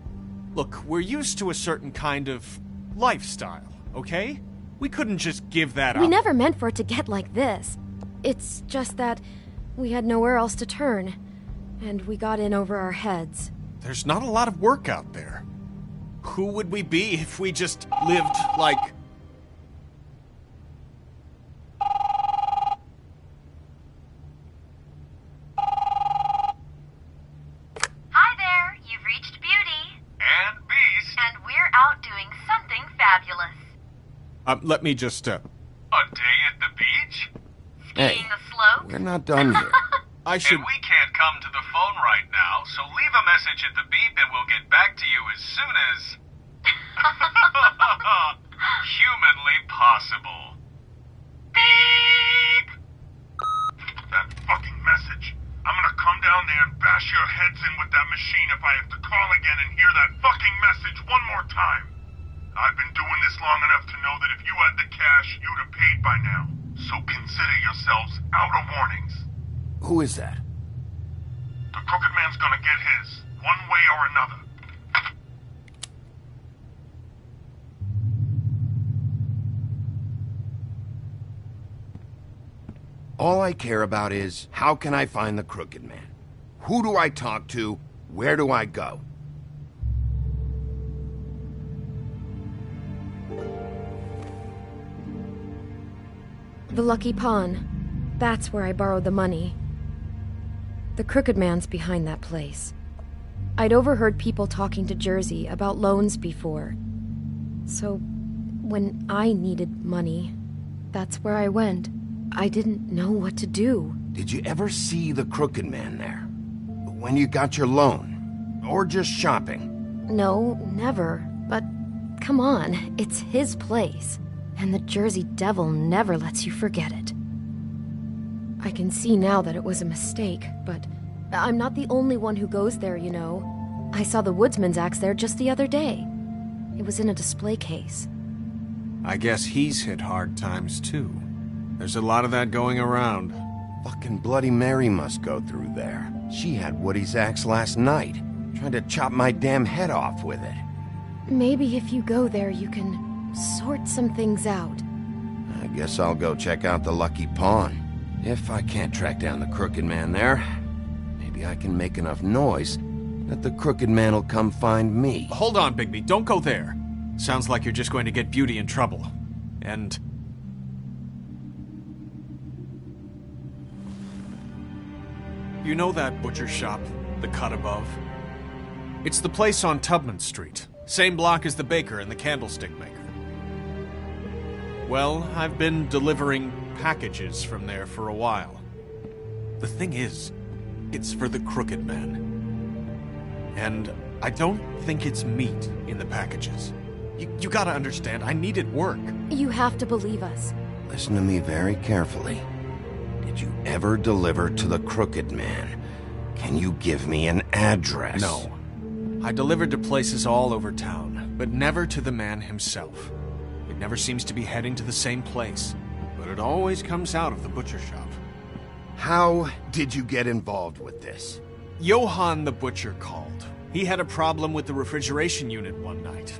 Look, we're used to a certain kind of lifestyle, okay? We couldn't just give that up. We never meant for it to get like this. It's just that we had nowhere else to turn, and we got in over our heads. There's not a lot of work out there. Who would we be if we just lived like... Hi there, you've reached Beauty. And Beast. And we're out doing something fabulous. let me just, A day at the beach? Hey, Skiing the slopes? we're not done here. I should... And we can't come to the phone right now, so leave a message at the beep and we'll get back to you as soon as... humanly possible. Beep! That fucking message. I'm gonna come down there and bash your heads in with that machine if I have to call again and hear that fucking message one more time. I've been doing this long enough to know that if you had the cash, you'd have paid by now. So consider yourselves out of warnings. Who is that? The Crooked Man's gonna get his, one way or another. All I care about is, how can I find the Crooked Man? Who do I talk to? Where do I go? The Lucky Pawn. That's where I borrowed the money. The Crooked Man's behind that place. I'd overheard people talking to Jersey about loans before. So, when I needed money, that's where I went. I didn't know what to do. Did you ever see the Crooked Man there? When you got your loan? Or just shopping? No, never. But, come on, it's his place. And the Jersey Devil never lets you forget it. I can see now that it was a mistake, but I'm not the only one who goes there, you know. I saw the woodsman's axe there just the other day. It was in a display case. I guess he's hit hard times, too. There's a lot of that going around. Fucking Bloody Mary must go through there. She had Woody's axe last night, trying to chop my damn head off with it. Maybe if you go there, you can sort some things out. I guess I'll go check out the Lucky Pawn. If I can't track down the Crooked Man there, maybe I can make enough noise that the Crooked Man will come find me. Hold on, Bigby. Don't go there. Sounds like you're just going to get Beauty in trouble. And... you know that butcher shop, the cut above? It's the place on Tubman Street. Same block as the baker and the candlestick maker. Well, I've been delivering packages from there for a while. The thing is, it's for the Crooked Man. And I don't think it's meat in the packages. You gotta understand, I needed work. You have to believe us. Listen to me very carefully. Did you ever deliver to the Crooked Man? Can you give me an address? No. I delivered to places all over town, but never to the man himself. It never seems to be heading to the same place, but it always comes out of the butcher shop. How did you get involved with this? Johann the butcher called. He had a problem with the refrigeration unit one night.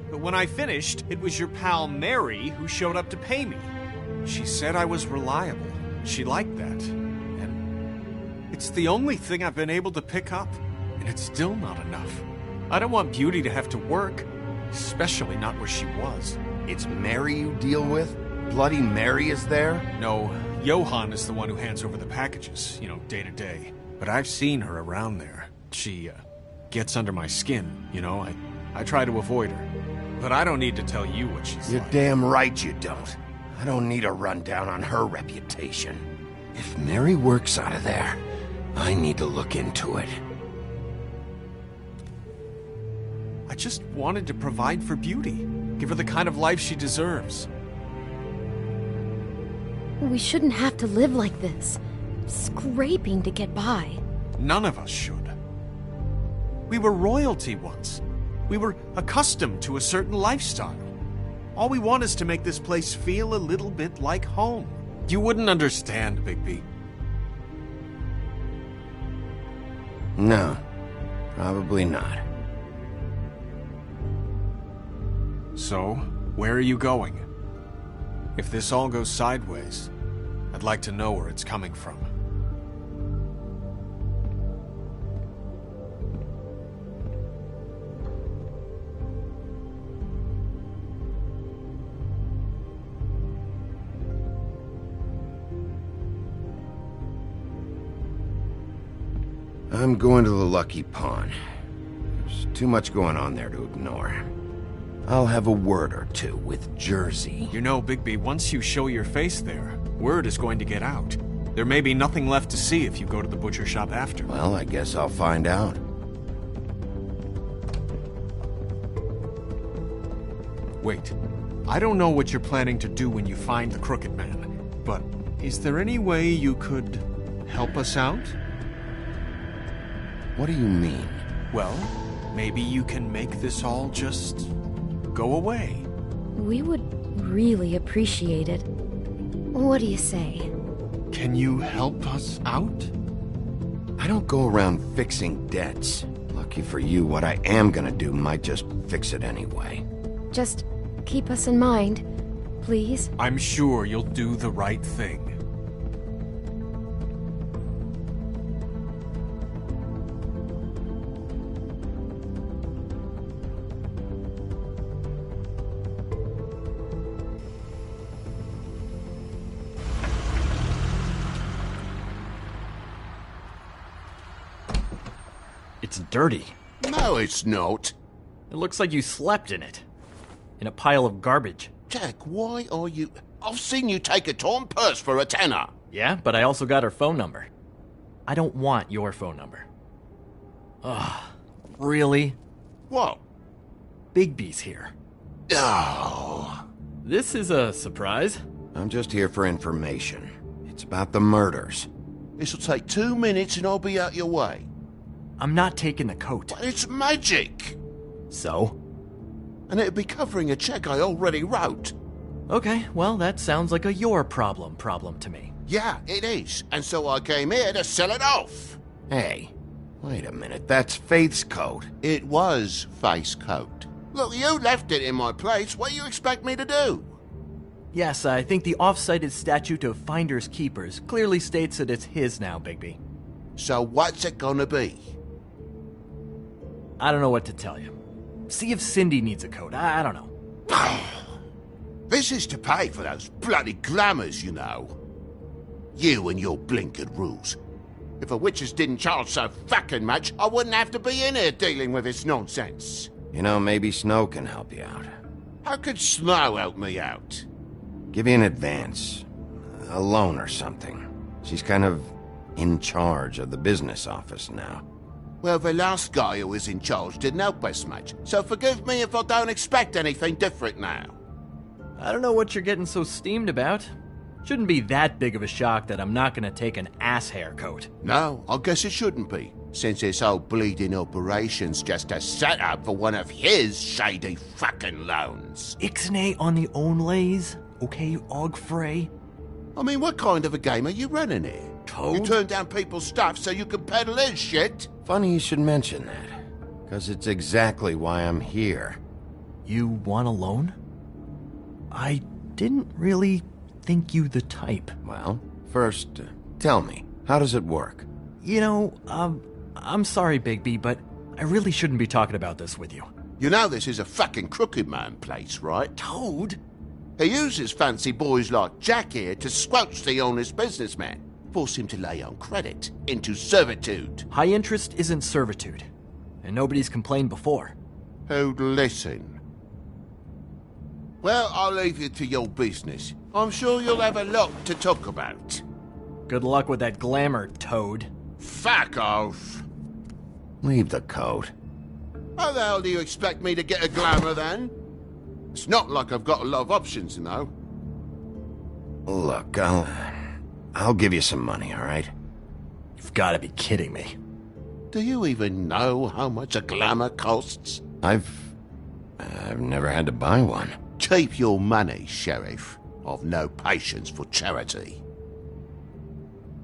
But when I finished, it was your pal Mary who showed up to pay me. She said I was reliable. She liked that. And it's the only thing I've been able to pick up. And it's still not enough. I don't want Beauty to have to work, especially not where she was. It's Mary you deal with? Bloody Mary is there? No, Johann is the one who hands over the packages, day to day. But I've seen her around there. She, gets under my skin, I try to avoid her. But I don't need to tell you what she's You're like. damn right you don't. I don't need a rundown on her reputation. If Mary works out of there, I need to look into it. I just wanted to provide for Beauty. Give her the kind of life she deserves. We shouldn't have to live like this, scraping to get by. None of us should. We were royalty once. We were accustomed to a certain lifestyle. All we want is to make this place feel a little bit like home. You wouldn't understand, Bigby. No, probably not. So, where are you going? If this all goes sideways, I'd like to know where it's coming from. I'm going to the Lucky Pawn. There's too much going on there to ignore. I'll have a word or two with Jersey. You know, Bigby, once you show your face there, word is going to get out. There may be nothing left to see if you go to the butcher shop after. Well, I guess I'll find out. Wait. I don't know what you're planning to do when you find the Crooked Man, but is there any way you could help us out? What do you mean? Well, maybe you can make this all just go away. We would really appreciate it. What do you say? Can you help us out? I don't go around fixing debts. Lucky for you, what I am gonna do might just fix it anyway. Just keep us in mind, please. I'm sure you'll do the right thing. It's dirty. No, it's not. It looks like you slept in it. In a pile of garbage. Jack, why are you... I've seen you take a torn purse for a tenner. Yeah, but I also got her phone number. I don't want your phone number. Ugh, really? What? Bigby's here. Oh. This is a surprise. I'm just here for information. It's about the murders. This'll take 2 minutes and I'll be out your way. I'm not taking the coat. But it's magic. So? And it'd be covering a check I already wrote. Okay, well, that sounds like a your problem to me. Yeah, it is. And so I came here to sell it off. Hey, wait a minute. That's Faith's coat. It was Faith's coat. Look, you left it in my place. What do you expect me to do? Yes, I think the off-cited statute of Finders Keepers clearly states that it's his now, Bigby. So what's it gonna be? I don't know what to tell you. See if Cindy needs a coat. I don't know. This is to pay for those bloody glamours, you know. You and your blinkered rules. If the witches didn't charge so fucking much, I wouldn't have to be in here dealing with this nonsense. You know, maybe Snow can help you out. How could Snow help me out? Give you an advance. A loan or something. She's kind of in charge of the business office now. Well, the last guy who was in charge didn't help us much, so forgive me if I don't expect anything different now. I don't know what you're getting so steamed about. Shouldn't be that big of a shock that I'm not gonna take an ass haircut. No, I guess it shouldn't be, since this whole bleeding operation's just a setup for one of his shady fucking loans. Ixnay on the own lays, okay, Og Frey? I mean, what kind of a game are you running here? Toad? You turn down people's stuff so you can peddle his shit? Funny you should mention that, because it's exactly why I'm here. You want a loan? I didn't really think you the type. Well, first, tell me, how does it work? You know, I'm sorry, Bigby, but I really shouldn't be talking about this with you. You know this is a fucking crooked man place, right? Toad? He uses fancy boys like Jack here to squelch the honest businessman, force him to lay on credit into servitude. High interest isn't servitude, and nobody's complained before. Who'd listen? Well, I'll leave you to your business. I'm sure you'll have a lot to talk about. Good luck with that glamour, Toad. Fuck off. Leave the coat. How the hell do you expect me to get a glamour then? It's not like I've got a lot of options, you know. Look, I'll give you some money, all right? You've got to be kidding me. Do you even know how much a glamour costs? I've never had to buy one. Keep your money, Sheriff. I've no patience for charity.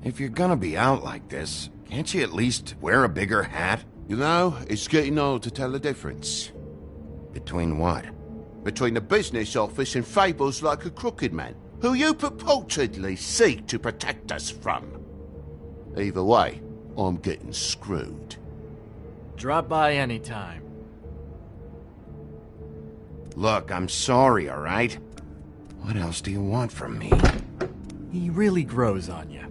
If you're gonna be out like this, can't you at least wear a bigger hat? You know, it's getting old to tell the difference. Between what? Between the business office and fables like a crooked man, who you purportedly seek to protect us from. Either way, I'm getting screwed. Drop by anytime. Look, I'm sorry, all right? What else do you want from me? He really grows on you.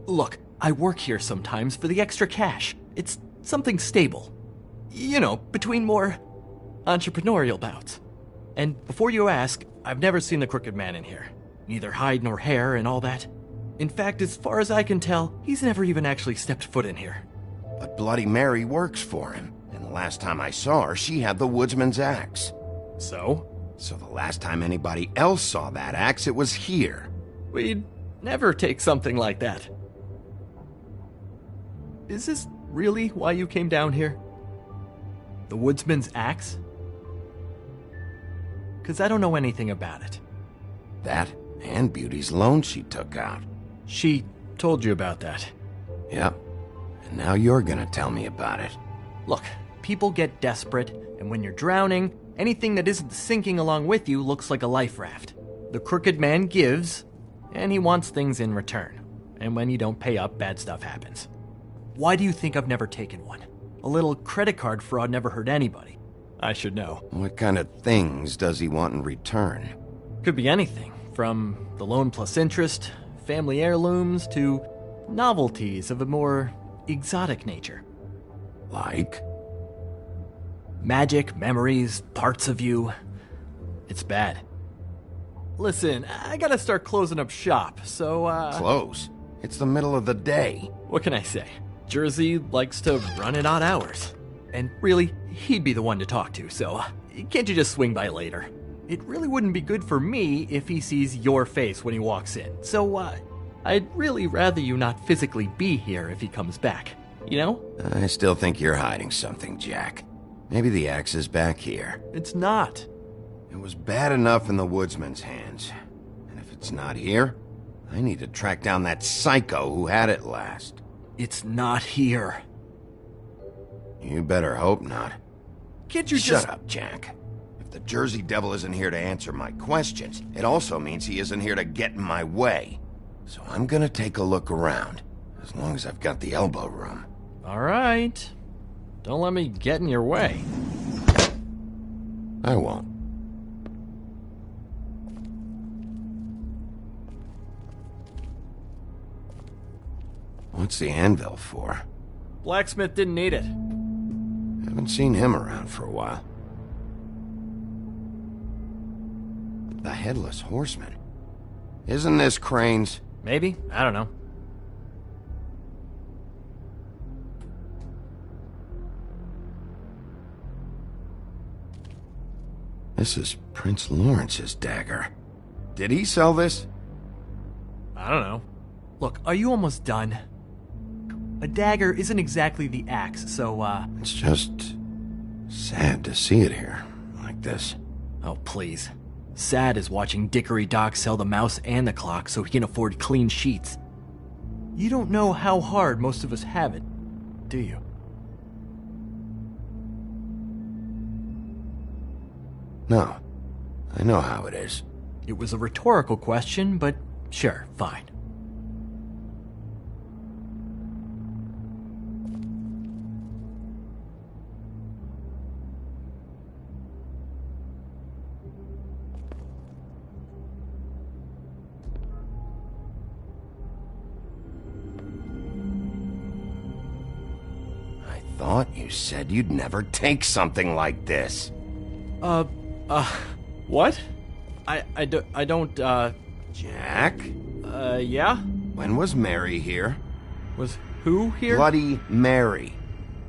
Look, I work here sometimes for the extra cash. It's something stable. You know, between more entrepreneurial bouts. And before you ask, I've never seen the Crooked Man in here. Neither hide nor hair and all that. In fact, as far as I can tell, he's never even actually stepped foot in here. But Bloody Mary works for him. And the last time I saw her, she had the woodsman's axe. So? So the last time anybody else saw that axe, it was here. We'd never take something like that. Is this really why you came down here? The woodsman's axe? 'Cause I don't know anything about it. That and Beauty's loan she took out. She told you about that. Yep. And now you're gonna tell me about it. Look, people get desperate, and when you're drowning, anything that isn't sinking along with you looks like a life raft. The Crooked Man gives, and he wants things in return. And when you don't pay up, bad stuff happens. Why do you think I've never taken one? A little credit card fraud never hurt anybody. I should know. What kind of things does he want in return? Could be anything, from the loan plus interest, family heirlooms, to novelties of a more exotic nature. Like? Magic, memories, parts of you. It's bad. Listen, I gotta start closing up shop, so, Close? It's the middle of the day. What can I say? Jersey likes to run at odd hours. And really, he'd be the one to talk to, so can't you just swing by later? It really wouldn't be good for me if he sees your face when he walks in, so, I'd really rather you not physically be here if he comes back, you know? I still think you're hiding something, Jack. Maybe the axe is back here. It's not. It was bad enough in the woodsman's hands. And if it's not here, I need to track down that psycho who had it last. It's not here. You better hope not. Can't you Shut just... up, Jack. If the Jersey Devil isn't here to answer my questions, it also means he isn't here to get in my way. So I'm gonna take a look around, as long as I've got the elbow room. All right. Don't let me get in your way. I won't. What's the anvil for? Blacksmith didn't need it. Haven't seen him around for a while. The Headless Horseman. Isn't this Crane's? Maybe? I don't know. This is Prince Lawrence's dagger. Did he sell this? I don't know. Look, are you almost done? A dagger isn't exactly the axe, so, It's just sad to see it here, like this. Oh, please. Sad is watching Dickory Doc sell the mouse and the clock so he can afford clean sheets. You don't know how hard most of us have it, do you? No. I know how it is. It was a rhetorical question, but sure, fine. I thought you said you'd never take something like this. What? I don't, Jack? Yeah? When was Mary here? Was who here? Bloody Mary.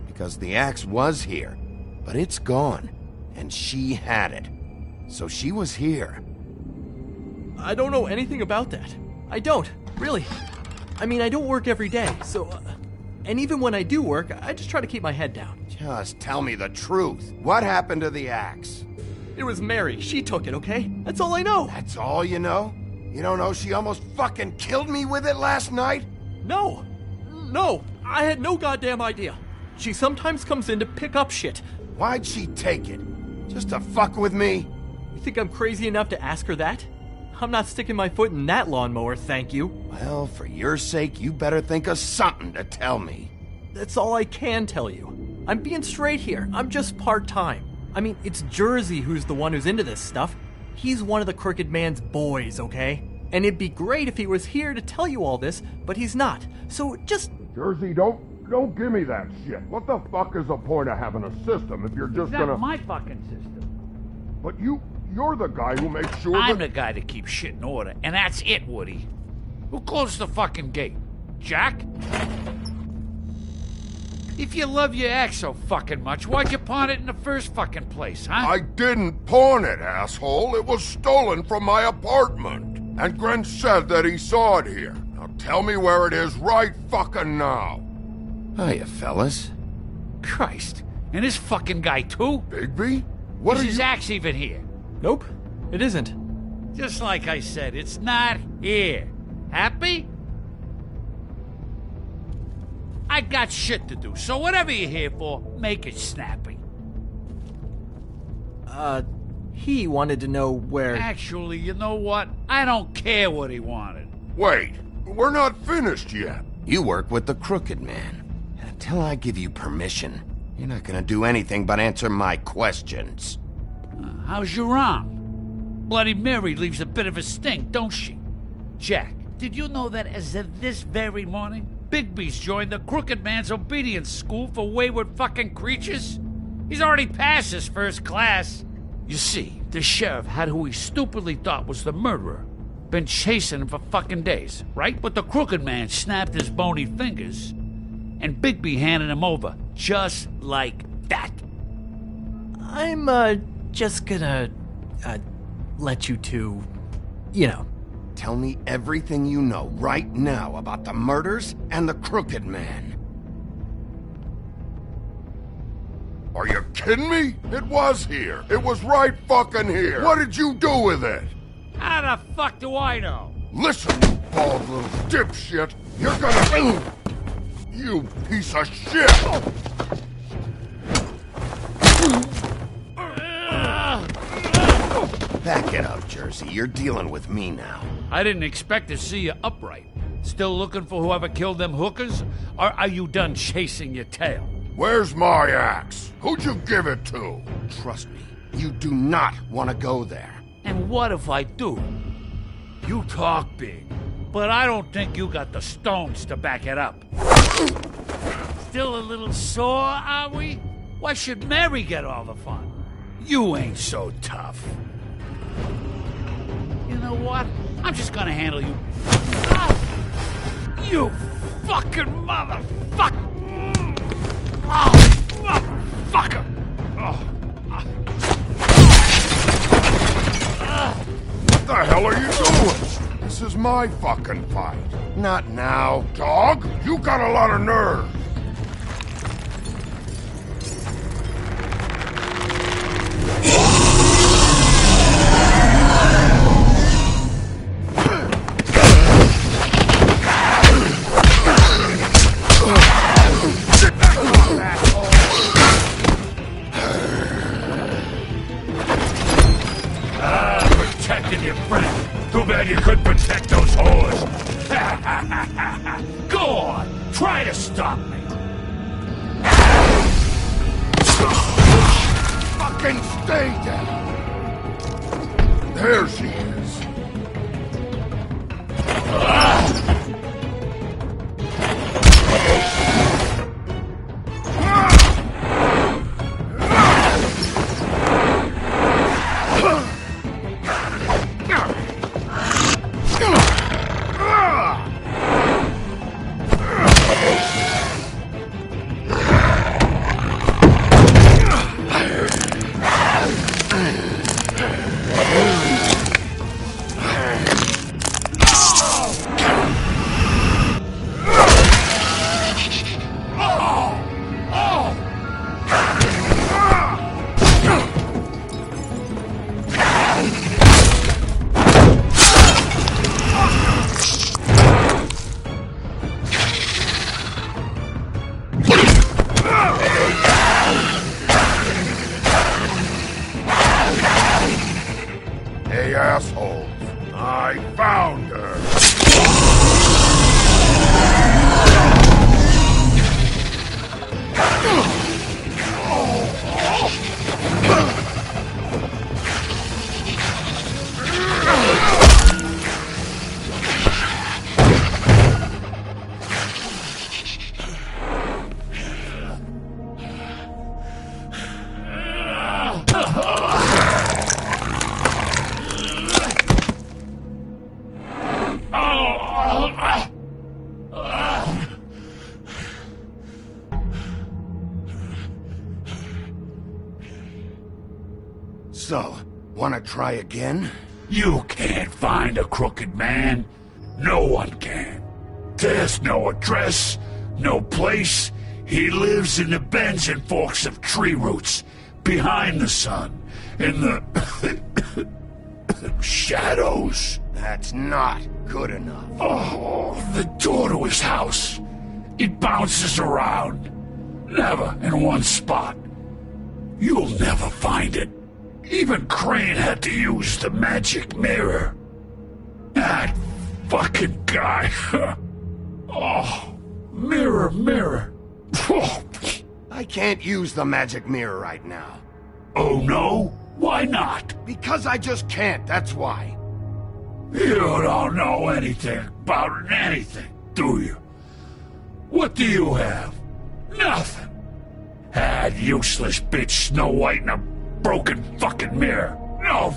Because the axe was here, but it's gone, and she had it. So she was here. I don't know anything about that. I don't, really. I mean, I don't work every day, so... and even when I do work, I just try to keep my head down. Just tell me the truth. What happened to the axe? It was Mary. She took it, okay? That's all I know. That's all you know? You don't know she almost fucking killed me with it last night? No. No. I had no goddamn idea. She sometimes comes in to pick up shit. Why'd she take it? Just to fuck with me? You think I'm crazy enough to ask her that? I'm not sticking my foot in that lawnmower, thank you. Well, for your sake, you better think of something to tell me. That's all I can tell you. I'm being straight here. I'm just part-time. I mean, it's Jersey who's the one who's into this stuff. He's one of the Crooked Man's boys, okay? And it'd be great if he was here to tell you all this, but he's not. So just... Jersey, don't give me that shit. What the fuck is the point of having a system if you're just gonna... That's my fucking system. But you're the guy who makes sure I'm the guy that keeps shit in order, and that's it, Woody. Who closed the fucking gate? Jack? If you love your axe so fucking much, why'd you pawn it in the first fucking place, huh? I didn't pawn it, asshole. It was stolen from my apartment. And Gren said that he saw it here. Now tell me where it is right fucking now. Hiya, fellas. Christ. And this fucking guy, too? Bigby? What is are his you... axe even here? Nope, it isn't. Just like I said, it's not here. Happy? I got shit to do, so whatever you're here for, make it snappy. He wanted to know where... Actually, you know what? I don't care what he wanted. Wait, we're not finished yet. You work with the Crooked Man. And until I give you permission, you're not gonna do anything but answer my questions. How's your arm? Bloody Mary leaves a bit of a stink, don't she? Jack, did you know that as of this very morning, Bigby's joined the Crooked Man's obedience school for wayward fucking creatures? He's already passed his first class. You see, the sheriff had who he stupidly thought was the murderer. Been chasing him for fucking days, right? But the Crooked Man snapped his bony fingers, and Bigby handed him over, just like that. I'm, just gonna, let you two, you know. Tell me everything you know right now about the murders and the Crooked Man. Are you kidding me? It was here. It was right fucking here. What did you do with it? How the fuck do I know? Listen, you bald little dipshit. You're gonna... You piece of shit! Back it up, Jersey. You're dealing with me now. I didn't expect to see you upright. Still looking for whoever killed them hookers? Or are you done chasing your tail? Where's my axe? Who'd you give it to? Trust me, you do not want to go there. And what if I do? You talk big, but I don't think you got the stones to back it up. Still a little sore, are we? Why should Mary get all the fun? You ain't so tough. You know what? I'm just gonna handle you. You fucking motherfucker! Oh, motherfucker! Oh. hell are you doing? This is my fucking fight. Not now. Dog, you got a lot of nerve. Protected your friend. Too bad you couldn't protect those whores. Go on, try to stop me. Fucking stay down. There she is. Hey, assholes. I found her. So, wanna try again? You can't find a crooked man. No one can. There's no address, no place. He lives in the bends and forks of tree roots, behind the sun, in the shadows. That's not good enough. Oh, the door to his house. It bounces around. Never in one spot. You'll never find it. Even Crane had to use the magic mirror. That fucking guy. Oh, mirror, mirror. Oh. I can't use the magic mirror right now. Oh no? Why not? Because I just can't, that's why. You don't know anything about anything, do you? What do you have? Nothing. Had useless bitch Snow White and a broken fucking mirror. No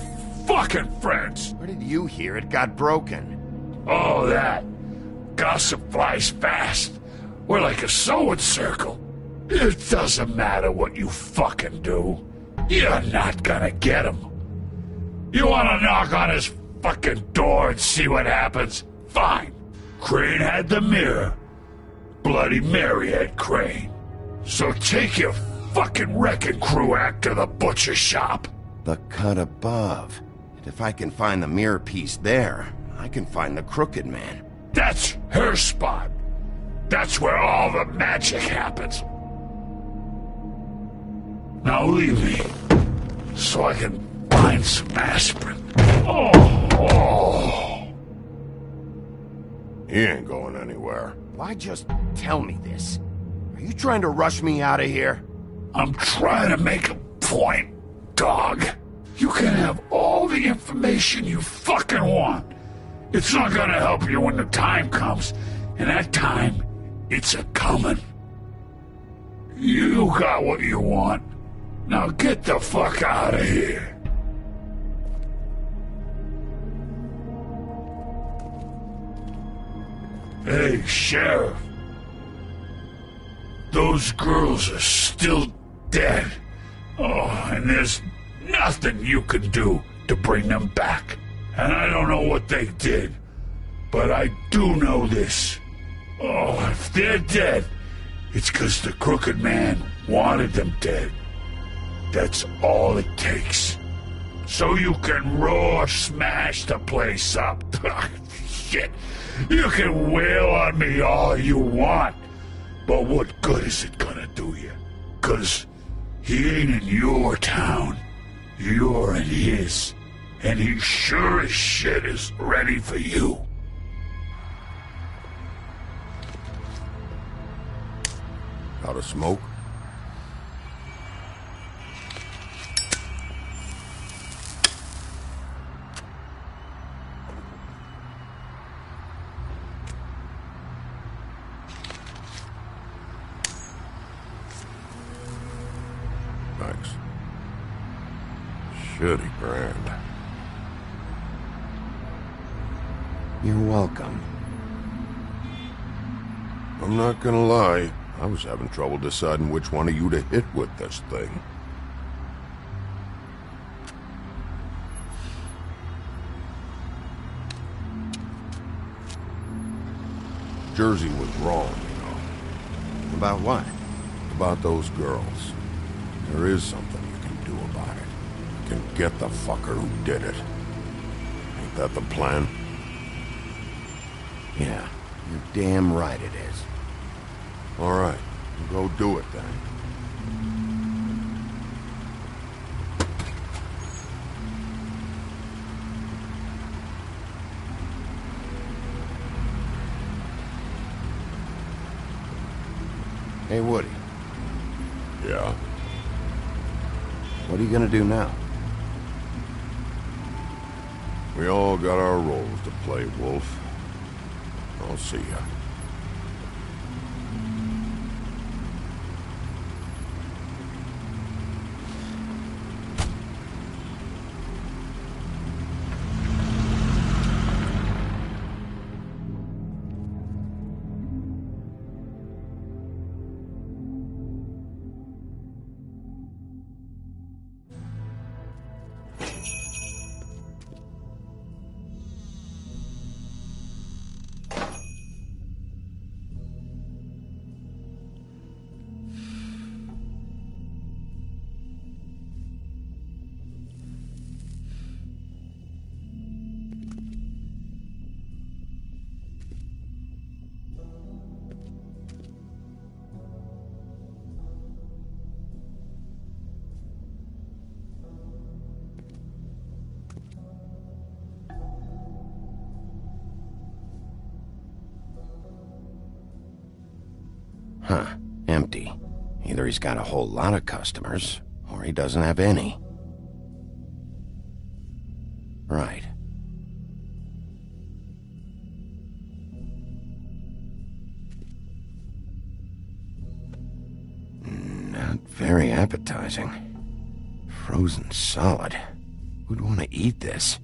fucking friends. Where did you hear it got broken? Oh, that. Gossip flies fast. We're like a sewing circle. It doesn't matter what you fucking do. You're not gonna get him. You wanna knock on his fucking door and see what happens? Fine. Crane had the mirror. Bloody Mary had Crane. So take your fucking wrecking crew act to the butcher shop. The cut above. And if I can find the mirror piece there, I can find the crooked man. That's her spot. That's where all the magic happens. Now leave me, so I can find some aspirin. Oh. He ain't going anywhere. Why just tell me this? Are you trying to rush me out of here? I'm trying to make a point, dog. You can have all the information you fucking want. It's not gonna help you when the time comes, and that time, it's a-comin'. You got what you want. Now get the fuck out of here. Hey, Sheriff. Those girls are still dead. Oh, and there's nothing you can do to bring them back. and I don't know what they did, but I do know this. Oh, if they're dead, it's 'cause the Crooked Man wanted them dead. That's all it takes. So you can raw smash the place up. Shit, you can wail on me all you want, but what good is it gonna do you? 'Cause he ain't in your town, you're in his, and he sure as shit is ready for you. Out of smoke? Thanks. Shitty brand. You're welcome. I'm not gonna lie. I was having trouble deciding which one of you to hit with this thing. Jersey was wrong, you know. About what? About those girls. There is something you can do about it. You can get the fucker who did it. Ain't that the plan? Yeah, you're damn right it is. All right, go do it then. Hey, Woody. Yeah? What are you gonna do now? We all got our roles to play, Wolf. I'll see ya. Huh. Empty. Either he's got a whole lot of customers, or he doesn't have any. Right. Not very appetizing. Frozen solid. Who'd want to eat this?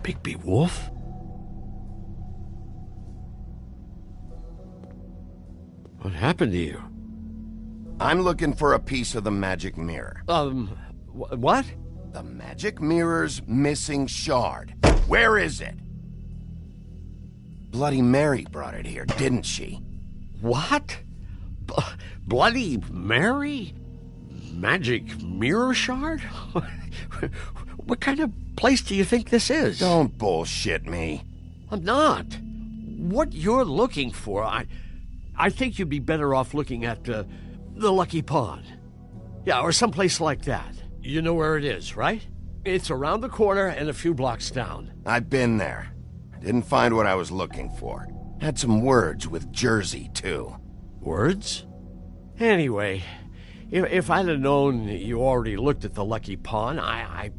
Bigby Wolf? What happened to you? I'm looking for a piece of the magic mirror. What? The magic mirror's missing shard. Where is it? Bloody Mary brought it here, didn't she? What? Bloody Mary? Magic mirror shard? What kind of place do you think this is? Don't bullshit me. I'm not. What you're looking for, I think you'd be better off looking at the Lucky Pond. Yeah, or someplace like that. You know where it is, right? It's around the corner and a few blocks down. I've been there. Didn't find what I was looking for. Had some words with Jersey, too. Words? Anyway, if I'd have known you already looked at the Lucky Pond, I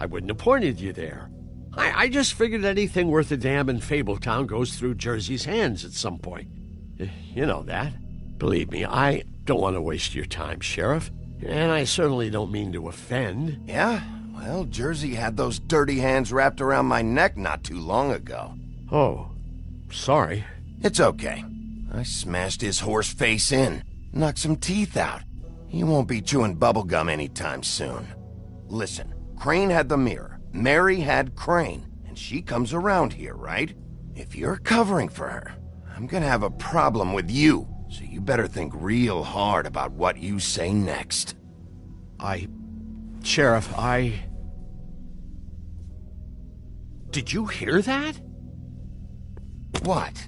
wouldn't have pointed you there. I just figured anything worth a damn in Fabletown goes through Jersey's hands at some point. You know that. Believe me, I don't want to waste your time, Sheriff. And I certainly don't mean to offend. Yeah? Well, Jersey had those dirty hands wrapped around my neck not too long ago. Oh, sorry. It's okay. I smashed his horse face in, knocked some teeth out. He won't be chewing bubblegum anytime soon. Listen, Crane had the mirror, Mary had Crane, and she comes around here, right? If you're covering for her, I'm gonna have a problem with you, so you better think real hard about what you say next. Sheriff, Did you hear that? What?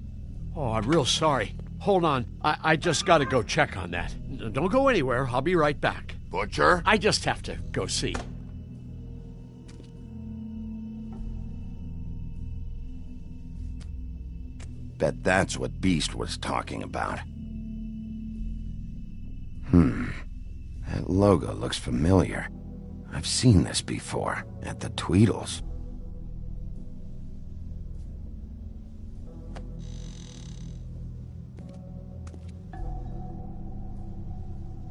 Oh, I'm real sorry. Hold on. I just gotta go check on that. Don't go anywhere. I'll be right back. Butcher? I just have to go see. Bet that's what Beast was talking about. That logo looks familiar. I've seen this before, at the Tweedles.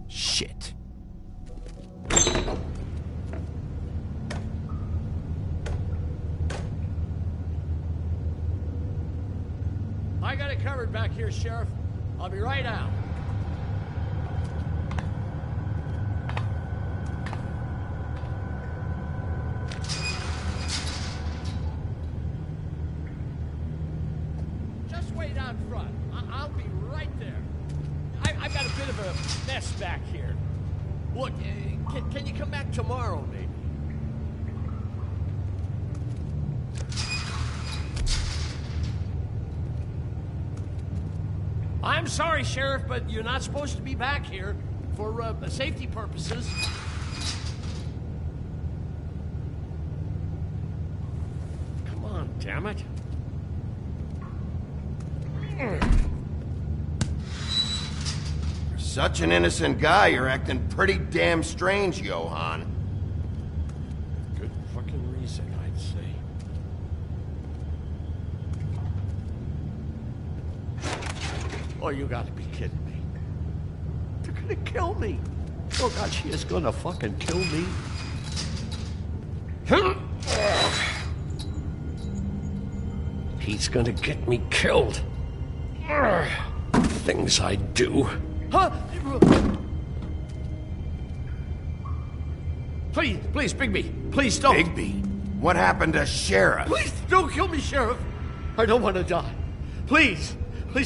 Shit. I got it covered back here, Sheriff. I'll be right out. Just wait out front. I'll be right there. I've got a bit of a mess back here. Look, can you come back tomorrow, maybe? I'm sorry, Sheriff, but you're not supposed to be back here for safety purposes. Come on, damn it. For such an innocent guy, you're acting pretty damn strange, Johann. Good fucking reason, I'd say. Oh, you gotta be kidding me. They're gonna kill me. Oh, God, she is gonna fucking kill me. He's gonna get me killed. Things I do. Huh? Please, Bigby. Please don't. Bigby? What happened to Sheriff? Please don't kill me, Sheriff. I don't want to die. Please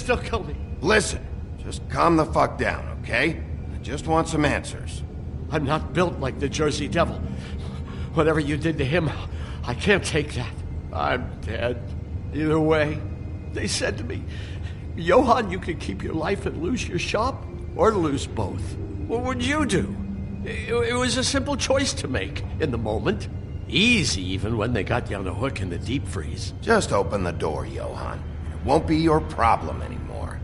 don't kill me. Listen, just calm the fuck down, okay? I just want some answers. I'm not built like the Jersey Devil. Whatever you did to him, I can't take that. I'm dead. Either way, they said to me, Johann, you could keep your life and lose your shop, or lose both. What would you do? It was a simple choice to make in the moment. Easy, even when they got you on a hook in the deep freeze. Just open the door, Johann. It won't be your problem anymore.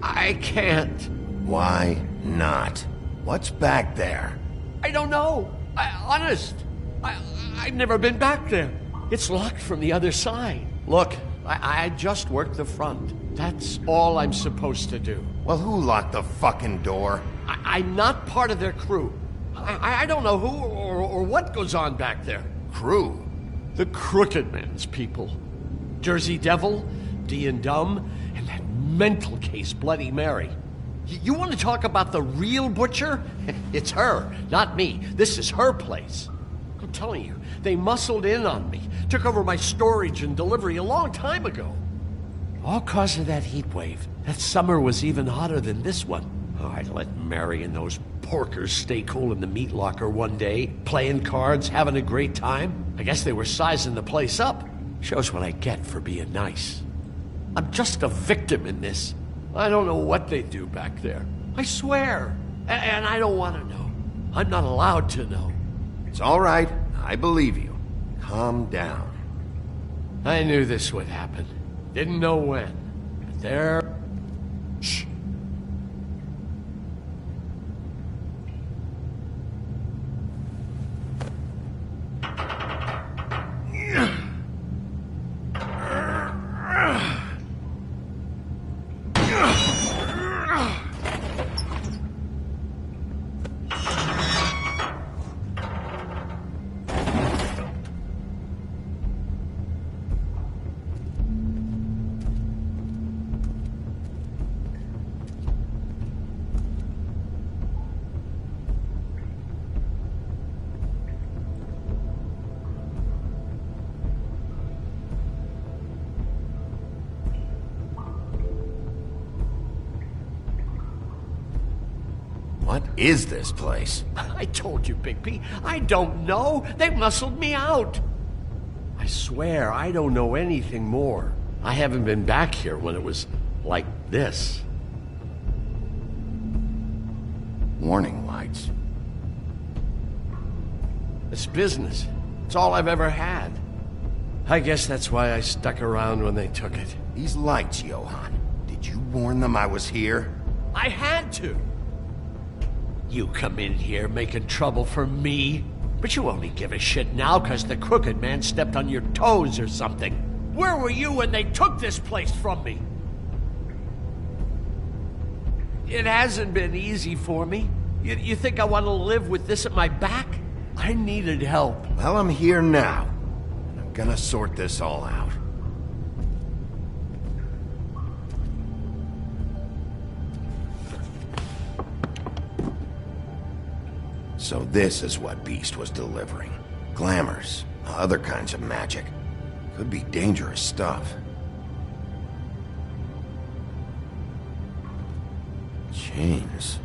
I can't. Why not? What's back there? I don't know. Honest. I've never been back there. It's locked from the other side. Look, I just worked the front. That's all I'm supposed to do. Well, who locked the fucking door? I'm not part of their crew. I don't know who or what goes on back there. Crew? The Crooked Man's people. Jersey Devil, D and Dumb, and that mental case, Bloody Mary. You want to talk about the real butcher? It's her, not me. This is her place. I'm telling you, they muscled in on me, took over my storage and delivery a long time ago. All cause of that heat wave. That summer was even hotter than this one. Oh, I'd let Mary and those porkers stay cool in the meat locker one day, playing cards, having a great time. I guess they were sizing the place up. Shows what I get for being nice. I'm just a victim in this. I don't know what they do back there. I swear. And I don't want to know. I'm not allowed to know. It's all right. I believe you. Calm down. I knew this would happen. Didn't know when. But there... Shh. What is this place? I told you, Bigby. I don't know. They muscled me out. I swear, I don't know anything more. I haven't been back here when it was like this. Warning lights. It's business. It's all I've ever had. I guess that's why I stuck around when they took it. These lights, Johann. Did you warn them I was here? I had to. You come in here making trouble for me, but you only give a shit now because the Crooked Man stepped on your toes or something. Where were you when they took this place from me? It hasn't been easy for me. You think I want to live with this at my back? I needed help. Well, I'm here now. And I'm gonna sort this all out. So this is what Beast was delivering. Glamours, other kinds of magic. Could be dangerous stuff. Chains.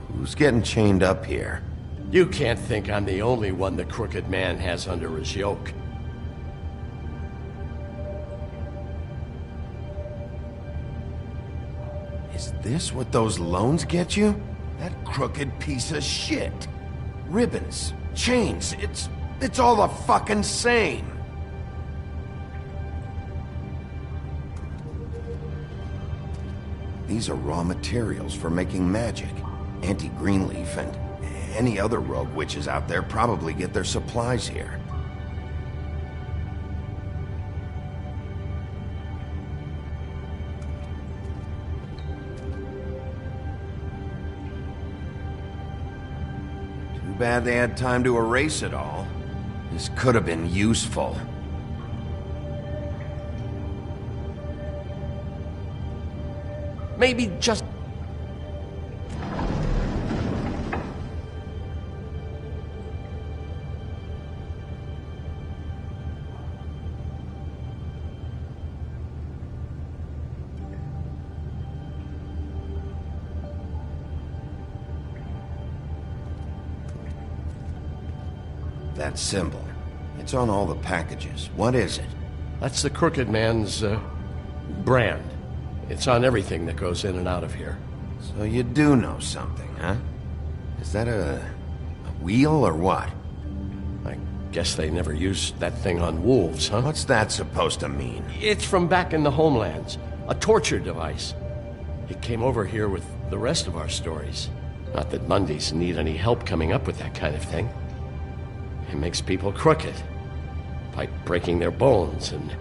Who's getting chained up here? You can't think I'm the only one the Crooked Man has under his yoke. Is this what those loans get you? That crooked piece of shit. Ribbons, chains, it's all the fucking same. These are raw materials for making magic. Auntie Greenleaf and any other rogue witches out there probably get their supplies here. Too bad they had time to erase it all. This could have been useful. Maybe just... That symbol. It's on all the packages. What is it? That's the Crooked Man's, brand. It's on everything that goes in and out of here. So you do know something, huh? Is that a wheel or what? I guess they never used that thing on wolves, huh? What's that supposed to mean? It's from back in the homelands. A torture device. It came over here with the rest of our stories. Not that Mundies need any help coming up with that kind of thing. It makes people crooked. By breaking their bones and...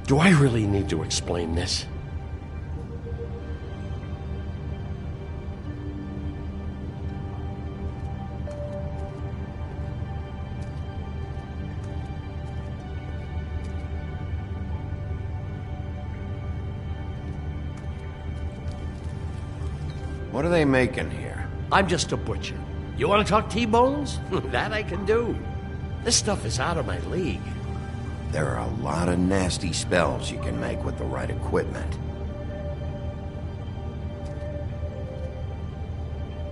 Do I really need to explain this? What are they making here? I'm just a butcher. You want to talk T-bones? That I can do. This stuff is out of my league. There are a lot of nasty spells you can make with the right equipment.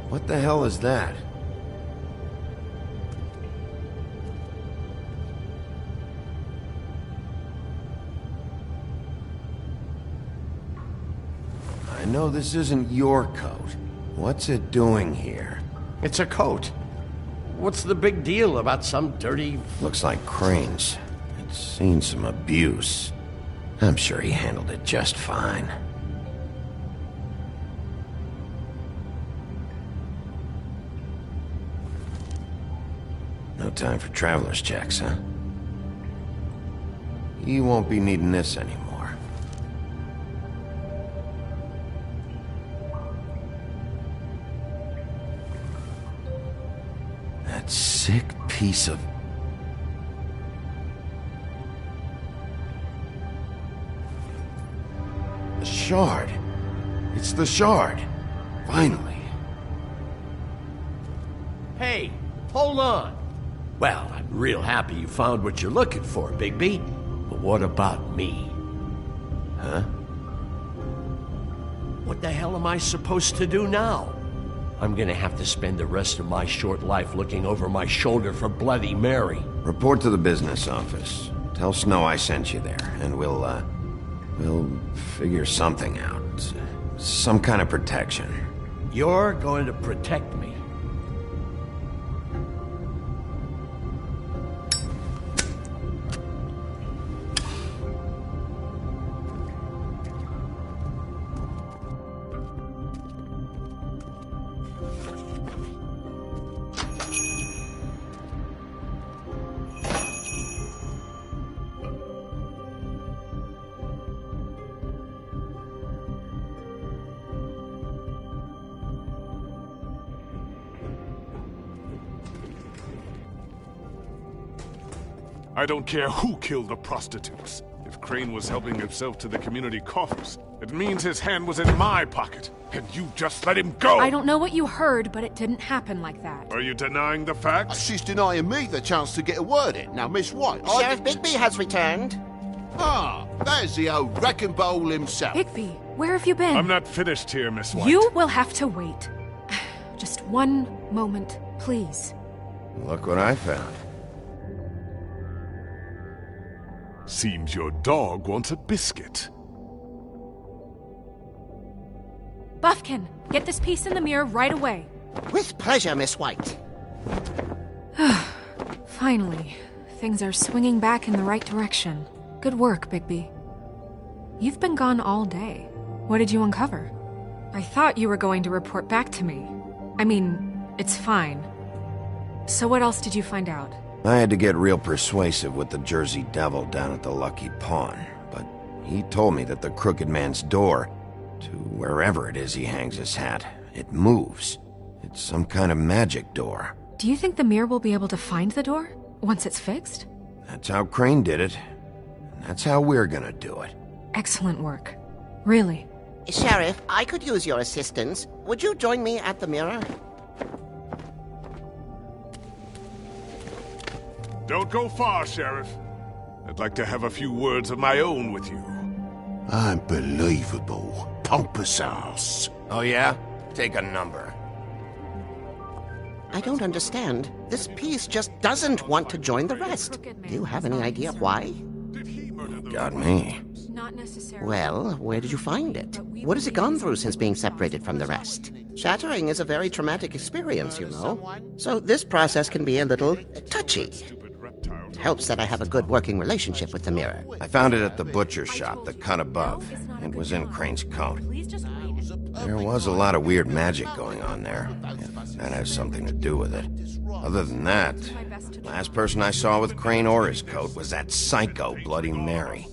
What the hell is that? I know this isn't your coat. What's it doing here? It's a coat. What's the big deal about some dirty... Looks like Crane's. It's seen some abuse. I'm sure he handled it just fine. No time for traveler's checks, huh? You won't be needing this anymore. That sick piece of... The shard. It's the shard. Finally. Hey, hold on. Well, I'm real happy you found what you're looking for, Bigby. But what about me? Huh? What the hell am I supposed to do now? I'm gonna have to spend the rest of my short life looking over my shoulder for Bloody Mary. Report to the business office. Tell Snow I sent you there, and we'll figure something out. Some kind of protection. You're going to protect me. I don't care who killed the prostitutes. If Crane was helping himself to the community coffers, it means his hand was in my pocket, and you just let him go! I don't know what you heard, but it didn't happen like that. Are you denying the facts? She's denying me the chance to get a word in. Now, Miss White... Sheriff Bigby has returned. Ah, there's the old wrecking bowl himself. Bigby, where have you been? I'm not finished here, Miss White. You will have to wait. Just one moment, please. Look what I found. Seems your dog wants a biscuit. Buffkin, get this piece in the mirror right away. With pleasure, Miss White. Finally, things are swinging back in the right direction. Good work, Bigby. You've been gone all day. What did you uncover? I thought you were going to report back to me. I mean, it's fine. So what else did you find out? I had to get real persuasive with the Jersey Devil down at the Lucky Pawn, but he told me that the Crooked Man's door, to wherever it is he hangs his hat, it moves. It's some kind of magic door. Do you think the mirror will be able to find the door once it's fixed? That's how Crane did it. And that's how we're gonna do it. Excellent work. Really. Sheriff, I could use your assistance. Would you join me at the mirror? Don't go far, Sheriff. I'd like to have a few words of my own with you. Unbelievable. Pompous ass. Oh yeah? Take a number. I don't understand. This piece just doesn't want to join the rest. Do you have any idea why? Got me. Not necessarily. Well, where did you find it? What has it gone through since being separated from the rest? Shattering is a very traumatic experience, you know. So this process can be a little touchy. It helps that I have a good working relationship with the mirror. I found it at the butcher shop, the cut above. It was in Crane's coat. There was a lot of weird magic going on there, if that has something to do with it. Other than that, last person I saw with Crane or his coat was that psycho Bloody Mary.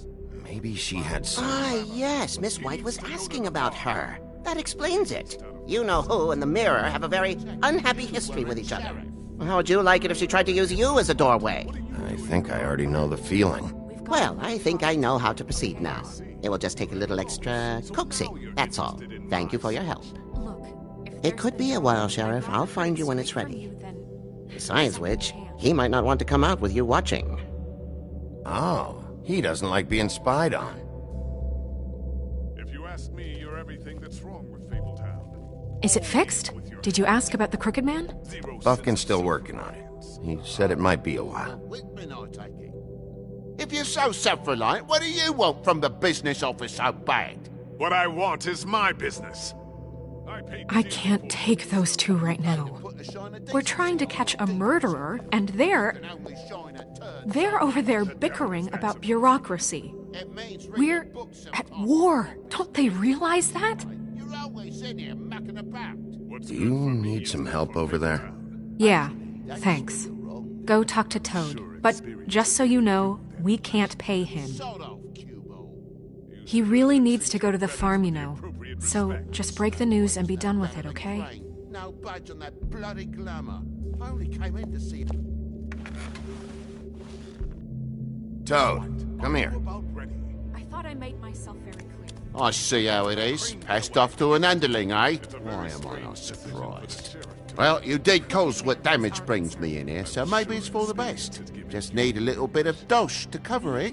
Maybe she had some... Ah, yes, Miss White was asking about her. That explains it. You know who and the mirror have a very unhappy history with each other. How would you like it if she tried to use you as a doorway? I think I already know the feeling. Well, I think I know how to proceed now. It will just take a little extra coaxing, that's all. Thank you for your help. It could be a while, Sheriff. I'll find you when it's ready. Besides which, he might not want to come out with you watching. Oh, he doesn't like being spied on. If you ask me, you're everything that's wrong with Fabletown. Is it fixed? Did you ask about the Crooked Man? Buffkin's still working on it. He said it might be a while. If you're so self-reliant, what do you want from the business office so bad? What I want is my business. I can't take those two right now. We're trying to catch a murderer, and they're over there bickering about bureaucracy. We're at war. Don't they realize that? Do you need some help over there? Yeah, thanks. Go talk to Toad. But just so you know, we can't pay him. He really needs to go to the farm, you know. So just break the news and be done with it, okay? No budge on that bloody glamour. I only came in to see... Toad, come here. I thought I made myself very clear. I see how it is. Passed off to an underling, eh? Why am I not surprised? Well, you did cause what damage brings me in here, so maybe it's for the best. Just need a little bit of dosh to cover it.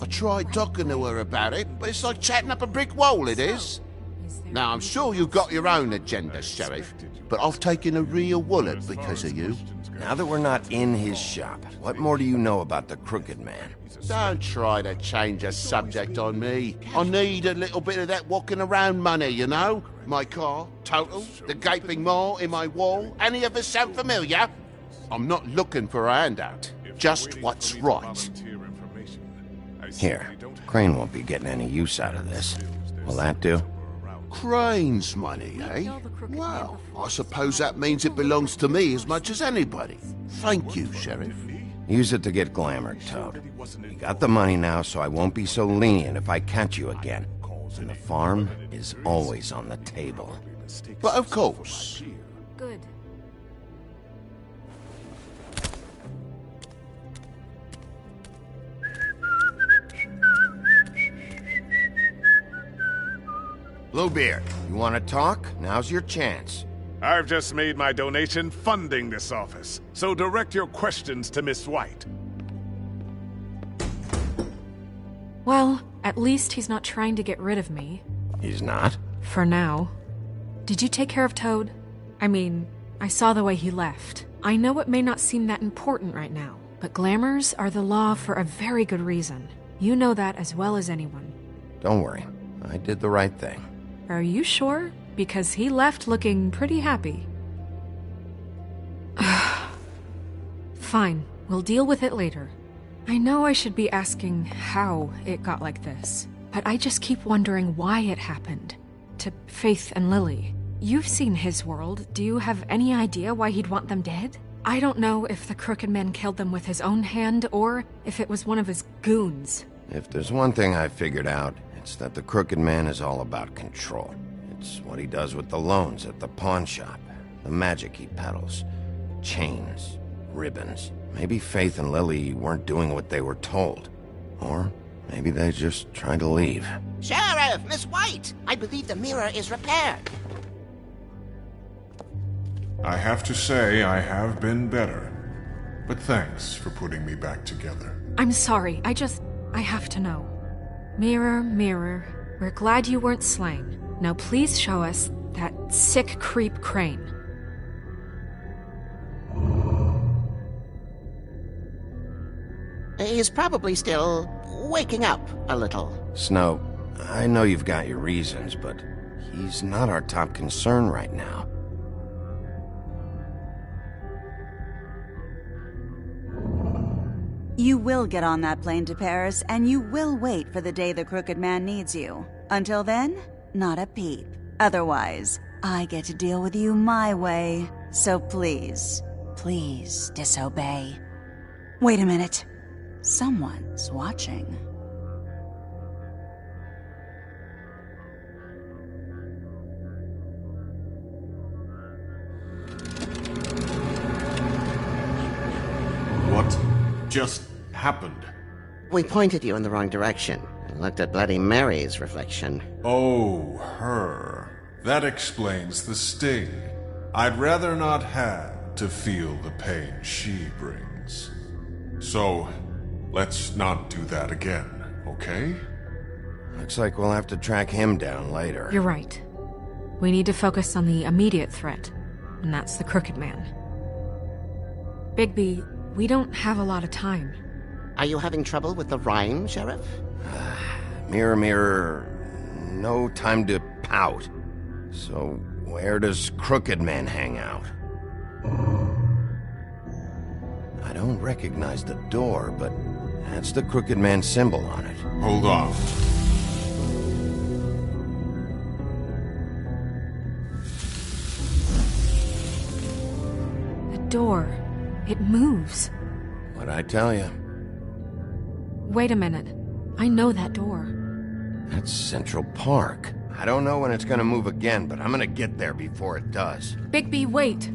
I tried talking to her about it, but it's like chatting up a brick wall, it is. Now, I'm sure you've got your own agenda, Sheriff, but I've taken a real wallet because of you. Now that we're not in his shop, what more do you know about the Crooked Man? Don't try to change the subject on me. I need a little bit of that walking around money, you know? My car, total, the gaping maw in my wall. Any of us sound familiar? I'm not looking for a handout, just what's right. Here, Crane won't be getting any use out of this. Will that do? Crane's money, eh? Well, I suppose that means it belongs to me as much as anybody. Thank you, Sheriff. Use it to get glamour, Toad. You got the money now, so I won't be so lenient if I catch you again. And the farm is always on the table. But of course. Good. Bluebeard, you want to talk? Now's your chance. I've just made my donation funding this office, so direct your questions to Miss White. Well, at least he's not trying to get rid of me. He's not? For now. Did you take care of Toad? I mean, I saw the way he left. I know it may not seem that important right now, but glamours are the law for a very good reason. You know that as well as anyone. Don't worry. I did the right thing. Are you sure? Because he left looking pretty happy. Fine, we'll deal with it later. I know I should be asking how it got like this, but I just keep wondering why it happened. To Faith and Lily. You've seen his world. Do you have any idea why he'd want them dead? I don't know if the Crooked Man killed them with his own hand or if it was one of his goons. If there's one thing I figured out, it's that the Crooked Man is all about control. It's what he does with the loans at the pawn shop, the magic he peddles, chains, ribbons. Maybe Faith and Lily weren't doing what they were told. Or maybe they just tried to leave. Sheriff, Miss White! I believe the mirror is repaired. I have to say I have been better, but thanks for putting me back together. I'm sorry, I have to know. Mirror, mirror, we're glad you weren't slain. Now please show us that sick creep Crane. He's probably still waking up a little. Snow, I know you've got your reasons, but he's not our top concern right now. You will get on that plane to Paris, and you will wait for the day the Crooked Man needs you. Until then, not a peep. Otherwise, I get to deal with you my way. So please, please disobey. Wait a minute. Someone's watching. What just happened? We pointed you in the wrong direction and looked at Bloody Mary's reflection. Oh, her. That explains the sting. I'd rather not have to feel the pain she brings. So, let's not do that again, okay? Looks like we'll have to track him down later. You're right. We need to focus on the immediate threat, and that's the Crooked Man. Bigby, we don't have a lot of time. Are you having trouble with the rhyme, Sheriff? Mirror, mirror, no time to pout. So, where does Crooked Man hang out? I don't recognize the door, but that's the Crooked Man symbol on it. Hold on. The door. It moves. What'd I tell you? Wait a minute. I know that door. That's Central Park. I don't know when it's gonna move again, but I'm gonna get there before it does. Bigby, wait!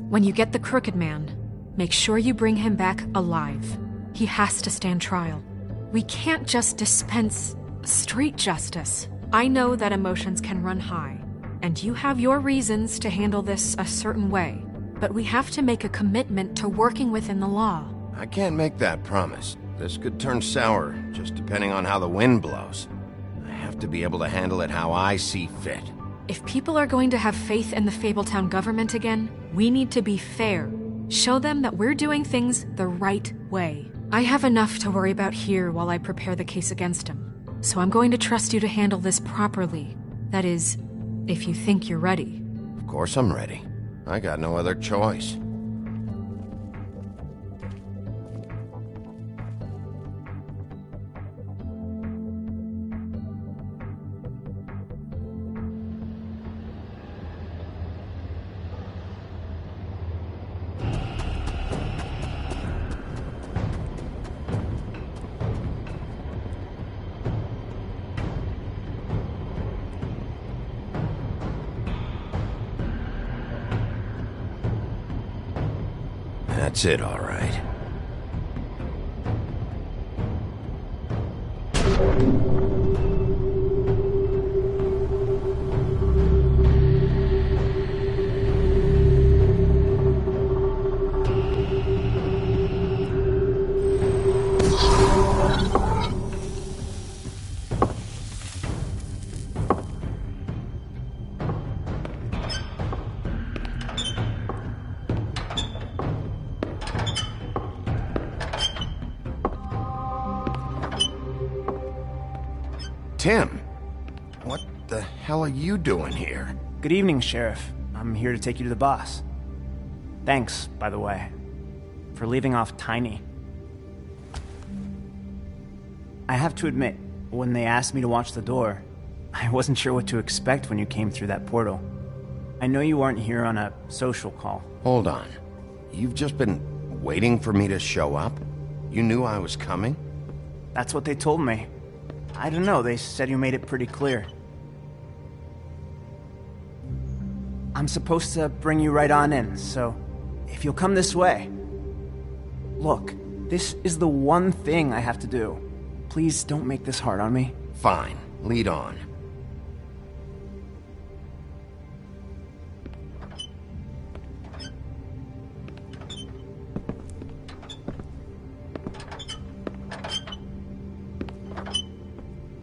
When you get the Crooked Man, make sure you bring him back alive. He has to stand trial. We can't just dispense street justice. I know that emotions can run high, and you have your reasons to handle this a certain way, but we have to make a commitment to working within the law. I can't make that promise. This could turn sour, just depending on how the wind blows. I have have to be able to handle it how I see fit. If people are going to have faith in the Fabletown government again, we need to be fair. Show them that we're doing things the right way. I have enough to worry about here while I prepare the case against him. So I'm going to trust you to handle this properly. That is, if you think you're ready. Of course I'm ready. I got no other choice. That's it, all right. Tim, what the hell are you doing here? Good evening, Sheriff. I'm here to take you to the boss. Thanks, by the way, for leaving off Tiny. I have to admit, when they asked me to watch the door, I wasn't sure what to expect when you came through that portal. I know you weren't here on a social call. Hold on. You've just been waiting for me to show up? You knew I was coming? That's what they told me. I don't know, they said you made it pretty clear. I'm supposed to bring you right on in, so if you'll come this way. Look, this is the one thing I have to do. Please don't make this hard on me. Fine, lead on.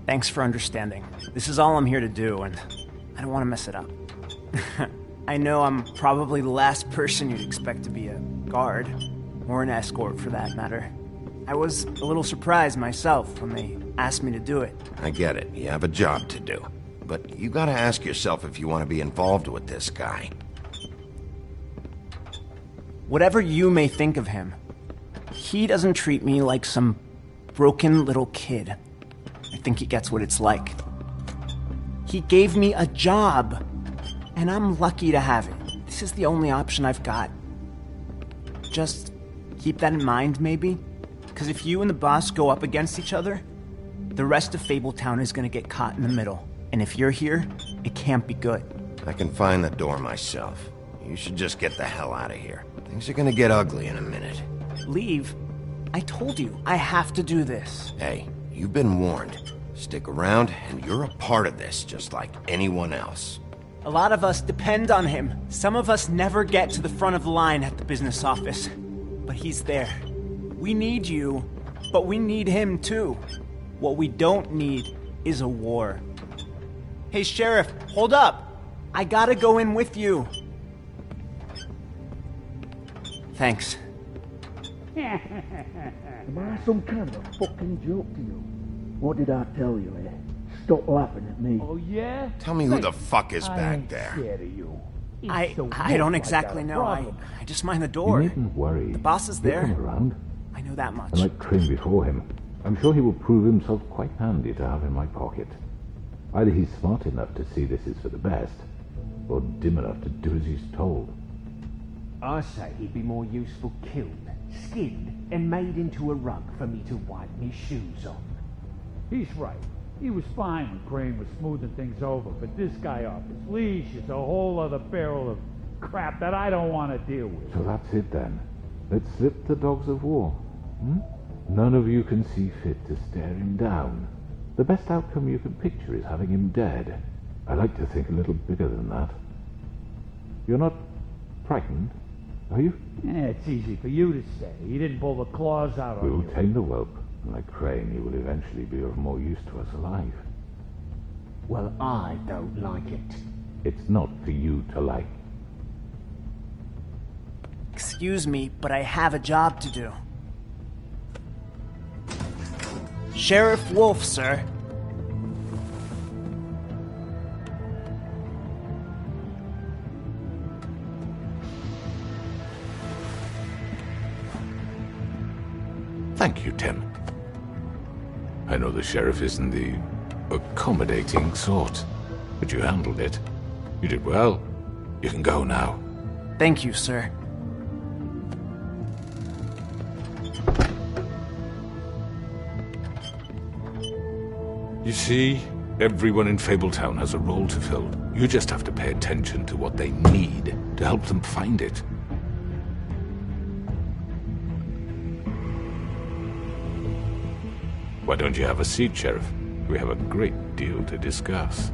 Thanks for understanding. This is all I'm here to do, and I don't want to mess it up. I know I'm probably the last person you'd expect to be a guard, or an escort for that matter. I was a little surprised myself when they asked me to do it. I get it. You have a job to do. But you gotta ask yourself if you want to be involved with this guy. Whatever you may think of him, he doesn't treat me like some broken little kid. I think he gets what it's like. He gave me a job, and I'm lucky to have it. This is the only option I've got. Just keep that in mind, maybe? Because if you and the boss go up against each other, the rest of Fabletown is going to get caught in the middle. And if you're here, it can't be good. I can find the door myself. You should just get the hell out of here. Things are going to get ugly in a minute. Leave? I told you, I have to do this. Hey, you've been warned. Stick around, and you're a part of this, just like anyone else. A lot of us depend on him. Some of us never get to the front of the line at the business office. But he's there. We need you, but we need him too. What we don't need is a war. Hey, Sheriff, hold up! I gotta go in with you. Thanks. Am I some kind of a fucking joke to you? What did I tell you, eh? Stop laughing at me. Oh, yeah? Tell me who the fuck is back there. Scared of you. I don't exactly know. I just mind the door. You needn't worry. The boss is He'll there. come around. I know that much. And like Trim before him, I'm sure he will prove himself quite handy to have in my pocket. Either he's smart enough to see this is for the best, or dim enough to do as he's told. I say he'd be more useful killed, skinned, and made into a rug for me to wipe me shoes on. He's right. He was fine when Crane was smoothing things over, but this guy off his leash is a whole other barrel of crap that I don't want to deal with. So that's it then. Let's slip the dogs of war. None of you can see fit to stare him down. The best outcome you can picture is having him dead. I like to think a little bigger than that. You're not frightened, are you? It's easy for you to say. He didn't pull the claws out on We'll you. tame the whelp. Like Crane, he will eventually be of more use to us alive. Well, I don't like it. It's not for you to like. Excuse me, but I have a job to do. Sheriff Wolf, sir. Thank you, Tim. I know the sheriff isn't the accommodating sort, but you handled it. You did well. You can go now. Thank you, sir. You see, everyone in Fabletown has a role to fill. You just have to pay attention to what they need to help them find it. Why don't you have a seat, Sheriff? We have a great deal to discuss.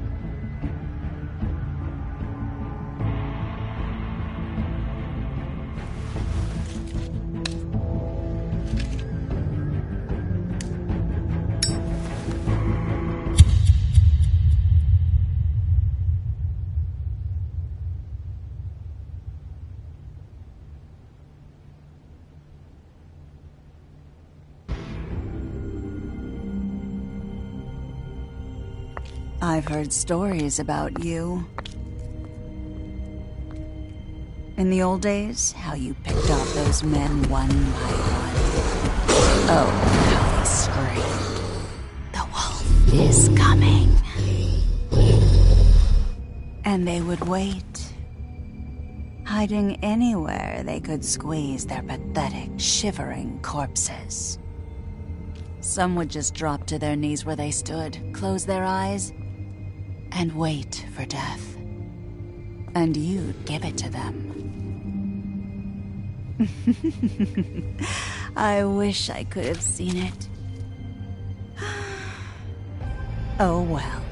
I've heard stories about you. In the old days, how you picked off those men one by one. Oh, how they screamed. The wolf is coming. And they would wait, hiding anywhere they could squeeze their pathetic, shivering corpses. Some would just drop to their knees where they stood, close their eyes, and wait for death. And you'd give it to them. I wish I could have seen it. Oh well.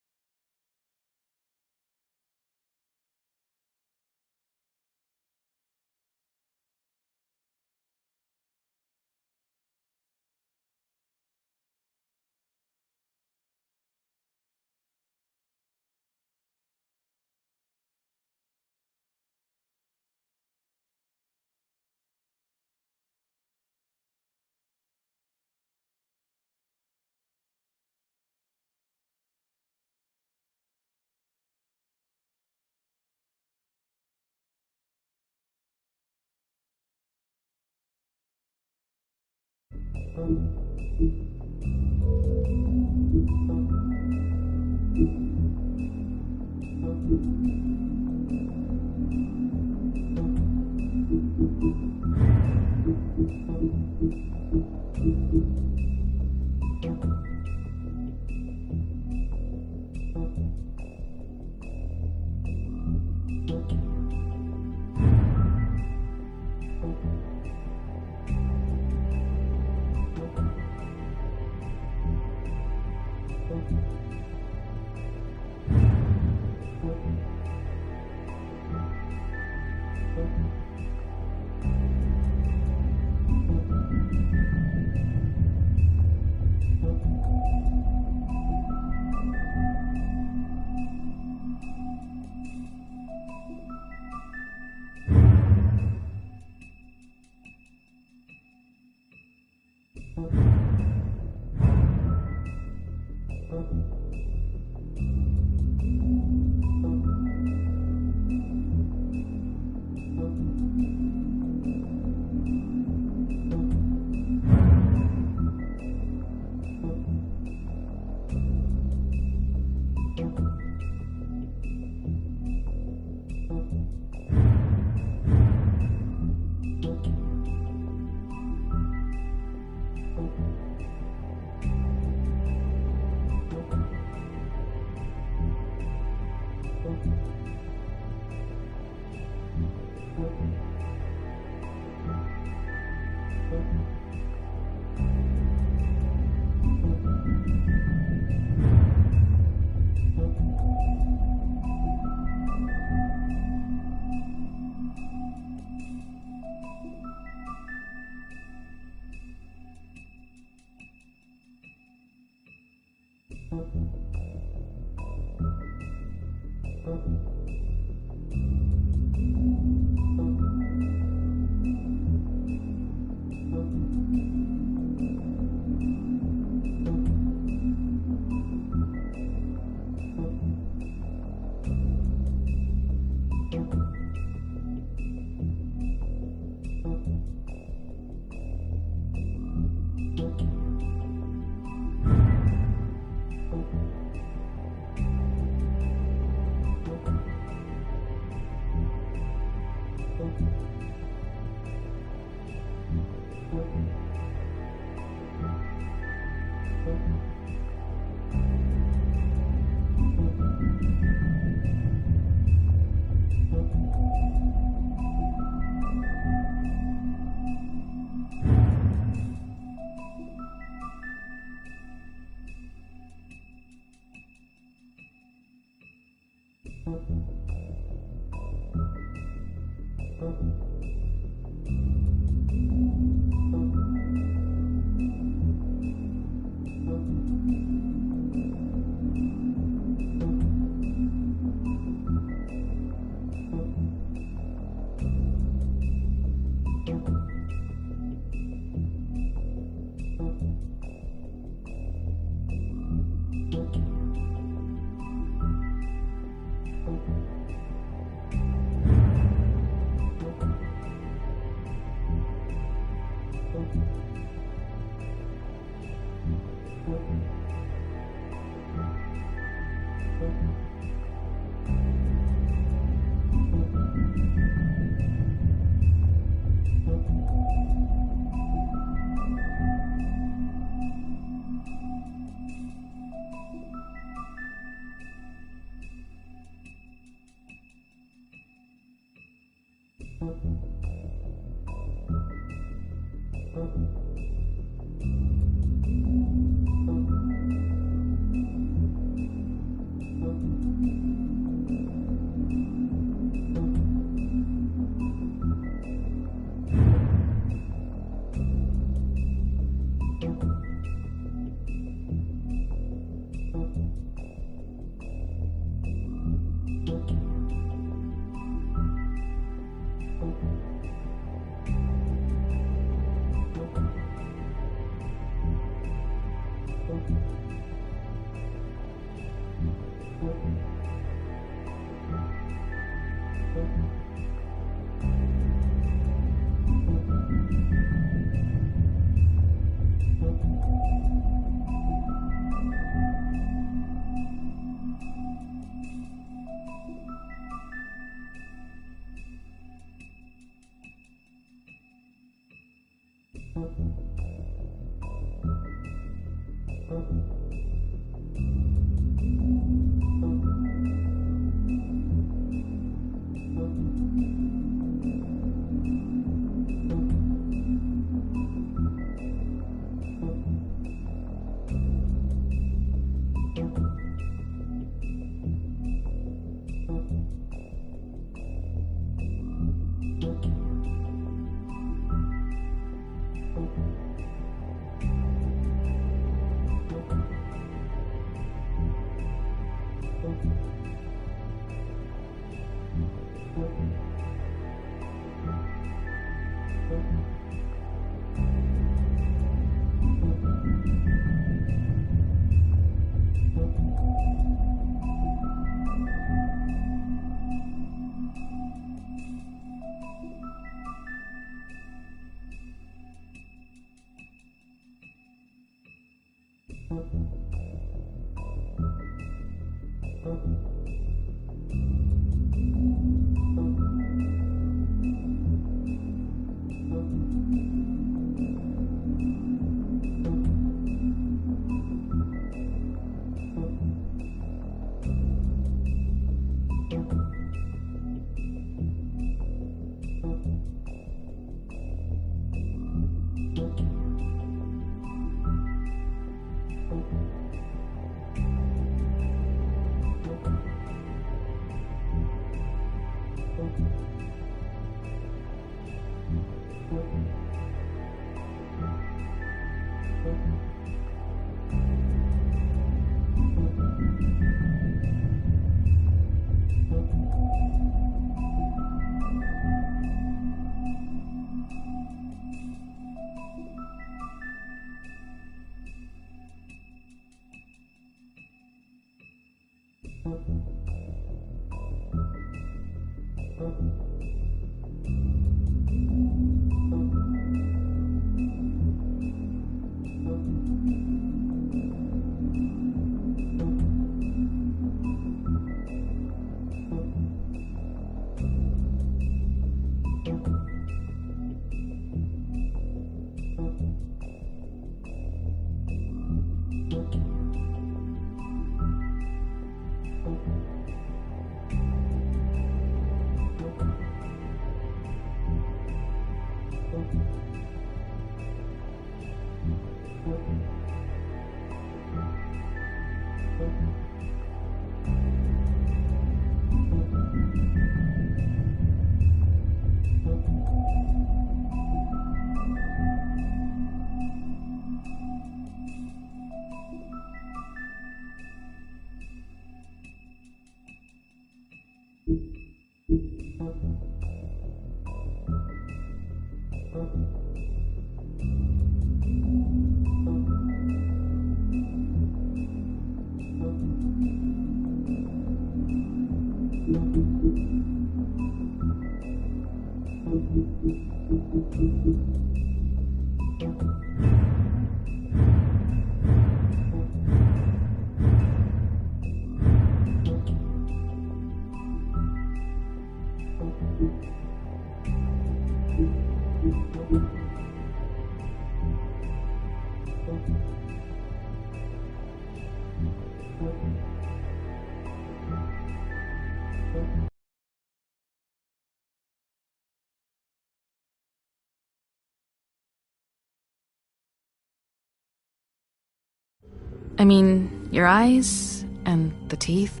I mean, your eyes and the teeth,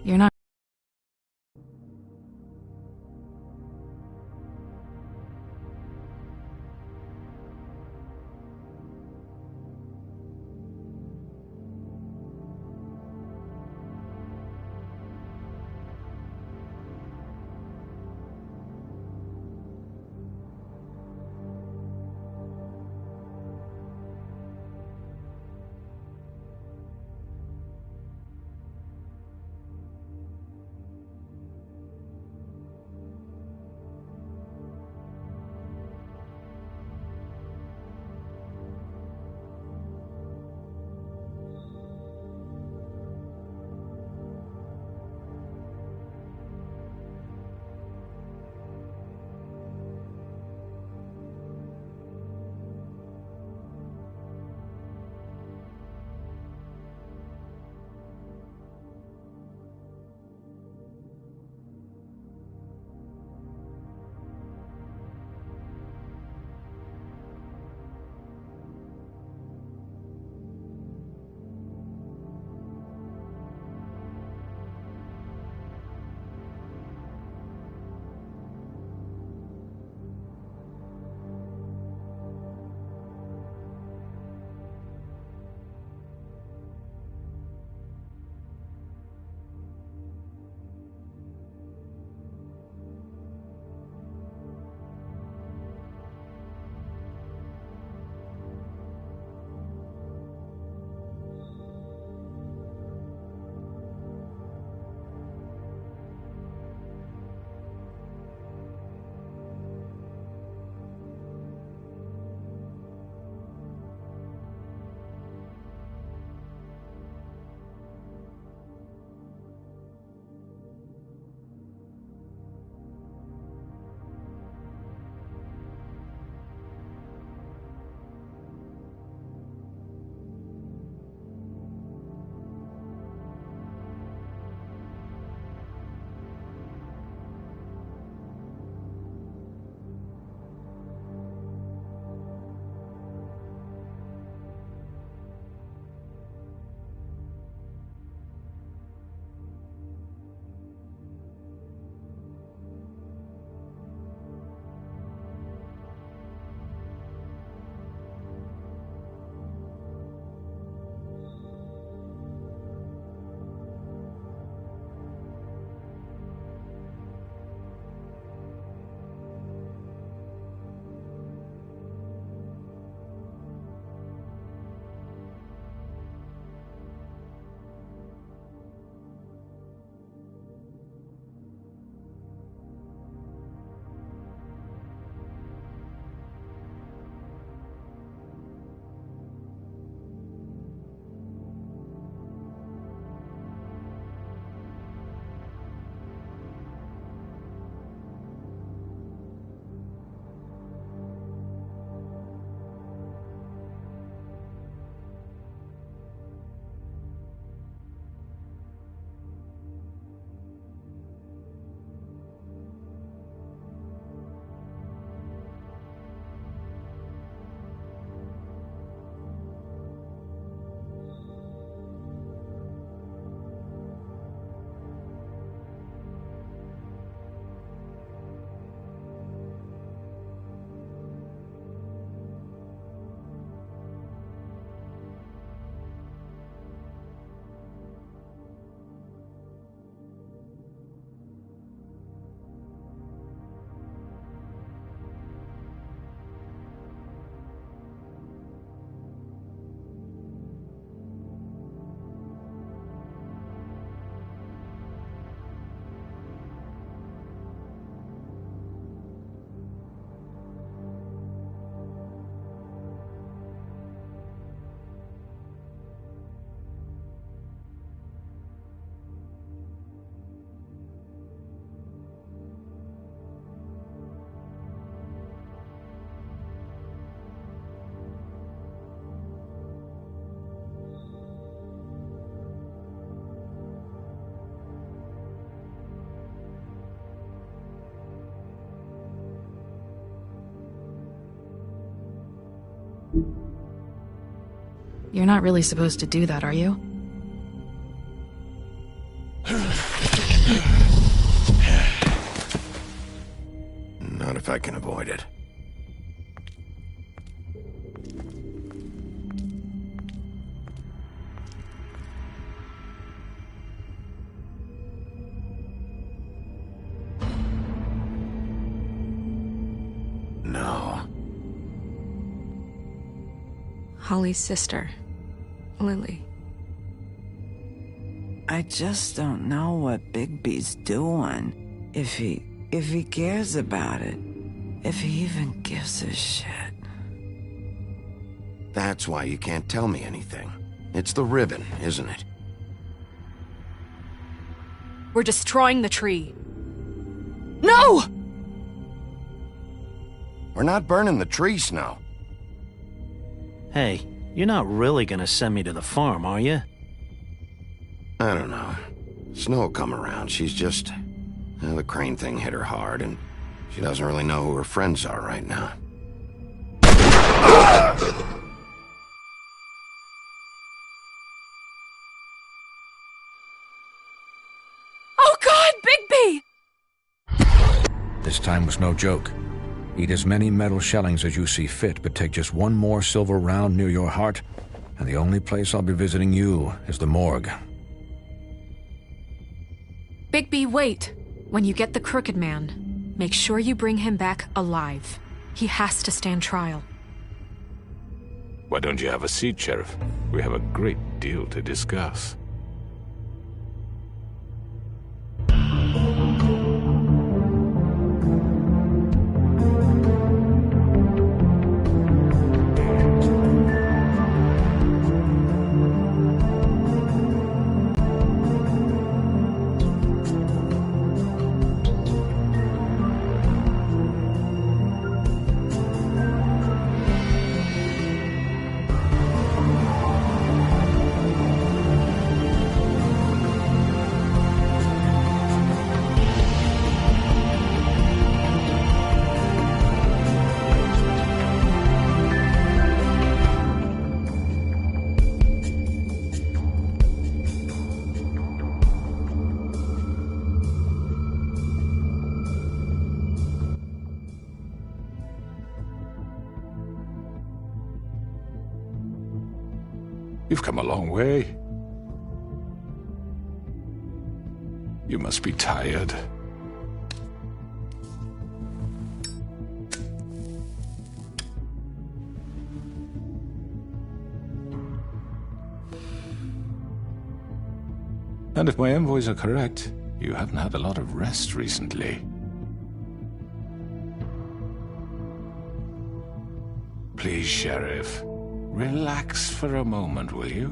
you're not... You're not really supposed to do that, are you? Not if I can avoid it. No. Holly's sister, Lily. I just don't know what Bigby's doing. If he cares about it. If he even gives a shit. That's why you can't tell me anything. It's the ribbon, isn't it? We're destroying the tree. No! We're not burning the tree, Snow. Hey, you're not really gonna send me to the farm, are you? I don't know. Snow will come around. She's just... the Crane thing hit her hard, and she doesn't really know who her friends are right now. Oh God, Bigby! This time was no joke. Eat as many metal shellings as you see fit, but take just one more silver round near your heart, and the only place I'll be visiting you is the morgue. Bigby, wait. When you get the Crooked Man, make sure you bring him back alive. He has to stand trial. Why don't you have a seat, Sheriff? We have a great deal to discuss. You've come a long way. You must be tired. And if my envoys are correct, you haven't had a lot of rest recently. Please, Sheriff. Relax for a moment, will you?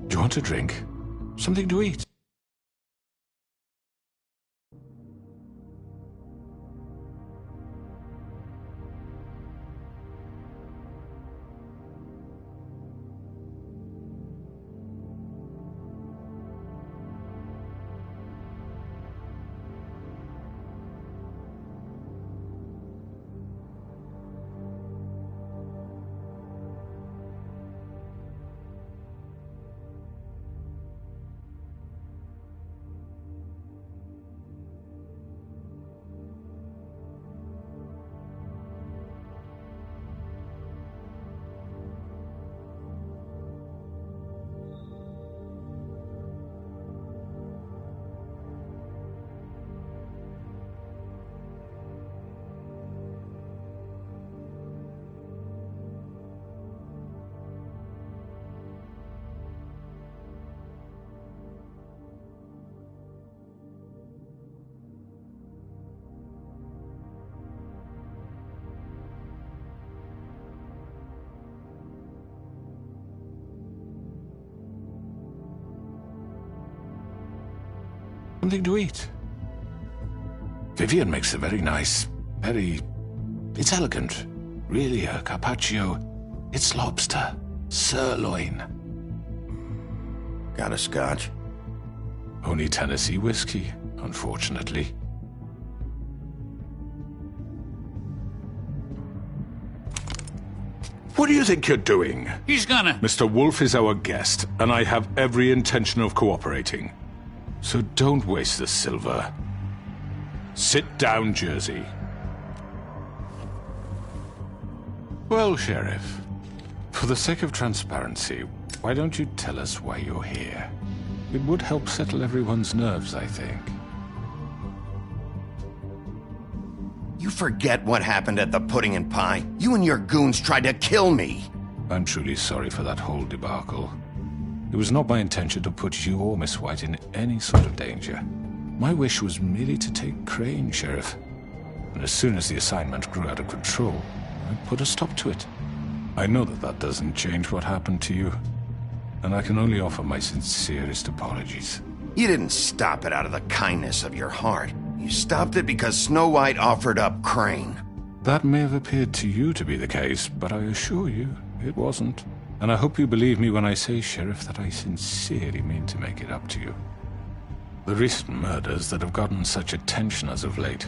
Do you want a drink? Something to eat? Something to eat. Vivian makes a very nice, it's elegant. Really a carpaccio. It's lobster. Sirloin. Got a scotch? Only Tennessee whiskey, unfortunately. What do you think you're doing? He's gonna... Mr. Wolf is our guest, and I have every intention of cooperating. So don't waste the silver. Sit down, Jersey. Well, Sheriff, for the sake of transparency, why don't you tell us why you're here? It would help settle everyone's nerves, I think. You forget what happened at the Pudding and Pie? You and your goons tried to kill me! I'm truly sorry for that whole debacle. It was not my intention to put you or Miss White in any sort of danger. My wish was merely to take Crane, Sheriff. And as soon as the assignment grew out of control, I put a stop to it. I know that that doesn't change what happened to you, and I can only offer my sincerest apologies. You didn't stop it out of the kindness of your heart. You stopped it because Snow White offered up Crane. That may have appeared to you to be the case, but I assure you, it wasn't. And I hope you believe me when I say, Sheriff, that I sincerely mean to make it up to you. The recent murders that have gotten such attention as of late,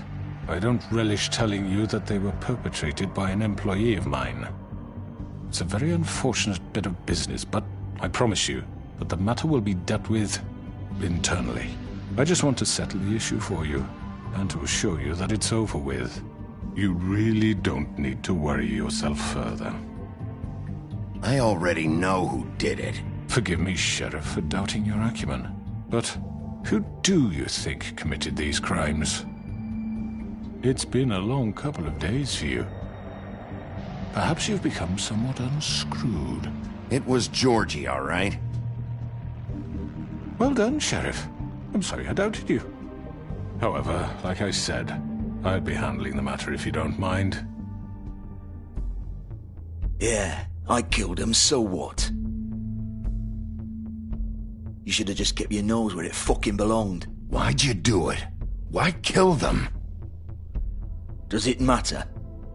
I don't relish telling you that they were perpetrated by an employee of mine. It's a very unfortunate bit of business, but I promise you that the matter will be dealt with internally. I just want to settle the issue for you, and to assure you that it's over with. You really don't need to worry yourself further. I already know who did it. Forgive me, Sheriff, for doubting your acumen, but who do you think committed these crimes? It's been a long couple of days for you. Perhaps you've become somewhat unscrewed. It was Georgie, all right? Well done, Sheriff. I'm sorry I doubted you. However, like I said, I'll be handling the matter if you don't mind. Yeah, I killed him, so what? You should have just kept your nose where it fucking belonged. Why'd you do it? Why kill them? Does it matter?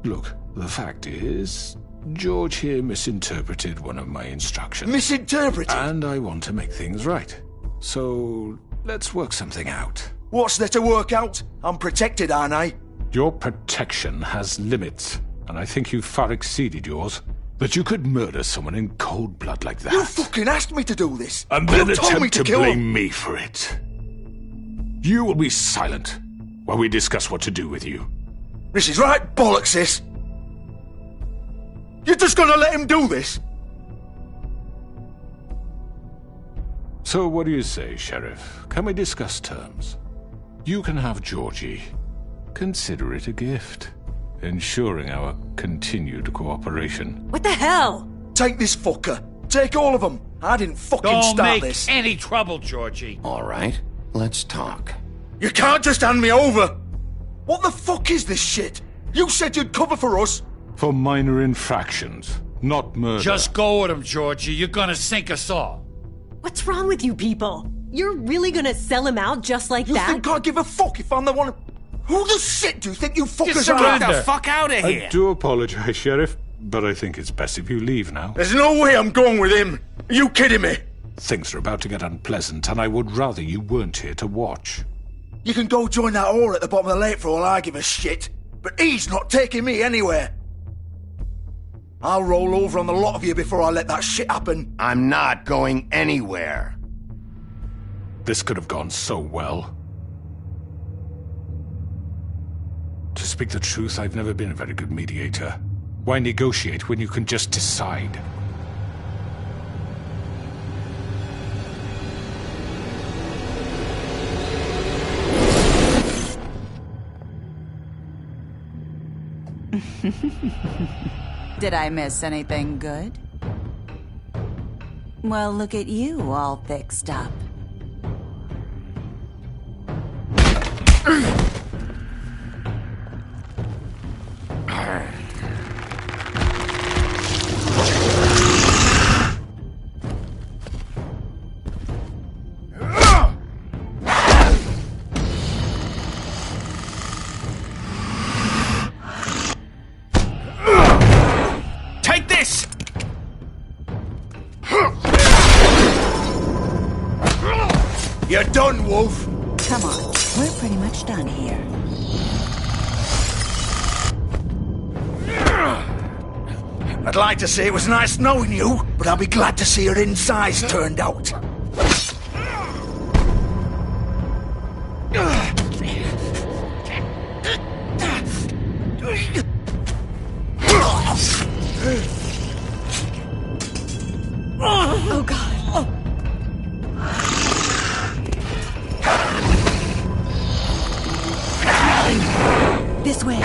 Look, the fact is, George here misinterpreted one of my instructions. Misinterpreted? And I want to make things right. So, let's work something out. What's there to work out? I'm protected, aren't I? Your protection has limits, and I think you've far exceeded yours. That you could murder someone in cold blood like that. You fucking asked me to do this! And then you told me attempt to kill blame him. me for it. You will be silent while we discuss what to do with you. This is right bollocks, this! You're just gonna let him do this? So what do you say, Sheriff? Can we discuss terms? You can have Georgie. Consider it a gift, ensuring our continued cooperation. What the hell? Take this fucker. Take all of them. I didn't fucking Don't start make this. any trouble, Georgie. All right, let's talk. You can't just hand me over. What the fuck is this shit? You said you'd cover for us. For minor infractions, not murder. Just go with him, Georgie. You're gonna sink us all. What's wrong with you people? You're really gonna sell him out just like You that? think I give a fuck if I'm the one... Who the shit do you think you fuckers Get are? the fuck out of here! I do apologize, Sheriff, but I think it's best if you leave now. There's no way I'm going with him. Are you kidding me? Things are about to get unpleasant, and I would rather you weren't here to watch. You can go join that whore at the bottom of the lake for all I give a shit. But he's not taking me anywhere. I'll roll over on the lot of you before I let that shit happen. I'm not going anywhere. This could have gone so well. To speak the truth, I've never been a very good mediator. Why negotiate when you can just decide? Did I miss anything good? Well, look at you, all fixed up. Take this! You're done, Wolf. Come on, we're pretty much done here. I'd like to say it was nice knowing you, but I'll be glad to see your insides turned out. Oh, God. This way.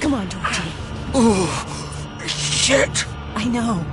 Come on, Georgie. Oh, shit! I know.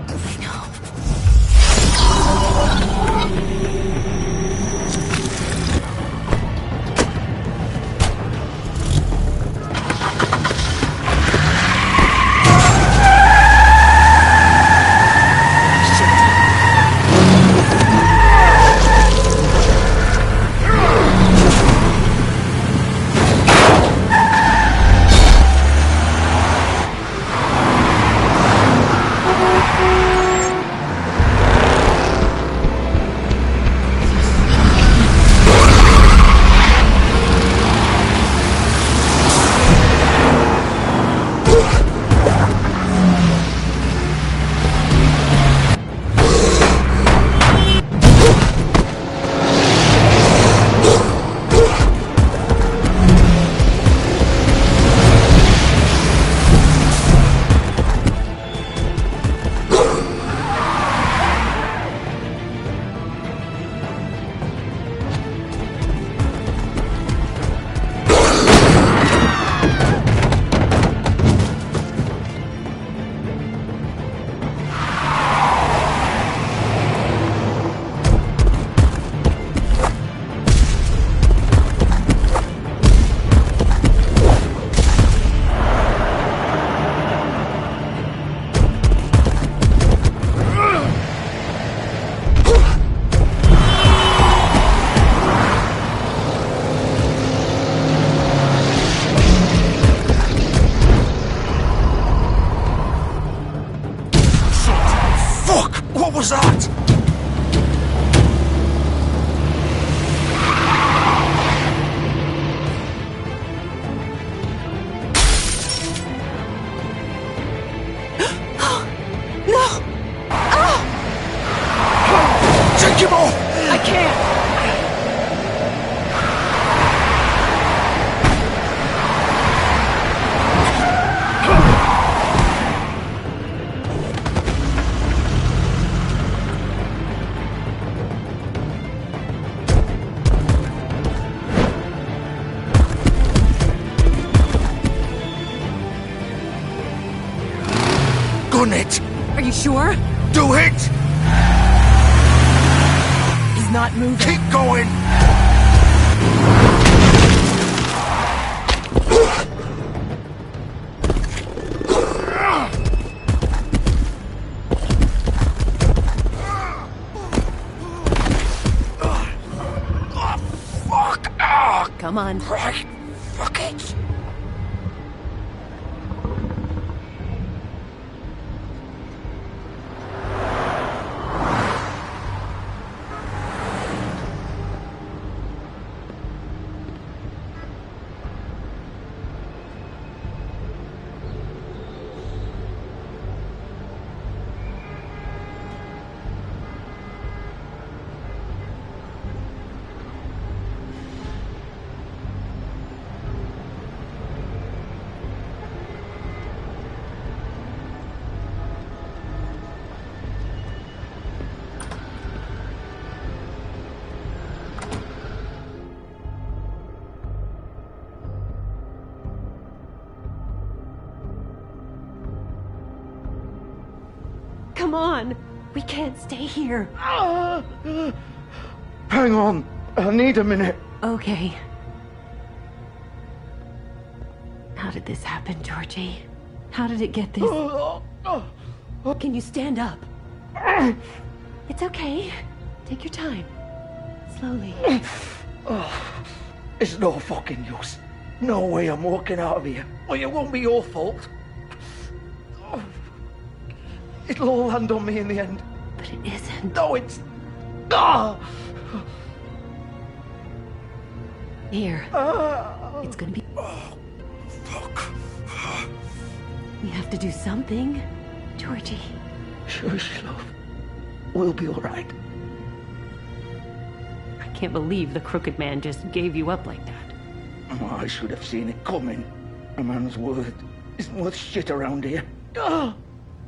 What was that? No! Oh! Take him off! I can't! Gun it! Are you sure? Do it! He's not moving. Keep going! Fuck! Come on. Right. Fuck it! Come on! We can't stay here. Hang on. I need a minute. Okay. How did this happen, Georgie? How did it get this? Can you stand up? It's okay. Take your time. Slowly. Oh, it's no fucking use. No way I'm walking out of here. Well, it won't be your fault. Oh, it'll all land on me in the end. But it isn't. No, it's... Ah! Here. It's gonna be... Oh, fuck. We have to do something. Georgie. Shush, love. We'll be all right. I can't believe the Crooked Man just gave you up like that. Oh, I should have seen it coming. A man's word isn't worth shit around here. Ah!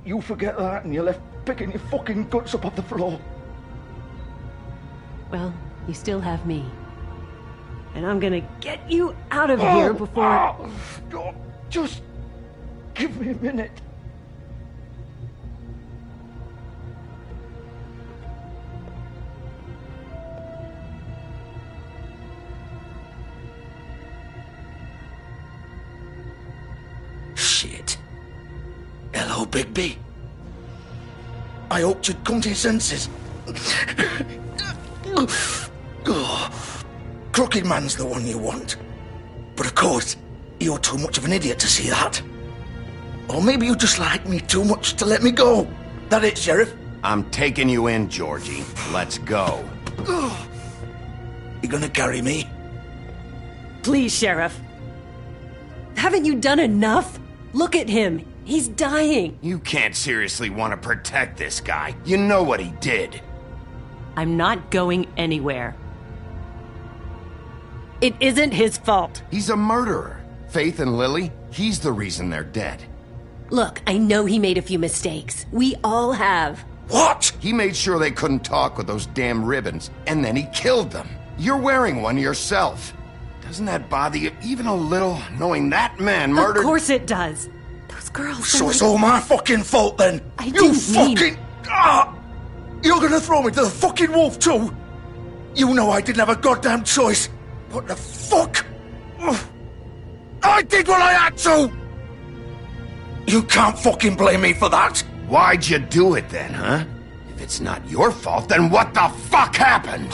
You forget that and you're left picking your fucking guts up off the floor. Well, you still have me. And I'm gonna get you out of here before... Oh, just give me a minute. Shit. Hello, Bigby. I hoped you'd come to your senses. Crooked Man's the one you want. But of course, you're too much of an idiot to see that. Or maybe you just like me too much to let me go. That it, Sheriff? I'm taking you in, Georgie. Let's go. You gonna carry me? Please, Sheriff. Haven't you done enough? Look at him. He's dying. You can't seriously want to protect this guy. You know what he did. I'm not going anywhere. It isn't his fault. He's a murderer. Faith and Lily, he's the reason they're dead. Look, I know he made a few mistakes. We all have. What? He made sure they couldn't talk with those damn ribbons, and then he killed them. You're wearing one yourself. Doesn't that bother you even a little, knowing that man murdered... Of course it does. Those girls... So it's all my fucking fault then? I didn't fucking... Ah! You're gonna throw me to the fucking wolf too? You know I didn't have a goddamn choice. What the fuck? I did what I had to! You can't fucking blame me for that. Why'd you do it then, huh? If it's not your fault, then what the fuck happened?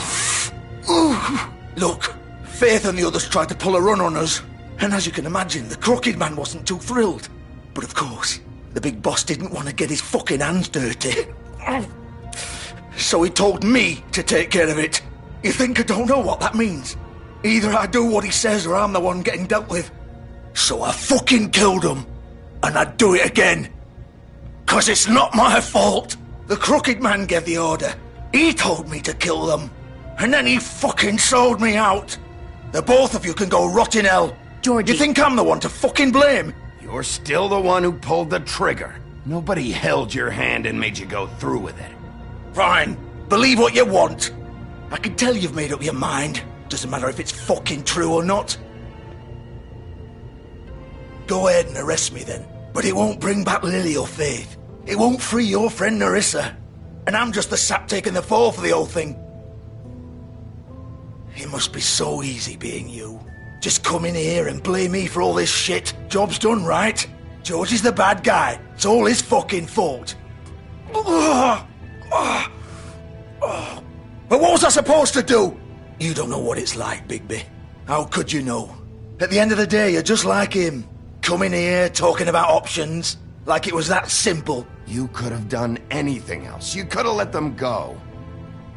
Look, Faith and the others tried to pull a run on us. And as you can imagine, the Crooked Man wasn't too thrilled. But of course, the big boss didn't want to get his fucking hands dirty. So he told me to take care of it. You think I don't know what that means? Either I do what he says or I'm the one getting dealt with. So I fucking killed him. And I'd do it again. 'Cause it's not my fault. The Crooked Man gave the order. He told me to kill them. And then he fucking sold me out. The both of you can go rot in hell. Georgie. You think I'm the one to fucking blame? You're still the one who pulled the trigger. Nobody held your hand and made you go through with it. Fine. Believe what you want. I can tell you've made up your mind. Doesn't matter if it's fucking true or not. Go ahead and arrest me then. But it won't bring back Lily or Faith. It won't free your friend Nerissa. And I'm just the sap taking the fall for the whole thing. It must be so easy being you. Just come in here and blame me for all this shit. Job's done, right? George is the bad guy. It's all his fucking fault. But what was I supposed to do? You don't know what it's like, Bigby. How could you know? At the end of the day, you're just like him. Coming here, talking about options. Like it was that simple. You could have done anything else. You could have let them go.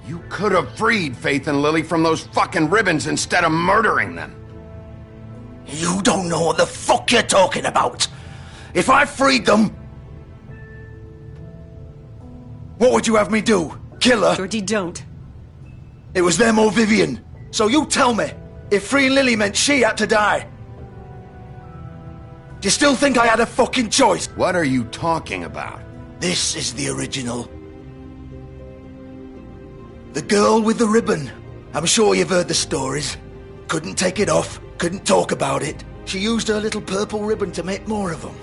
You could have freed Faith and Lily from those fucking ribbons instead of murdering them. You don't know what the fuck you're talking about. If I freed them... What would you have me do? Kill her? Georgie, don't. It was them or Vivian. So you tell me, if freeing Lily meant she had to die. Do you still think I had a fucking choice? What are you talking about? This is the original. The girl with the ribbon. I'm sure you've heard the stories. Couldn't take it off, couldn't talk about it. She used her little purple ribbon to make more of them.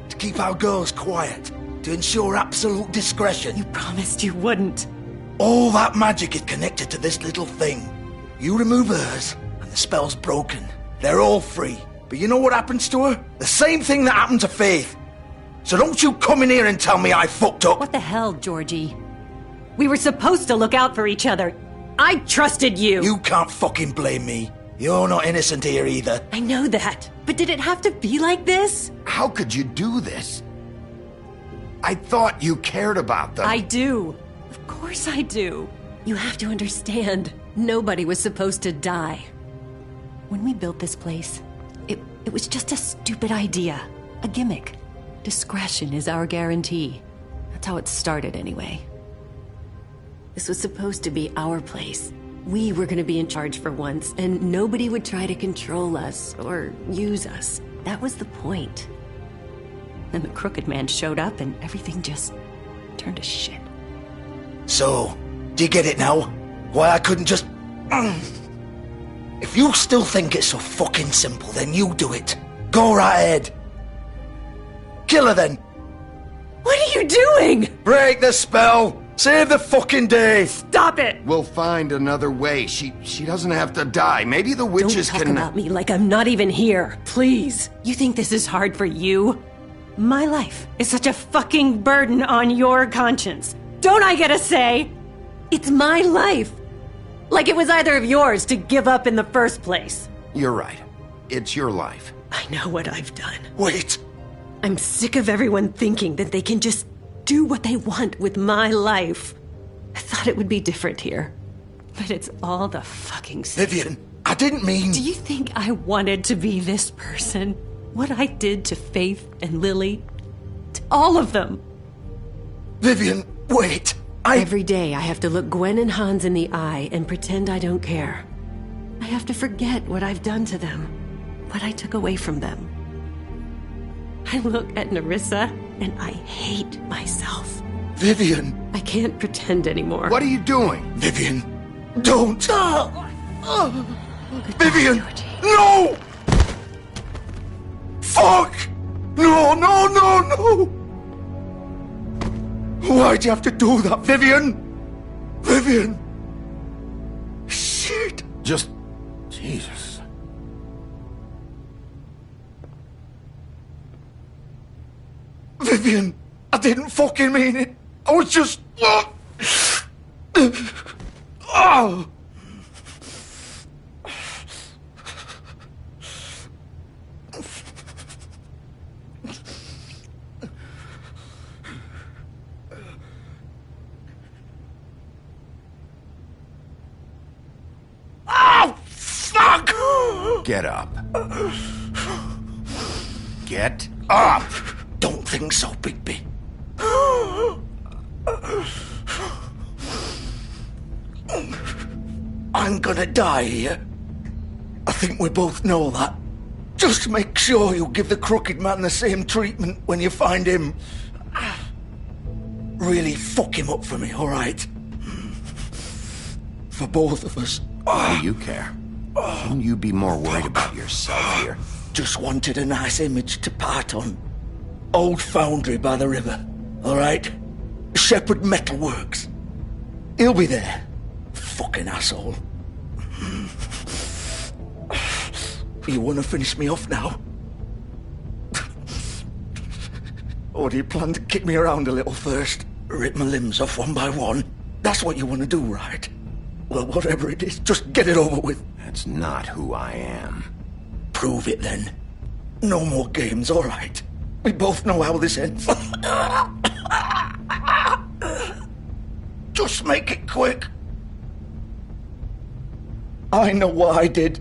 To keep our girls quiet. To ensure absolute discretion. You promised you wouldn't. All that magic is connected to this little thing. You remove hers, and the spell's broken. They're all free. But you know what happens to her? The same thing that happened to Faith. So don't you come in here and tell me I fucked up. What the hell, Georgie? We were supposed to look out for each other. I trusted you. You can't fucking blame me. You're not innocent here either. I know that. But did it have to be like this? How could you do this? I thought you cared about them. I do. Of course I do. You have to understand. Nobody was supposed to die. When we built this place, it was just a stupid idea. A gimmick. Discretion is our guarantee. That's how it started anyway. This was supposed to be our place. We were going to be in charge for once, and nobody would try to control us or use us. That was the point. Then the Crooked Man showed up, and everything just turned to shit. So, do you get it now? Why I couldn't just... If you still think it's so fucking simple, then you do it. Go right ahead. Kill her then. What are you doing? Break the spell. Save the fucking day. Stop it. We'll find another way. She doesn't have to die. Maybe the witches Don't talk can... about me like I'm not even here. Please. You think this is hard for you? My life is such a fucking burden on your conscience. Don't I get a say? It's my life. Like it was either of yours to give up in the first place. You're right. It's your life. I know what I've done. Wait. I'm sick of everyone thinking that they can just do what they want with my life. I thought it would be different here. But it's all the fucking same. Vivian, I didn't mean... Do you think I wanted to be this person? What I did to Faith and Lily? To all of them? Vivian, wait. Every day I have to look Gwen and Hans in the eye and pretend I don't care. I have to forget what I've done to them, what I took away from them. I look at Nerissa and I hate myself. Vivian. I can't pretend anymore. What are you doing? Vivian, don't. Vivian, no! Fuck! No, no, no, no! Why'd you have to do that, Vivian? Vivian! Shit! Just... Jesus. Vivian, I didn't fucking mean it. I was just... Oh! Get up. Get up! Don't think so, Bigby. I'm gonna die here. I think we both know that. Just make sure you give the Crooked Man the same treatment when you find him. Really fuck him up for me, alright? For both of us. Why do you care? Shouldn't you be more worried about yourself here? Just wanted a nice image to part on. Old foundry by the river, alright? Shepherd Metalworks. He'll be there. Fucking asshole. You wanna finish me off now? Or do you plan to kick me around a little first? Rip my limbs off one by one? That's what you wanna do, right? Well, whatever it is, just get it over with. That's not who I am. Prove it then. No more games, alright? We both know how this ends. Just make it quick. I know what I did.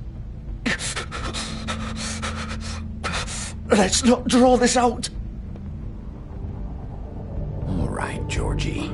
Let's not draw this out. All right, Georgie.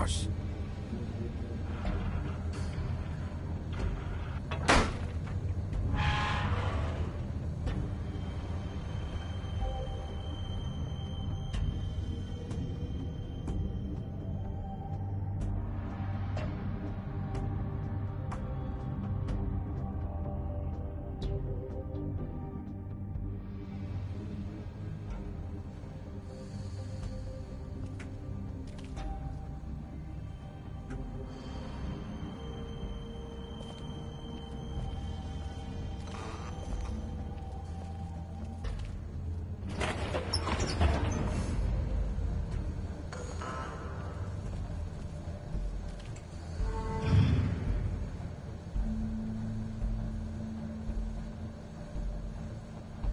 course.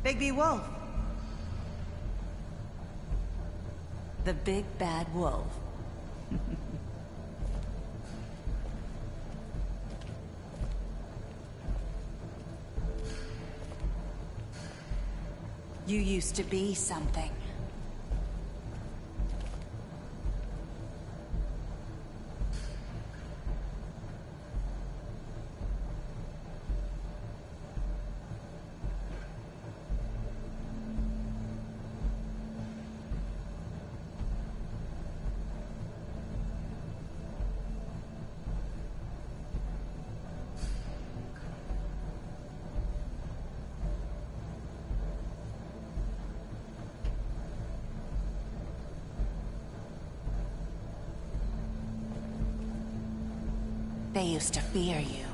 Bigby Wolf. The big bad wolf. You used to be something. They used to fear you.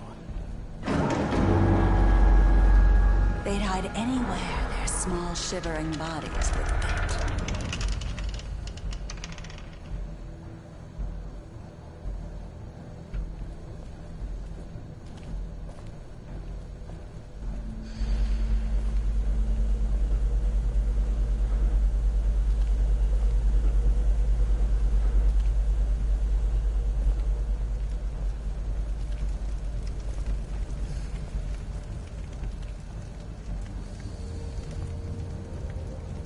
They'd hide anywhere their small, shivering bodies would fit.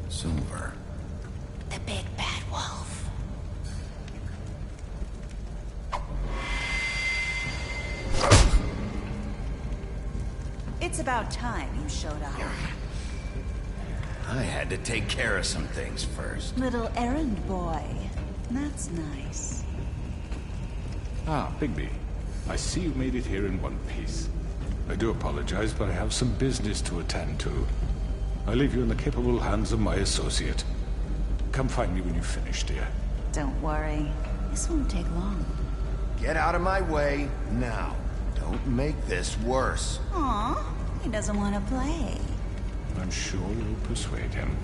Silver. The big bad wolf. It's about time you showed up. I had to take care of some things first. Little errand boy. That's nice. Ah, Bigby. I see you made it here in one piece. I do apologize, but I have some business to attend to. I leave you in the capable hands of my associate. Come find me when you've finished, dear. Don't worry. This won't take long. Get out of my way now. Don't make this worse. Aw, he doesn't want to play. I'm sure you'll persuade him.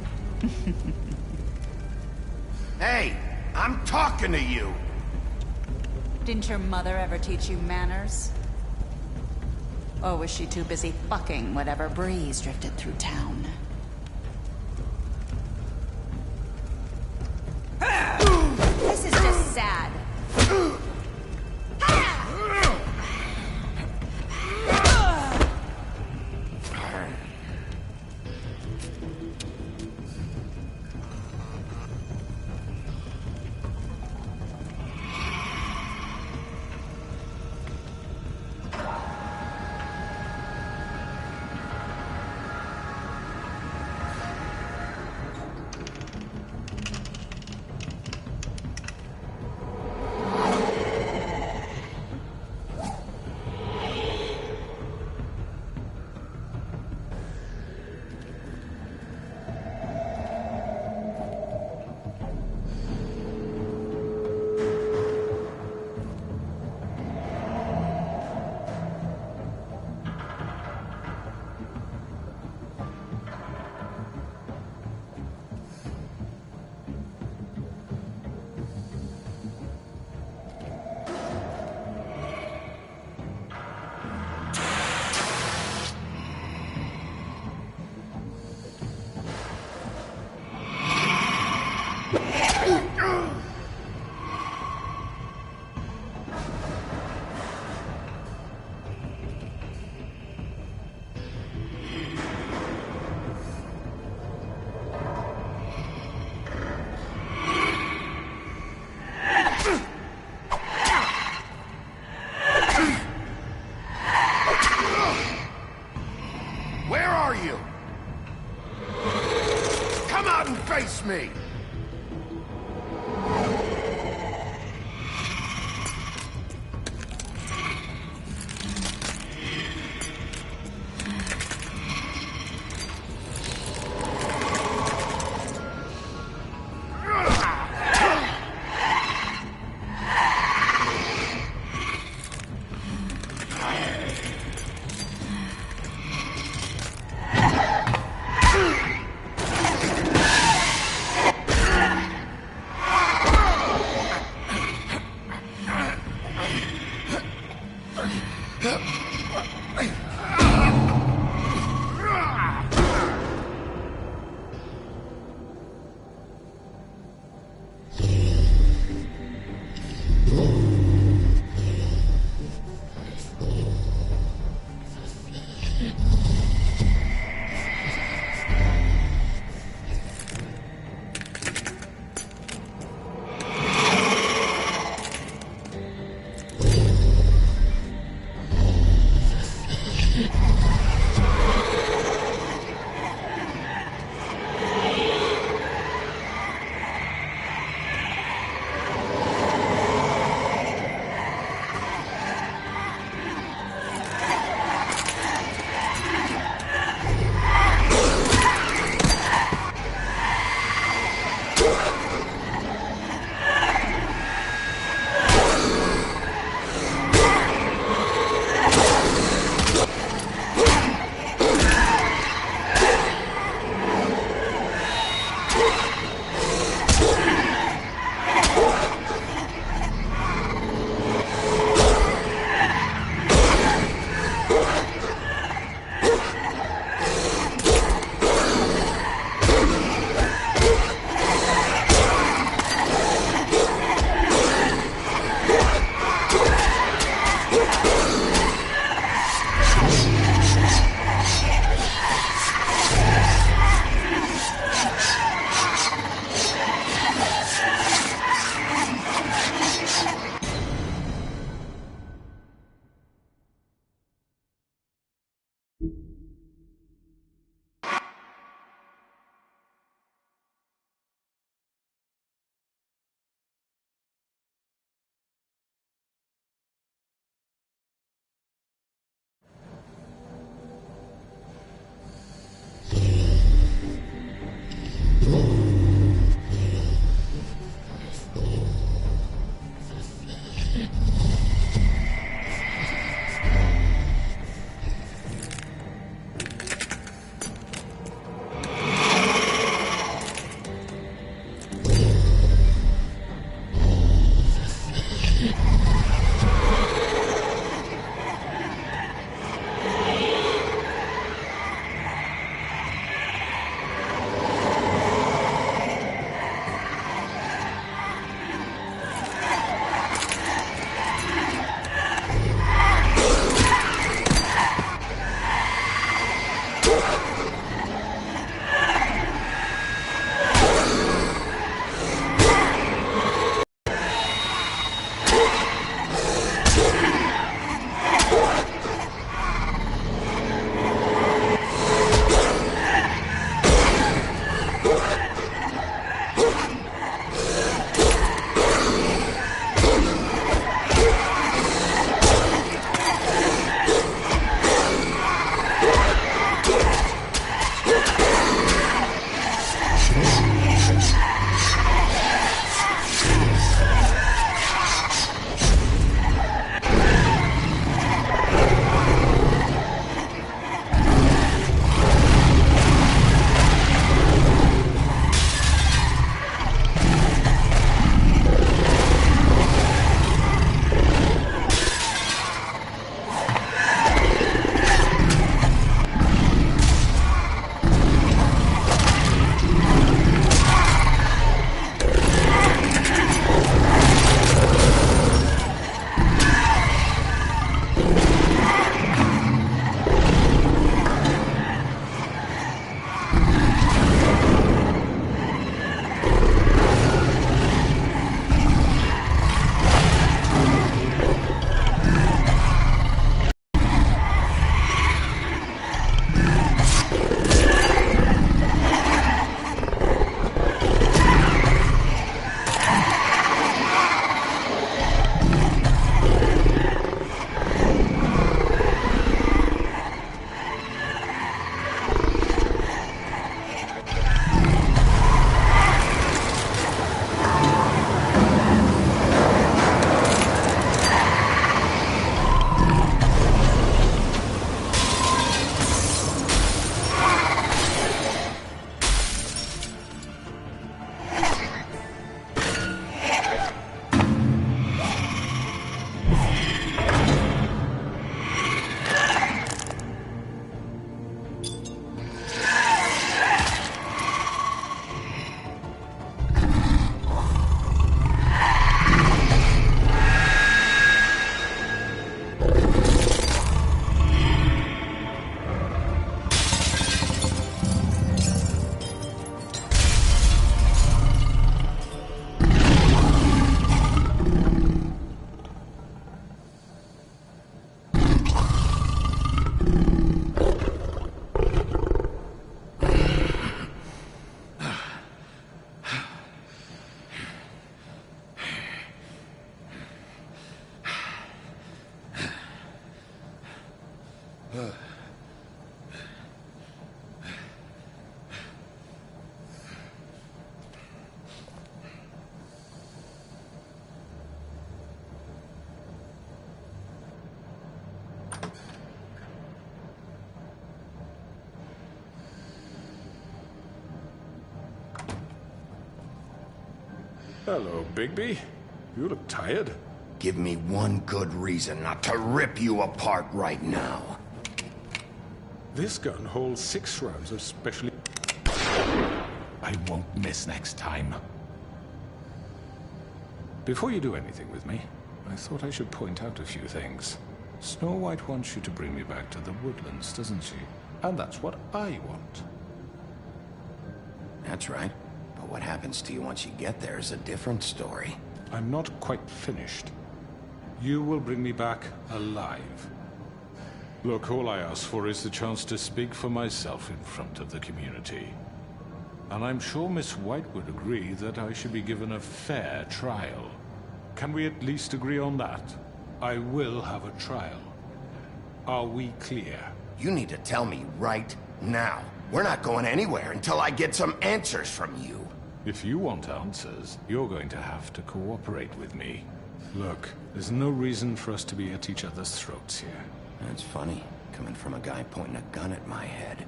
Hey, I'm talking to you! Didn't your mother ever teach you manners? Or was she too busy fucking whatever breeze drifted through town? This is just sad. Where are you? Come out and face me! Hello, Bigby. You look tired. Give me one good reason not to rip you apart right now. This gun holds 6 rounds of specially... I won't miss next time. Before you do anything with me, I thought I should point out a few things. Snow White wants you to bring me back to the woodlands, doesn't she? And that's what I want. That's right. But what happens to you once you get there is a different story. I'm not quite finished. You will bring me back alive. Look, all I ask for is the chance to speak for myself in front of the community. And I'm sure Miss White would agree that I should be given a fair trial. Can we at least agree on that? I will have a trial. Are we clear? You need to tell me right now. We're not going anywhere until I get some answers from you. If you want answers, you're going to have to cooperate with me. Look, there's no reason for us to be at each other's throats here. That's funny, coming from a guy pointing a gun at my head.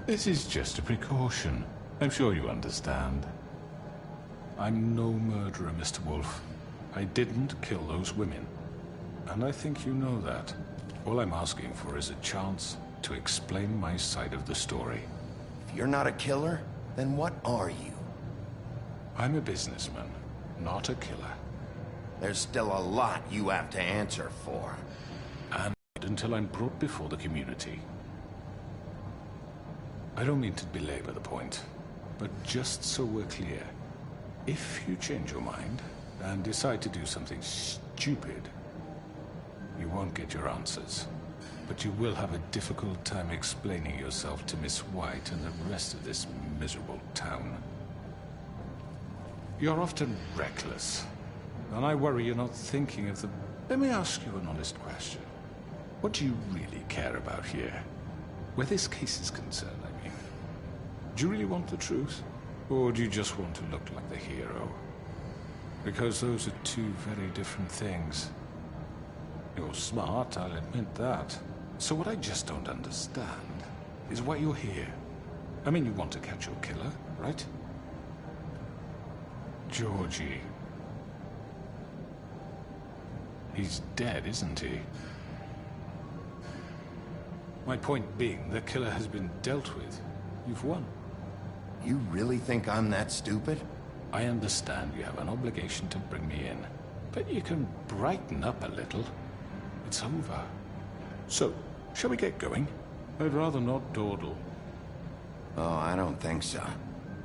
This is just a precaution. I'm sure you understand. I'm no murderer, Mr. Wolf. I didn't kill those women. And I think you know that. All I'm asking for is a chance to explain my side of the story. If you're not a killer, then what are you? I'm a businessman, not a killer. There's still a lot you have to answer for. And until I'm brought before the community. I don't mean to belabor the point, but just so we're clear, if you change your mind and decide to do something stupid, you won't get your answers. But you will have a difficult time explaining yourself to Miss White and the rest of this miserable town. You're often reckless, and I worry you're not thinking of the... Let me ask you an honest question. What do you really care about here? Where this case is concerned, I mean. Do you really want the truth? Or do you just want to look like the hero? Because those are two very different things. You're smart, I'll admit that. So what I just don't understand is why you're here. I mean, you want to catch your killer, right? Georgie. He's dead, isn't he? My point being, the killer has been dealt with. You've won. You really think I'm that stupid? I understand you have an obligation to bring me in, but you can brighten up a little. It's over. So, shall we get going? I'd rather not dawdle. Oh, I don't think so.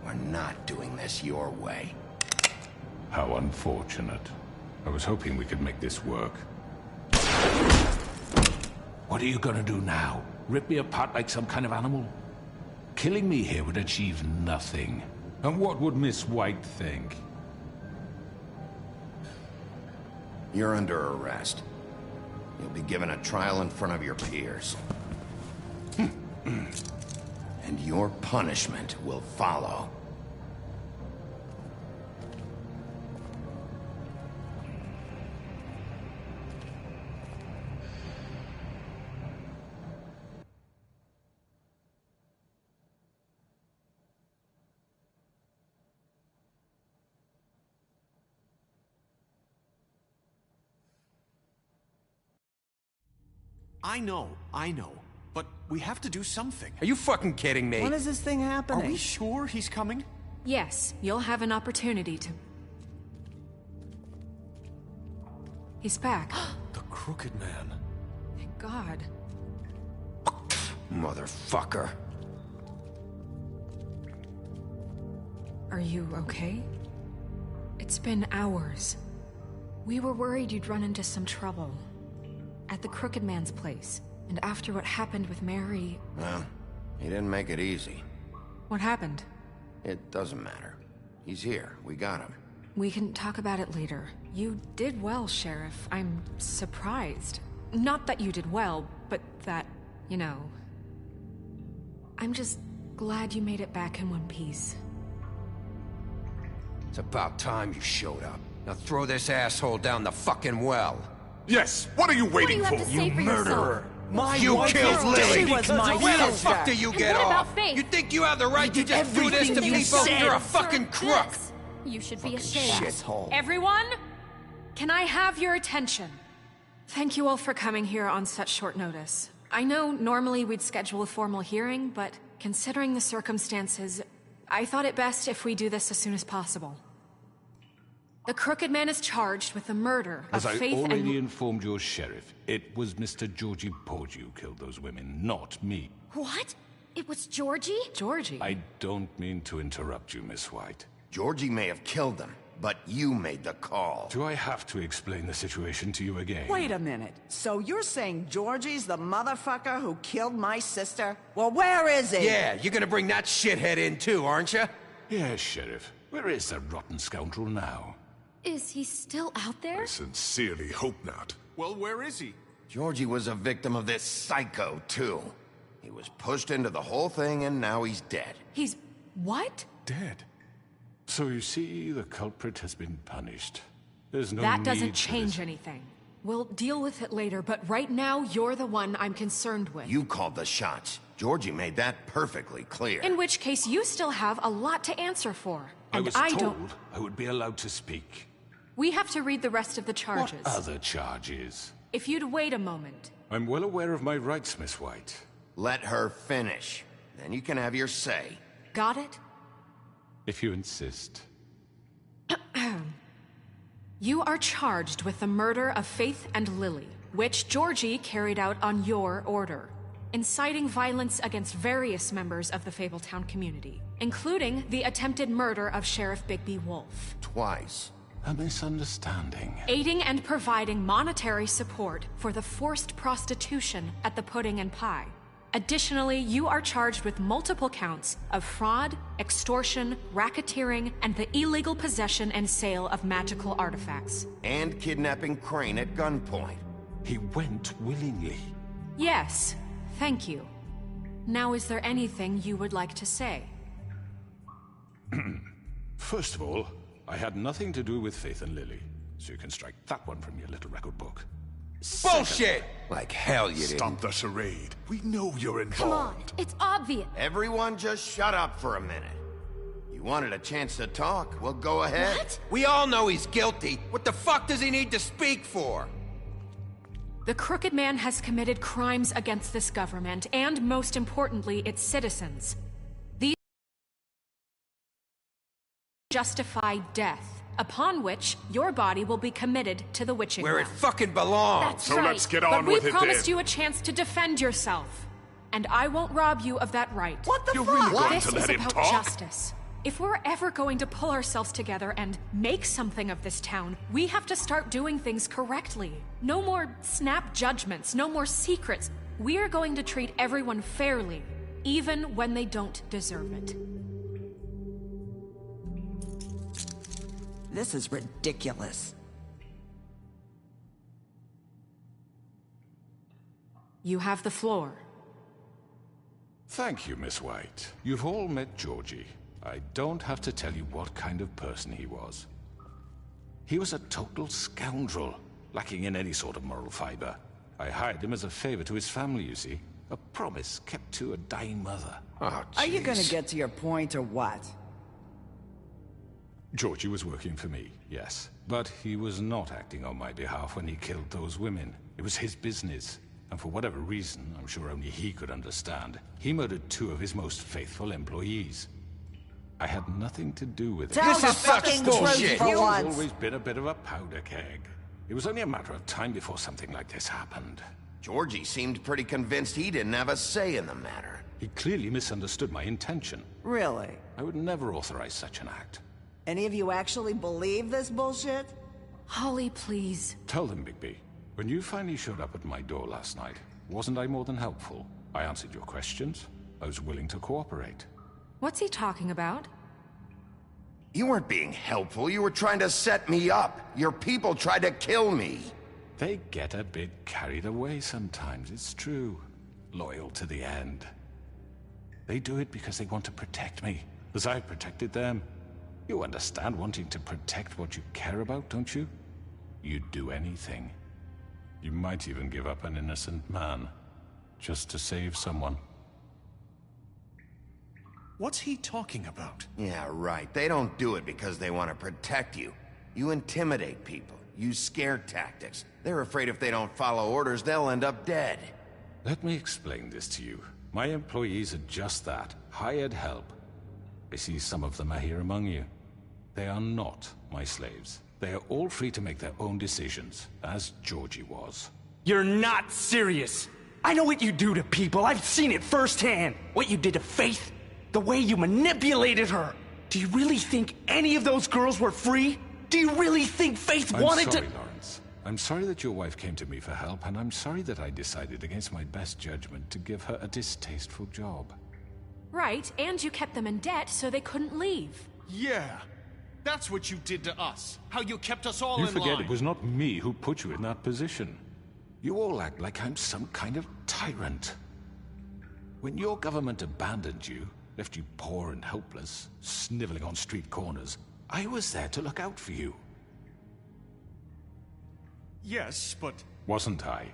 We're not doing this your way. How unfortunate. I was hoping we could make this work. What are you gonna do now? Rip me apart like some kind of animal? Killing me here would achieve nothing. And what would Miss White think? You're under arrest. You'll be given a trial in front of your peers. And your punishment will follow. I know. But we have to do something. Are you fucking kidding me? When is this thing happening? Are we sure he's coming? Yes, you'll have an opportunity to... He's back. The Crooked Man. Thank God. Motherfucker. Are you okay? It's been hours. We were worried you'd run into some trouble. At the Crooked Man's place. And after what happened with Mary... Well, he didn't make it easy. What happened? It doesn't matter. He's here. We got him. We can talk about it later. You did well, Sheriff. I'm surprised. Not that you did well, but that, you know... I'm just glad you made it back in one piece. It's about time you showed up. Now throw this asshole down the fucking well. Yes, what are you waiting for? You murderer! You killed Lily! She was my Where the fuck do you get off? Faith? You think you have the right to just do this to people? You're a fucking crook! You should be ashamed. Shithole. Everyone, can I have your attention? Thank you all for coming here on such short notice. I know normally we'd schedule a formal hearing, but considering the circumstances, I thought it best if we do this as soon as possible. The Crooked Man is charged with the murder of As I Faith already informed your sheriff, it was Mr. Georgie Porgy who killed those women, not me. What? It was Georgie? Georgie? I don't mean to interrupt you, Miss White. Georgie may have killed them, but you made the call. Do I have to explain the situation to you again? Wait a minute. So you're saying Georgie's the motherfucker who killed my sister? Well, where is he? Yeah, you're gonna bring that shithead in too, aren't you? Yes, Sheriff. Where is the rotten scoundrel now? Is he still out there? I sincerely hope not. Well, where is he? Georgie was a victim of this psycho, too. He was pushed into the whole thing, and now he's dead. He's... what? Dead. So you see, the culprit has been punished. There's no That doesn't need for change this. anything. We'll deal with it later, but right now, you're the one I'm concerned with. You called the shots. Georgie made that perfectly clear. In which case, you still have a lot to answer for. And I was don't... told I would be allowed to speak. We have to read the rest of the charges. What other charges? If you'd wait a moment. I'm well aware of my rights, Miss White. Let her finish. Then you can have your say. Got it? If you insist. You are charged with the murder of Faith and Lily, which Georgie carried out on your order, inciting violence against various members of the Fabletown community, including the attempted murder of Sheriff Bigby Wolf. Twice. A misunderstanding. Aiding and providing monetary support for the forced prostitution at the Pudding and Pie. Additionally, you are charged with multiple counts of fraud, extortion, racketeering, and the illegal possession and sale of magical artifacts. And kidnapping Crane at gunpoint. He went willingly. Yes, thank you. Now, is there anything you would like to say? First of all, I had nothing to do with Faith and Lily, so you can strike that one from your little record book. Bullshit! Like hell you didn't. Stop the charade. We know you're involved. Come on, it's obvious. Everyone just shut up for a minute. You wanted a chance to talk? Well, go ahead. What? We all know he's guilty. What the fuck does he need to speak for? The Crooked Man has committed crimes against this government, and most importantly, its citizens. These justify death, upon which your body will be committed to the witching Where it well. fucking belongs. That's So right. let's get on But with we it promised then. you a chance to defend yourself, and I won't rob you of that right. What the You're fuck? really going This to let is him about talk? justice. If we're ever going to pull ourselves together and make something of this town, we have to start doing things correctly. No more snap judgments, no more secrets. We are going to treat everyone fairly, even when they don't deserve it. This is ridiculous. You have the floor. Thank you, Miss White. You've all met Georgie. I don't have to tell you what kind of person he was. He was a total scoundrel, lacking in any sort of moral fiber. I hired him as a favor to his family, you see. A promise kept to a dying mother. Oh, Are you jeez. gonna get to your point or what? Georgie was working for me, yes. But he was not acting on my behalf when he killed those women. It was his business. And for whatever reason, I'm sure only he could understand, he murdered 2 of his most faithful employees. I had nothing to do with it. Tell the fucking truth Georgie's for once. always been a bit of a powder keg. It was only a matter of time before something like this happened. Georgie seemed pretty convinced he didn't have a say in the matter. He clearly misunderstood my intention. Really? I would never authorize such an act. Any of you actually believe this bullshit? Holly, please. Tell them, Bigby. When you finally showed up at my door last night, Wasn't I more than helpful? I answered your questions. I was willing to cooperate. What's he talking about? You weren't being helpful. You were trying to set me up. Your people tried to kill me. They get a bit carried away sometimes, it's true. Loyal to the end. They do it because they want to protect me, as I've protected them. You understand wanting to protect what you care about, don't you? You'd do anything. You might even give up an innocent man, just to save someone. What's he talking about? Yeah, right. They don't do it because they want to protect you. You intimidate people, use scare tactics. They're afraid if they don't follow orders, they'll end up dead. Let me explain this to you. My employees are just that, hired help. I see some of them are here among you. They are not my slaves. They are all free to make their own decisions, as Georgie was. You're not serious! I know what you do to people, I've seen it firsthand! What you did to Faith, the way you manipulated her! Do you really think any of those girls were free? Do you really think Faith wanted to— I'm sorry, Lawrence. I'm sorry that your wife came to me for help, and I'm sorry that I decided against my best judgment to give her a distasteful job. Right, and you kept them in debt so they couldn't leave. Yeah, that's what you did to us. How you kept us all You in forget line. it was not me who put you in that position. You all act like I'm some kind of tyrant. When your government abandoned you, left you poor and helpless, sniveling on street corners, I was there to look out for you. Yes, but... Wasn't I?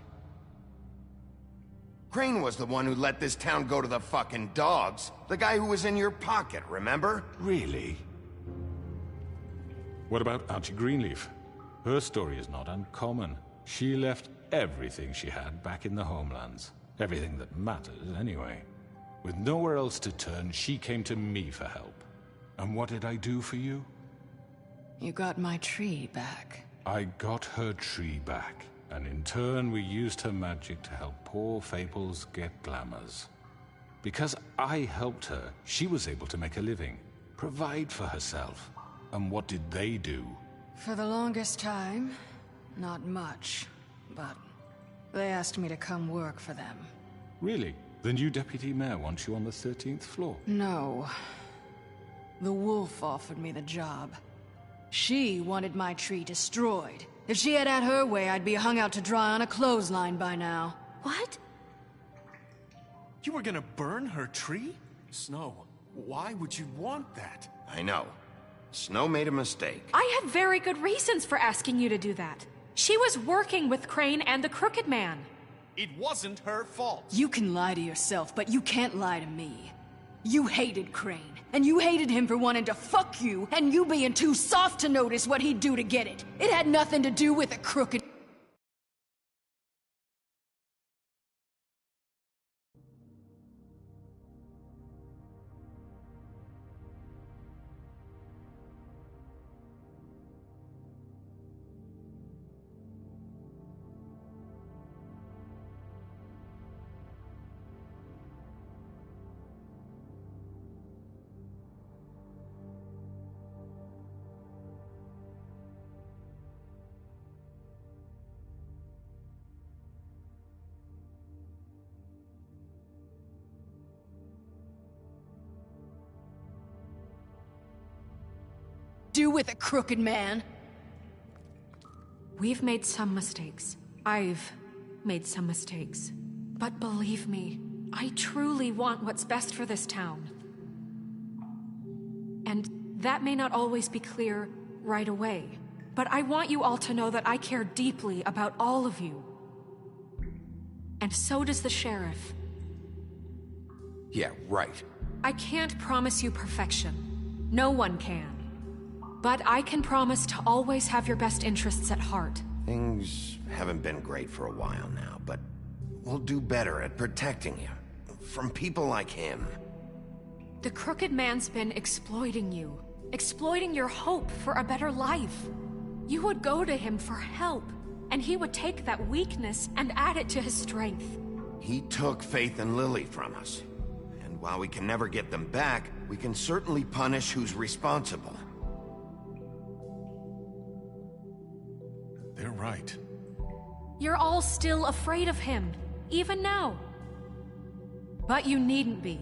Crane was the one who let this town go to the fucking dogs. The guy who was in your pocket, remember? Really? What about Auntie Greenleaf? Her story is not uncommon. She left everything she had back in the homelands. Everything that matters, anyway. With nowhere else to turn, she came to me for help. And what did I do for you? You got my tree back. I got her tree back, and in turn we used her magic to help poor Fables get glamours. Because I helped her, she was able to make a living, provide for herself. And what did they do? For the longest time, not much, but they asked me to come work for them. Really? The new deputy mayor wants you on the 13th floor? No. The wolf offered me the job. She wanted my tree destroyed. If she had her way, I'd be hung out to dry on a clothesline by now. What? You were gonna burn her tree? Snow, why would you want that? I know. Snow made a mistake. I had very good reasons for asking you to do that. She was working with Crane and the Crooked Man. It wasn't her fault. You can lie to yourself, but you can't lie to me. You hated Crane, and you hated him for wanting to fuck you, and you being too soft to notice what he'd do to get it. It had nothing to do with a crooked... do with a crooked man. We've made some mistakes. I've made some mistakes. But believe me, I truly want what's best for this town. And that may not always be clear right away, but I want you all to know that I care deeply about all of you. And so does the sheriff. Yeah, right. I can't promise you perfection. No one can. But I can promise to always have your best interests at heart. Things haven't been great for a while now, but we'll do better at protecting you. From people like him. The Crooked Man's been exploiting you. Exploiting your hope for a better life. You would go to him for help, and he would take that weakness and add it to his strength. He took Faith and Lily from us. And while we can never get them back, we can certainly punish who's responsible. They're right. You're all still afraid of him. even now. But you needn't be.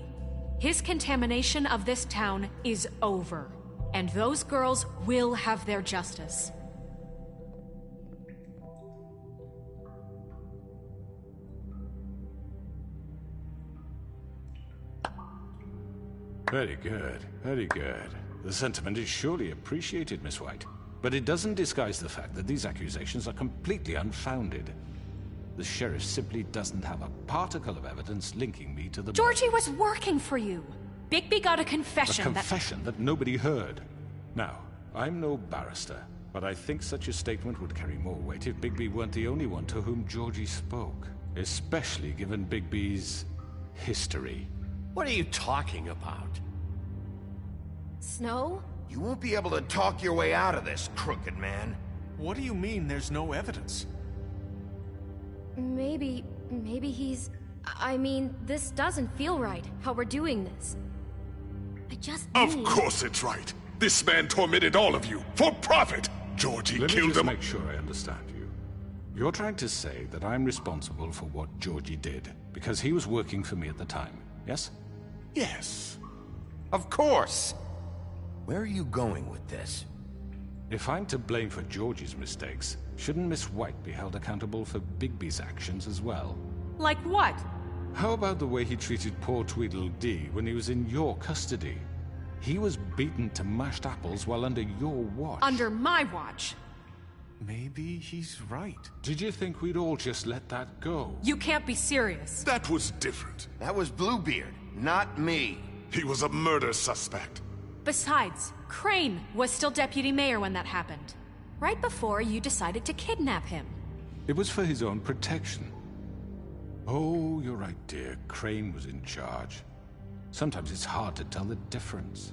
His contamination of this town is over, and those girls will have their justice. Very good, very good. The sentiment is surely appreciated, Miss White. But it doesn't disguise the fact that these accusations are completely unfounded. The sheriff simply doesn't have a particle of evidence linking me to the... Georgie was working for you. Bigby got a confession A confession that nobody heard. Now, I'm no barrister, but I think such a statement would carry more weight if Bigby weren't the only one to whom Georgie spoke. Especially given Bigby's history. What are you talking about? Snow? You won't be able to talk your way out of this, crooked man. What do you mean there's no evidence? Maybe he's... I mean, this doesn't feel right, how we're doing this. I just Of course it's right. This man tormented all of you, for profit! Georgie Let me killed just him... make sure I understand you. You're trying to say that I'm responsible for what Georgie did, because he was working for me at the time, yes? Yes. Of course! Where are you going with this? If I'm to blame for Georgie's mistakes, shouldn't Miss White be held accountable for Bigby's actions as well? Like what? How about the way he treated poor Tweedledee when he was in your custody? He was beaten to mashed apples while under your watch. Under my watch. Maybe he's right. Did you think we'd all just let that go? You can't be serious. That was different. That was Bluebeard, not me. He was a murder suspect. Besides, Crane was still deputy mayor when that happened. Right before you decided to kidnap him. It was for his own protection. Oh, you're right, dear. Crane was in charge. Sometimes it's hard to tell the difference.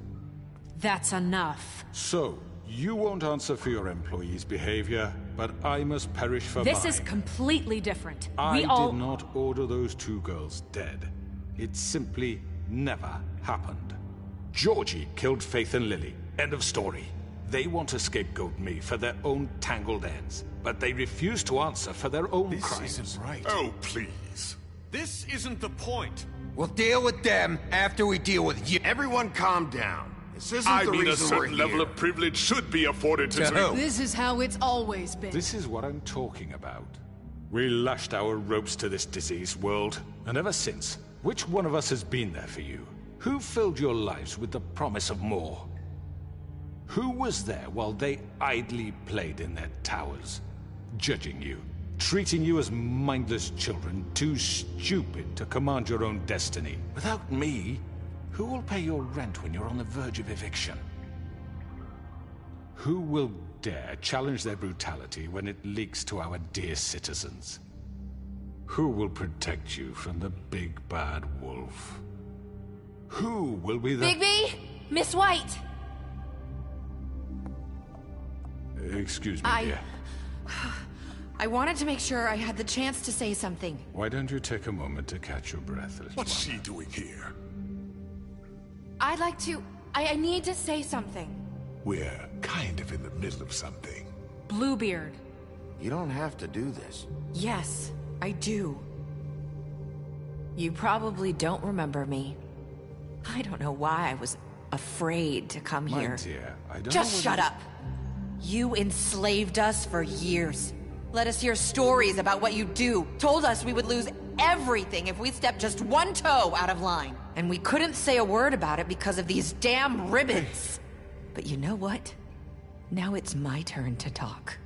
That's enough. So, you won't answer for your employees' behavior, but I must perish for mine. This is completely different. I We all... did not order those two girls dead. It simply never happened. Georgie killed Faith and Lily. End of story. They want to scapegoat me for their own tangled ends, but they refuse to answer for their own crimes. This isn't right. Oh, please. This isn't the point. We'll deal with them after we deal with you. Everyone calm down. This isn't I the mean, a reason we're certain level here. of privilege should be afforded to... who? This is how it's always been. This is what I'm talking about. We lashed our ropes to this diseased world, and ever since, which one of us has been there for you? Who filled your lives with the promise of more? Who was there while they idly played in their towers, judging you, treating you as mindless children, too stupid to command your own destiny? Without me, who will pay your rent when you're on the verge of eviction? Who will dare challenge their brutality when it leaks to our dear citizens? Who will protect you from the big bad wolf? Who will be the... Bigby! Miss White! Excuse me, dear. I wanted to make sure I had the chance to say something. Why don't you take a moment to catch your breath, little What's one? she doing here? I'd like to... I need to say something. We're kind of in the middle of something. Bluebeard. You don't have to do this. Yes, I do. You probably don't remember me. I don't know why I was afraid to come My here. dear, I don't Just know shut whether- up. You enslaved us for years. Let us hear stories about what you do. Told us we would lose everything if we stepped just one toe out of line. And we couldn't say a word about it because of these damn ribbons. But you know what? Now it's my turn to talk.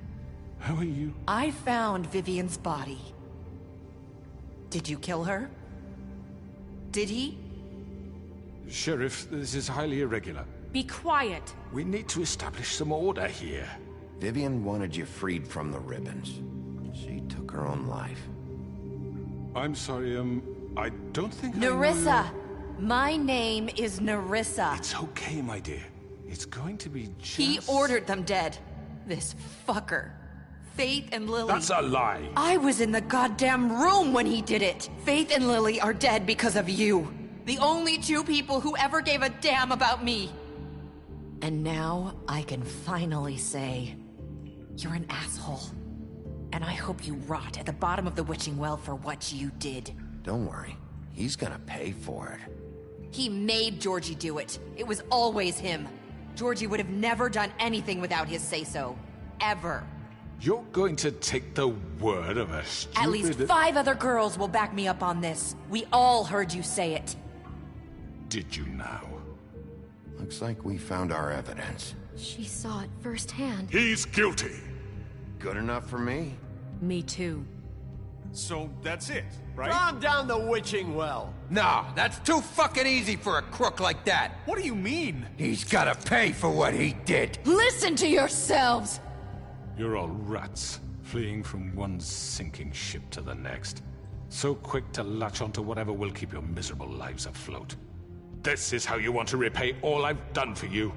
How are you? I found Vivian's body. Did you kill her? Did he? Sheriff, this is highly irregular. Be quiet. We need to establish some order here. Vivian wanted you freed from the ribbons. She took her own life. I'm sorry, I don't think I know Nerissa! you- My name is Nerissa. It's okay, my dear. It's going to be just... He ordered them dead. This fucker. Faith and Lily. That's a lie. I was in the goddamn room when he did it. Faith and Lily are dead because of you. The only two people who ever gave a damn about me. And now I can finally say, you're an asshole. And I hope you rot at the bottom of the witching well for what you did. Don't worry. He's gonna pay for it. He made Georgie do it. It was always him. Georgie would have never done anything without his say-so. Ever. You're going to take the word of a stupid... At least 5 other girls will back me up on this. We all heard you say it. Did you now? Looks like we found our evidence. She saw it firsthand. He's guilty. Good enough for me? Me too. So that's it, right? Calm down the witching well. No, that's too fucking easy for a crook like that. What do you mean? He's gotta pay for what he did. Listen to yourselves! You're all rats, fleeing from one sinking ship to the next. So quick to latch onto whatever will keep your miserable lives afloat. This is how you want to repay all I've done for you?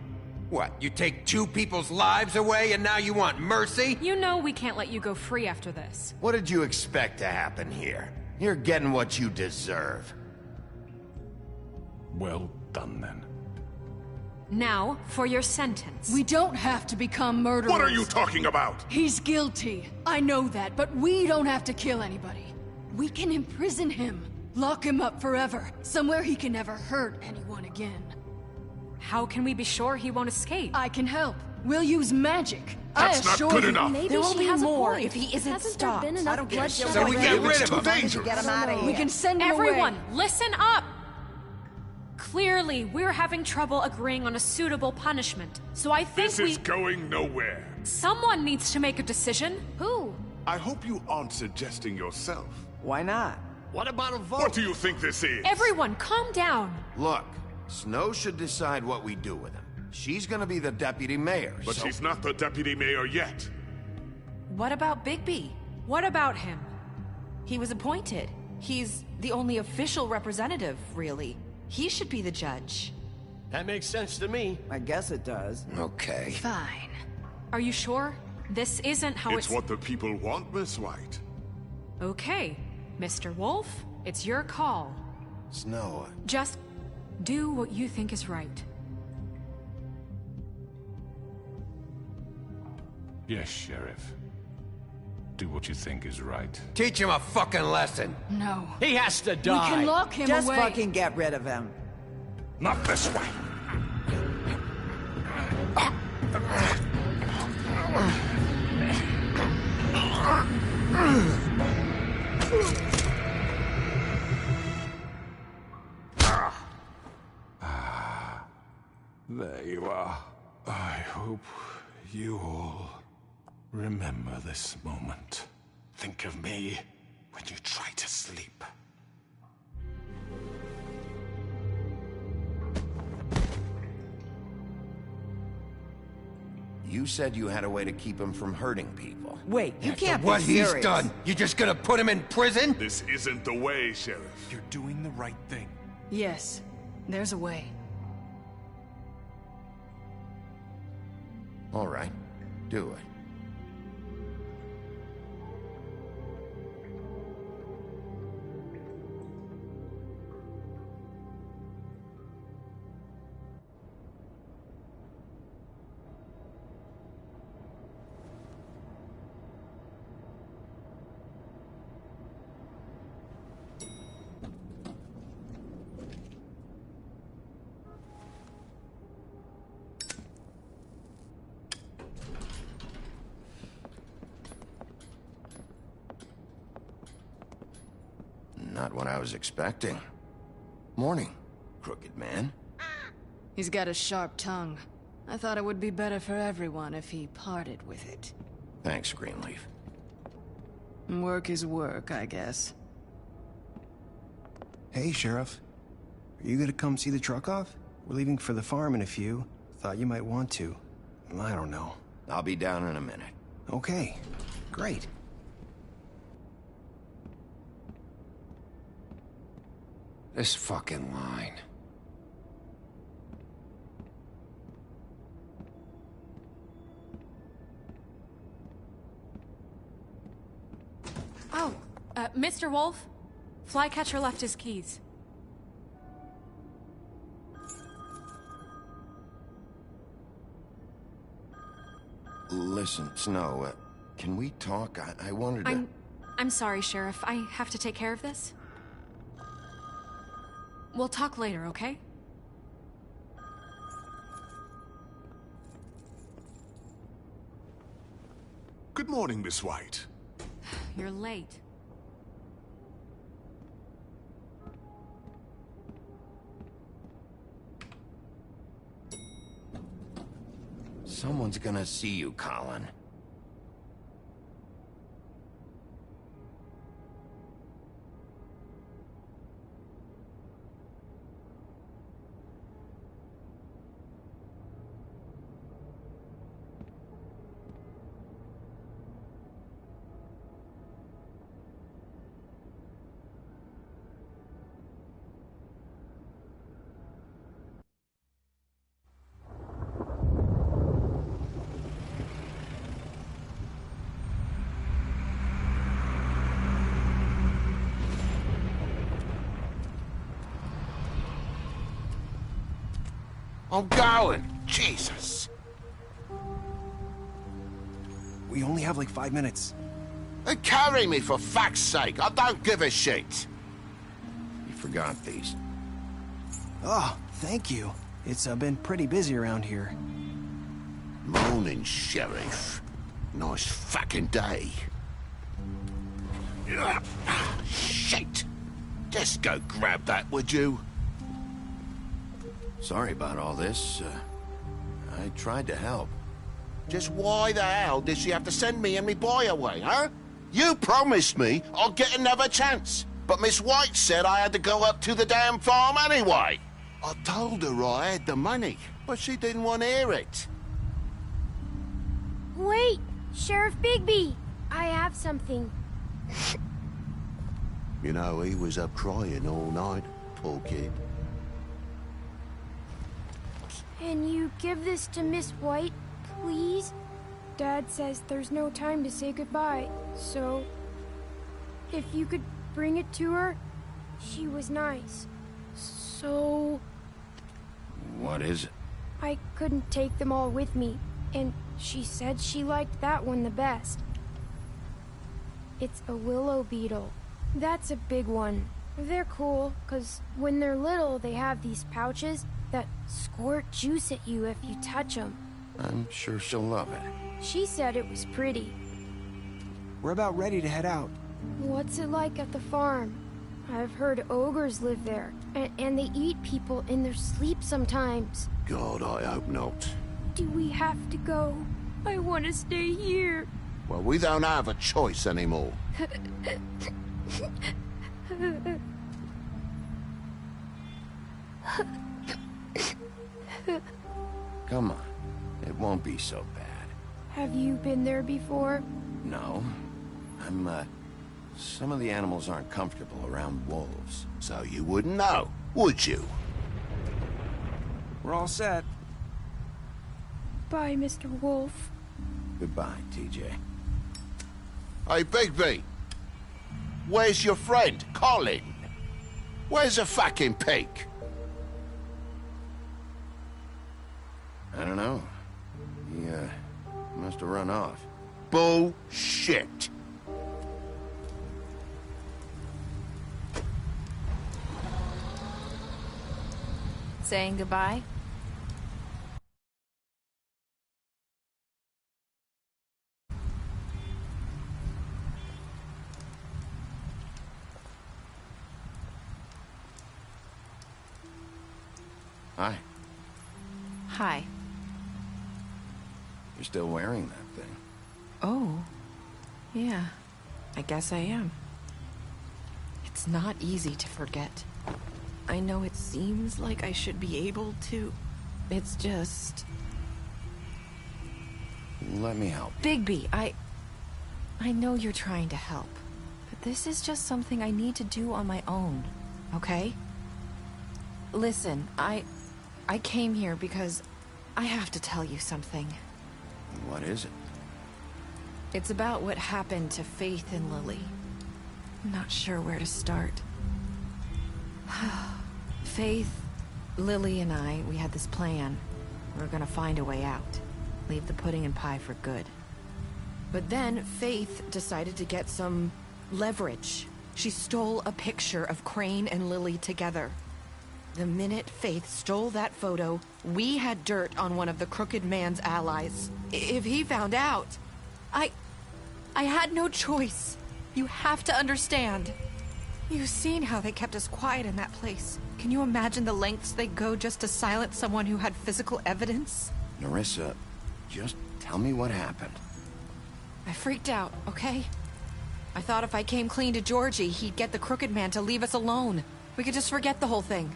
What, you take 2 people's lives away and now you want mercy? You know we can't let you go free after this. What did you expect to happen here? You're getting what you deserve. Well done, then. Now, for your sentence. We don't have to become murderers. What are you talking about? He's guilty. I know that, but we don't have to kill anybody. We can imprison him. Lock him up forever. Somewhere he can never hurt anyone again. How can we be sure he won't escape? I can help. We'll use magic. That's not good enough. Maybe there will be more if he isn't stopped. I don't get So we get rid of him. Get him out of here. We can send him Everyone, away. listen up! Clearly, we're having trouble agreeing on a suitable punishment. So I think This is going nowhere. Someone needs to make a decision. Who? I hope you aren't suggesting yourself. Why not? What about a vote? What do you think this is? Everyone, calm down. Look, Snow should decide what we do with him. She's gonna be the deputy mayor, But so... she's not the deputy mayor yet. What about Bigby? What about him? He was appointed. He's the only official representative, really. He should be the judge. That makes sense to me. I guess it does. Okay. Fine. Are you sure? This isn't how It's what the people want, Miss White. Okay, Mr. Wolf, it's your call. Snow... Just do what you think is right. Yes, Sheriff. Do what you think is right. Teach him a fucking lesson. No. He has to die. We can lock him Just away. fucking get rid of him. Not this way. There you are. I hope you all remember this moment. Think of me when you try to sleep. You said you had a way to keep him from hurting people. Wait, you can't What be he's serious. done, you just gonna put him in prison? This isn't the way, Sheriff. You're doing the right thing. Yes, there's a way. All right, do it. Not what I was expecting. Morning, crooked man. He's got a sharp tongue. I thought it would be better for everyone if he parted with it. Thanks, Greenleaf. Work is work, I guess. Hey, Sheriff. Are you gonna come see the truck off? We're leaving for the farm in a few. Thought you might want to. I don't know. I'll be down in a minute. Okay. Great. This fucking line. Oh, Mr. Wolf? Flycatcher left his keys. Listen, Snow, Can we talk? I wanted to... I'm sorry, Sheriff. I have to take care of this. We'll talk later, okay? Good morning, Miss White. You're late. Someone's gonna see you, Colin. I'm going! Jesus! We only have like 5 minutes. Then carry me, for fuck's sake! I don't give a shit! You forgot these. Oh, thank you. It's been pretty busy around here. Morning, Sheriff. Nice fucking day. Ugh, shit! Just go grab that, would you? Sorry about all this. I tried to help. Just why the hell did she have to send me and me boy away, huh? You promised me I'd get another chance, but Miss White said I had to go up to the damn farm anyway. I told her I had the money, but she didn't want to hear it. Wait, Sheriff Bigby, I have something. You know, he was up crying all night, poor kid. Can you give this to Miss White, please? Dad says there's no time to say goodbye, so... if you could bring it to her, she was nice. So... What is it? I couldn't take them all with me, and she said she liked that one the best. It's a willow beetle. That's a big one. They're cool, 'cause when they're little, they have these pouches that squirt juice at you if you touch them. I'm sure she'll love it. She said it was pretty. We're about ready to head out. What's it like at the farm? I've heard ogres live there, and they eat people in their sleep sometimes. God, I hope not. Do we have to go? I want to stay here. Well, we don't have a choice anymore. Come on. It won't be so bad. Have you been there before? No. Some of the animals aren't comfortable around wolves. So you wouldn't know, would you? We're all set. Bye, Mr. Wolf. Goodbye, TJ. Hey, Bigby! Where's your friend, Colin? Where's the fucking pig? I don't know. He, must have run off. Bullshit! Saying goodbye? Hi. Hi. You're still wearing that thing. Oh. Yeah. I guess I am. It's not easy to forget. I know it seems like I should be able to. It's just... Let me help. Bigby, I know you're trying to help. But this is just something I need to do on my own. Okay? Listen, I came here because I have to tell you something. What is it? It's about what happened to Faith and Lily. I'm not sure where to start. Faith, Lily, and I, we had this plan. We were gonna find a way out. Leave the pudding and pie for good. But then Faith decided to get some leverage. She stole a picture of Crane and Lily together. The minute Faith stole that photo, we had dirt on one of the Crooked Man's allies. If he found out, I had no choice. You have to understand. You've seen how they kept us quiet in that place. Can you imagine the lengths they go just to silence someone who had physical evidence? Nerissa, just tell me what happened. I freaked out, okay? I thought if I came clean to Georgie, he'd get the Crooked Man to leave us alone. We could just forget the whole thing.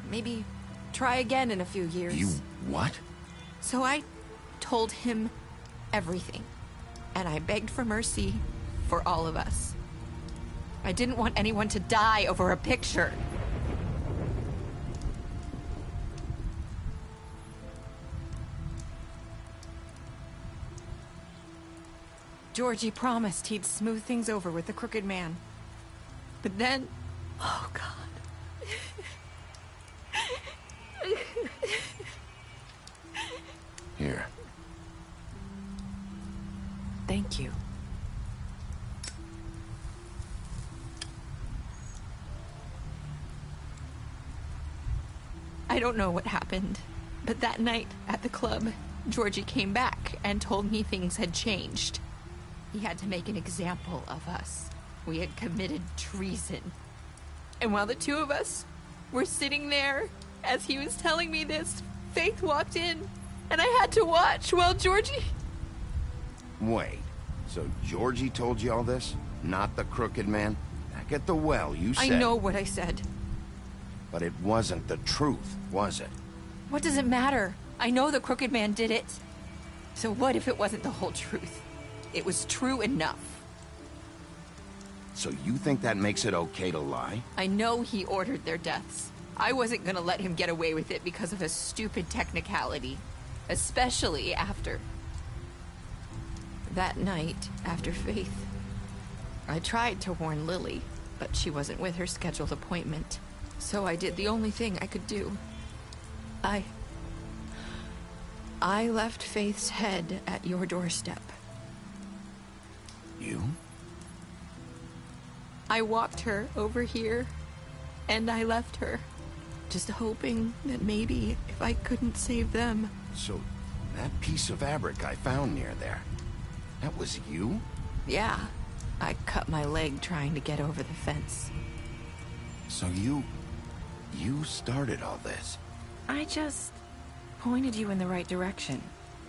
Maybe try again in a few years. You what? So I told him everything. And I begged for mercy for all of us. I didn't want anyone to die over a picture. Georgie promised he'd smooth things over with the Crooked Man. But then... Oh, God. Here. Thank you. I don't know what happened, but that night at the club, Georgie came back and told me things had changed. He had to make an example of us. We had committed treason. And while the two of us were sitting there, as he was telling me this, Faith walked in, and I had to watch while Georgie... Wait, so Georgie told you all this? Not the Crooked Man? Back at the well, you said... I know what I said. But it wasn't the truth, was it? What does it matter? I know the Crooked Man did it. So what if it wasn't the whole truth? It was true enough. So you think that makes it okay to lie? I know he ordered their deaths. I wasn't gonna let him get away with it because of a stupid technicality. Especially after... that night, after Faith. I tried to warn Lily, but she wasn't with her scheduled appointment. So I did the only thing I could do. I left Faith's head at your doorstep. You? I walked her over here, and I left her. Just hoping that maybe if I couldn't save them... So, that piece of fabric I found near there, that was you? Yeah. I cut my leg trying to get over the fence. So you started all this? I just pointed you in the right direction.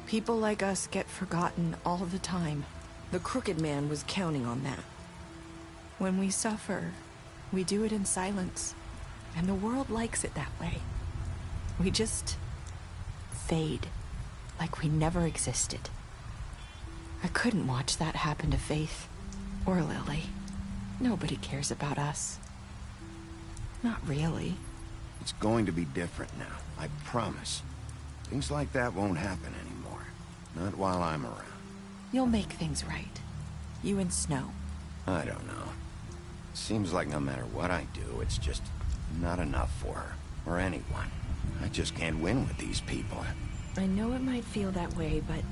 People like us get forgotten all the time. The Crooked Man was counting on that. When we suffer, we do it in silence. And the world likes it that way. We just fade, like we never existed. I couldn't watch that happen to Faith, or Lily. Nobody cares about us. Not really. It's going to be different now, I promise. Things like that won't happen anymore. Not while I'm around. You'll make things right. You and Snow. I don't know. Seems like no matter what I do, it's just not enough for her, or anyone. I just can't win with these people. I know it might feel that way, but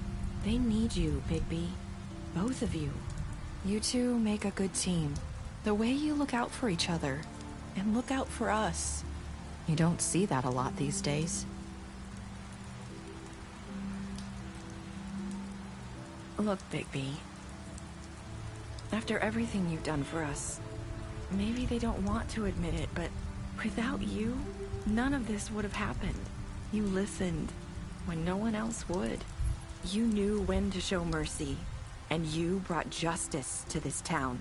they need you, Bigby. Both of you. You two make a good team. The way you look out for each other, and look out for us. You don't see that a lot these days. Look, Bigby. After everything you've done for us, maybe they don't want to admit it, but without you, none of this would have happened. You listened when no one else would. You knew when to show mercy, and you brought justice to this town.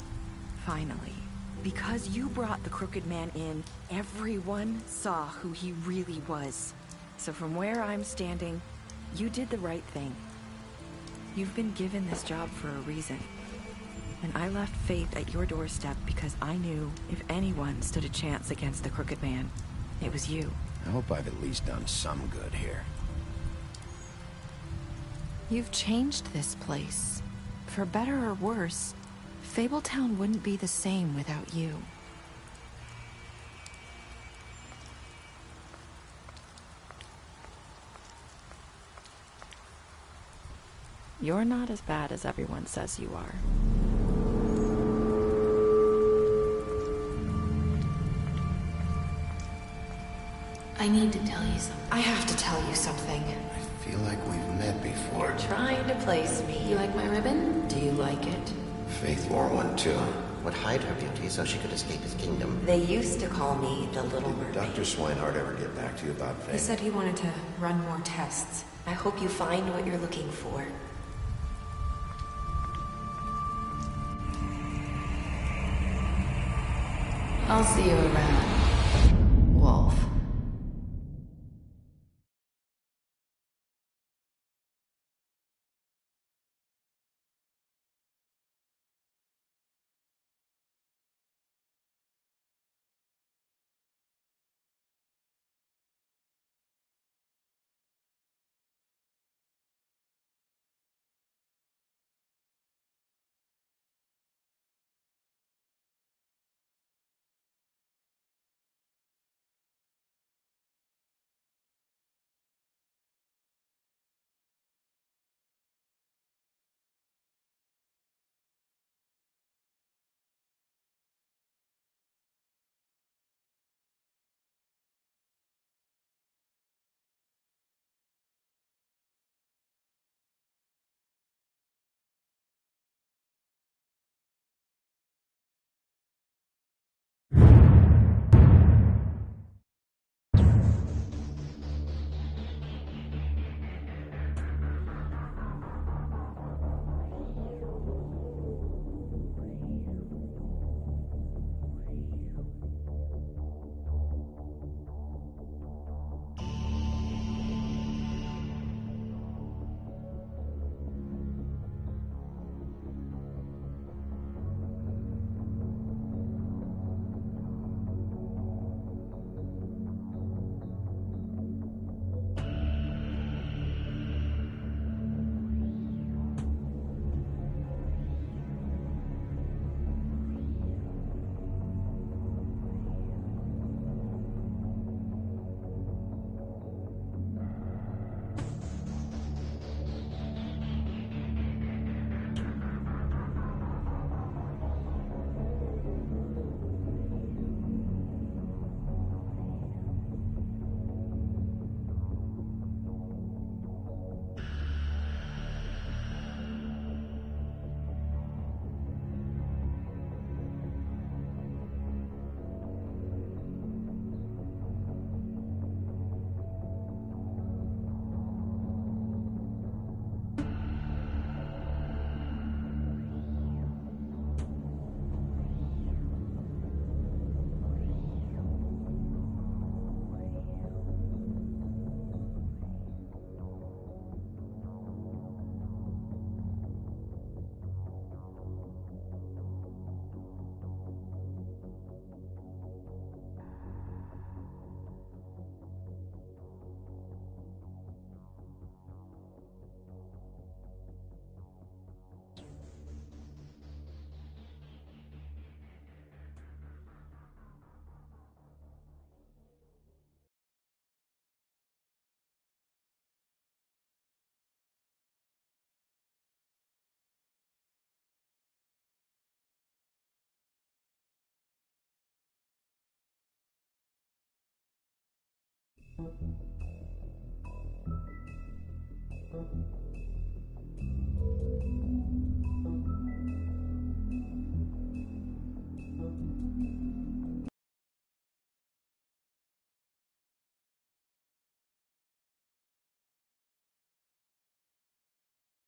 Finally. Because you brought the Crooked Man in, everyone saw who he really was. So from where I'm standing, you did the right thing. You've been given this job for a reason. And I left Faith at your doorstep because I knew if anyone stood a chance against the Crooked Man, it was you. I hope I've at least done some good here. You've changed this place. For better or worse, Fabletown wouldn't be the same without you. You're not as bad as everyone says you are. I need to tell you something. I have to tell you something. I feel like we've met before. You're trying to place me. You like my ribbon? Do you like it? Faith wore one too. Would hide her beauty so she could escape his kingdom. They used to call me the Little Mermaid. Dr. Swinehart ever get back to you about Faith? He said he wanted to run more tests. I hope you find what you're looking for. I'll see you around, Wolf.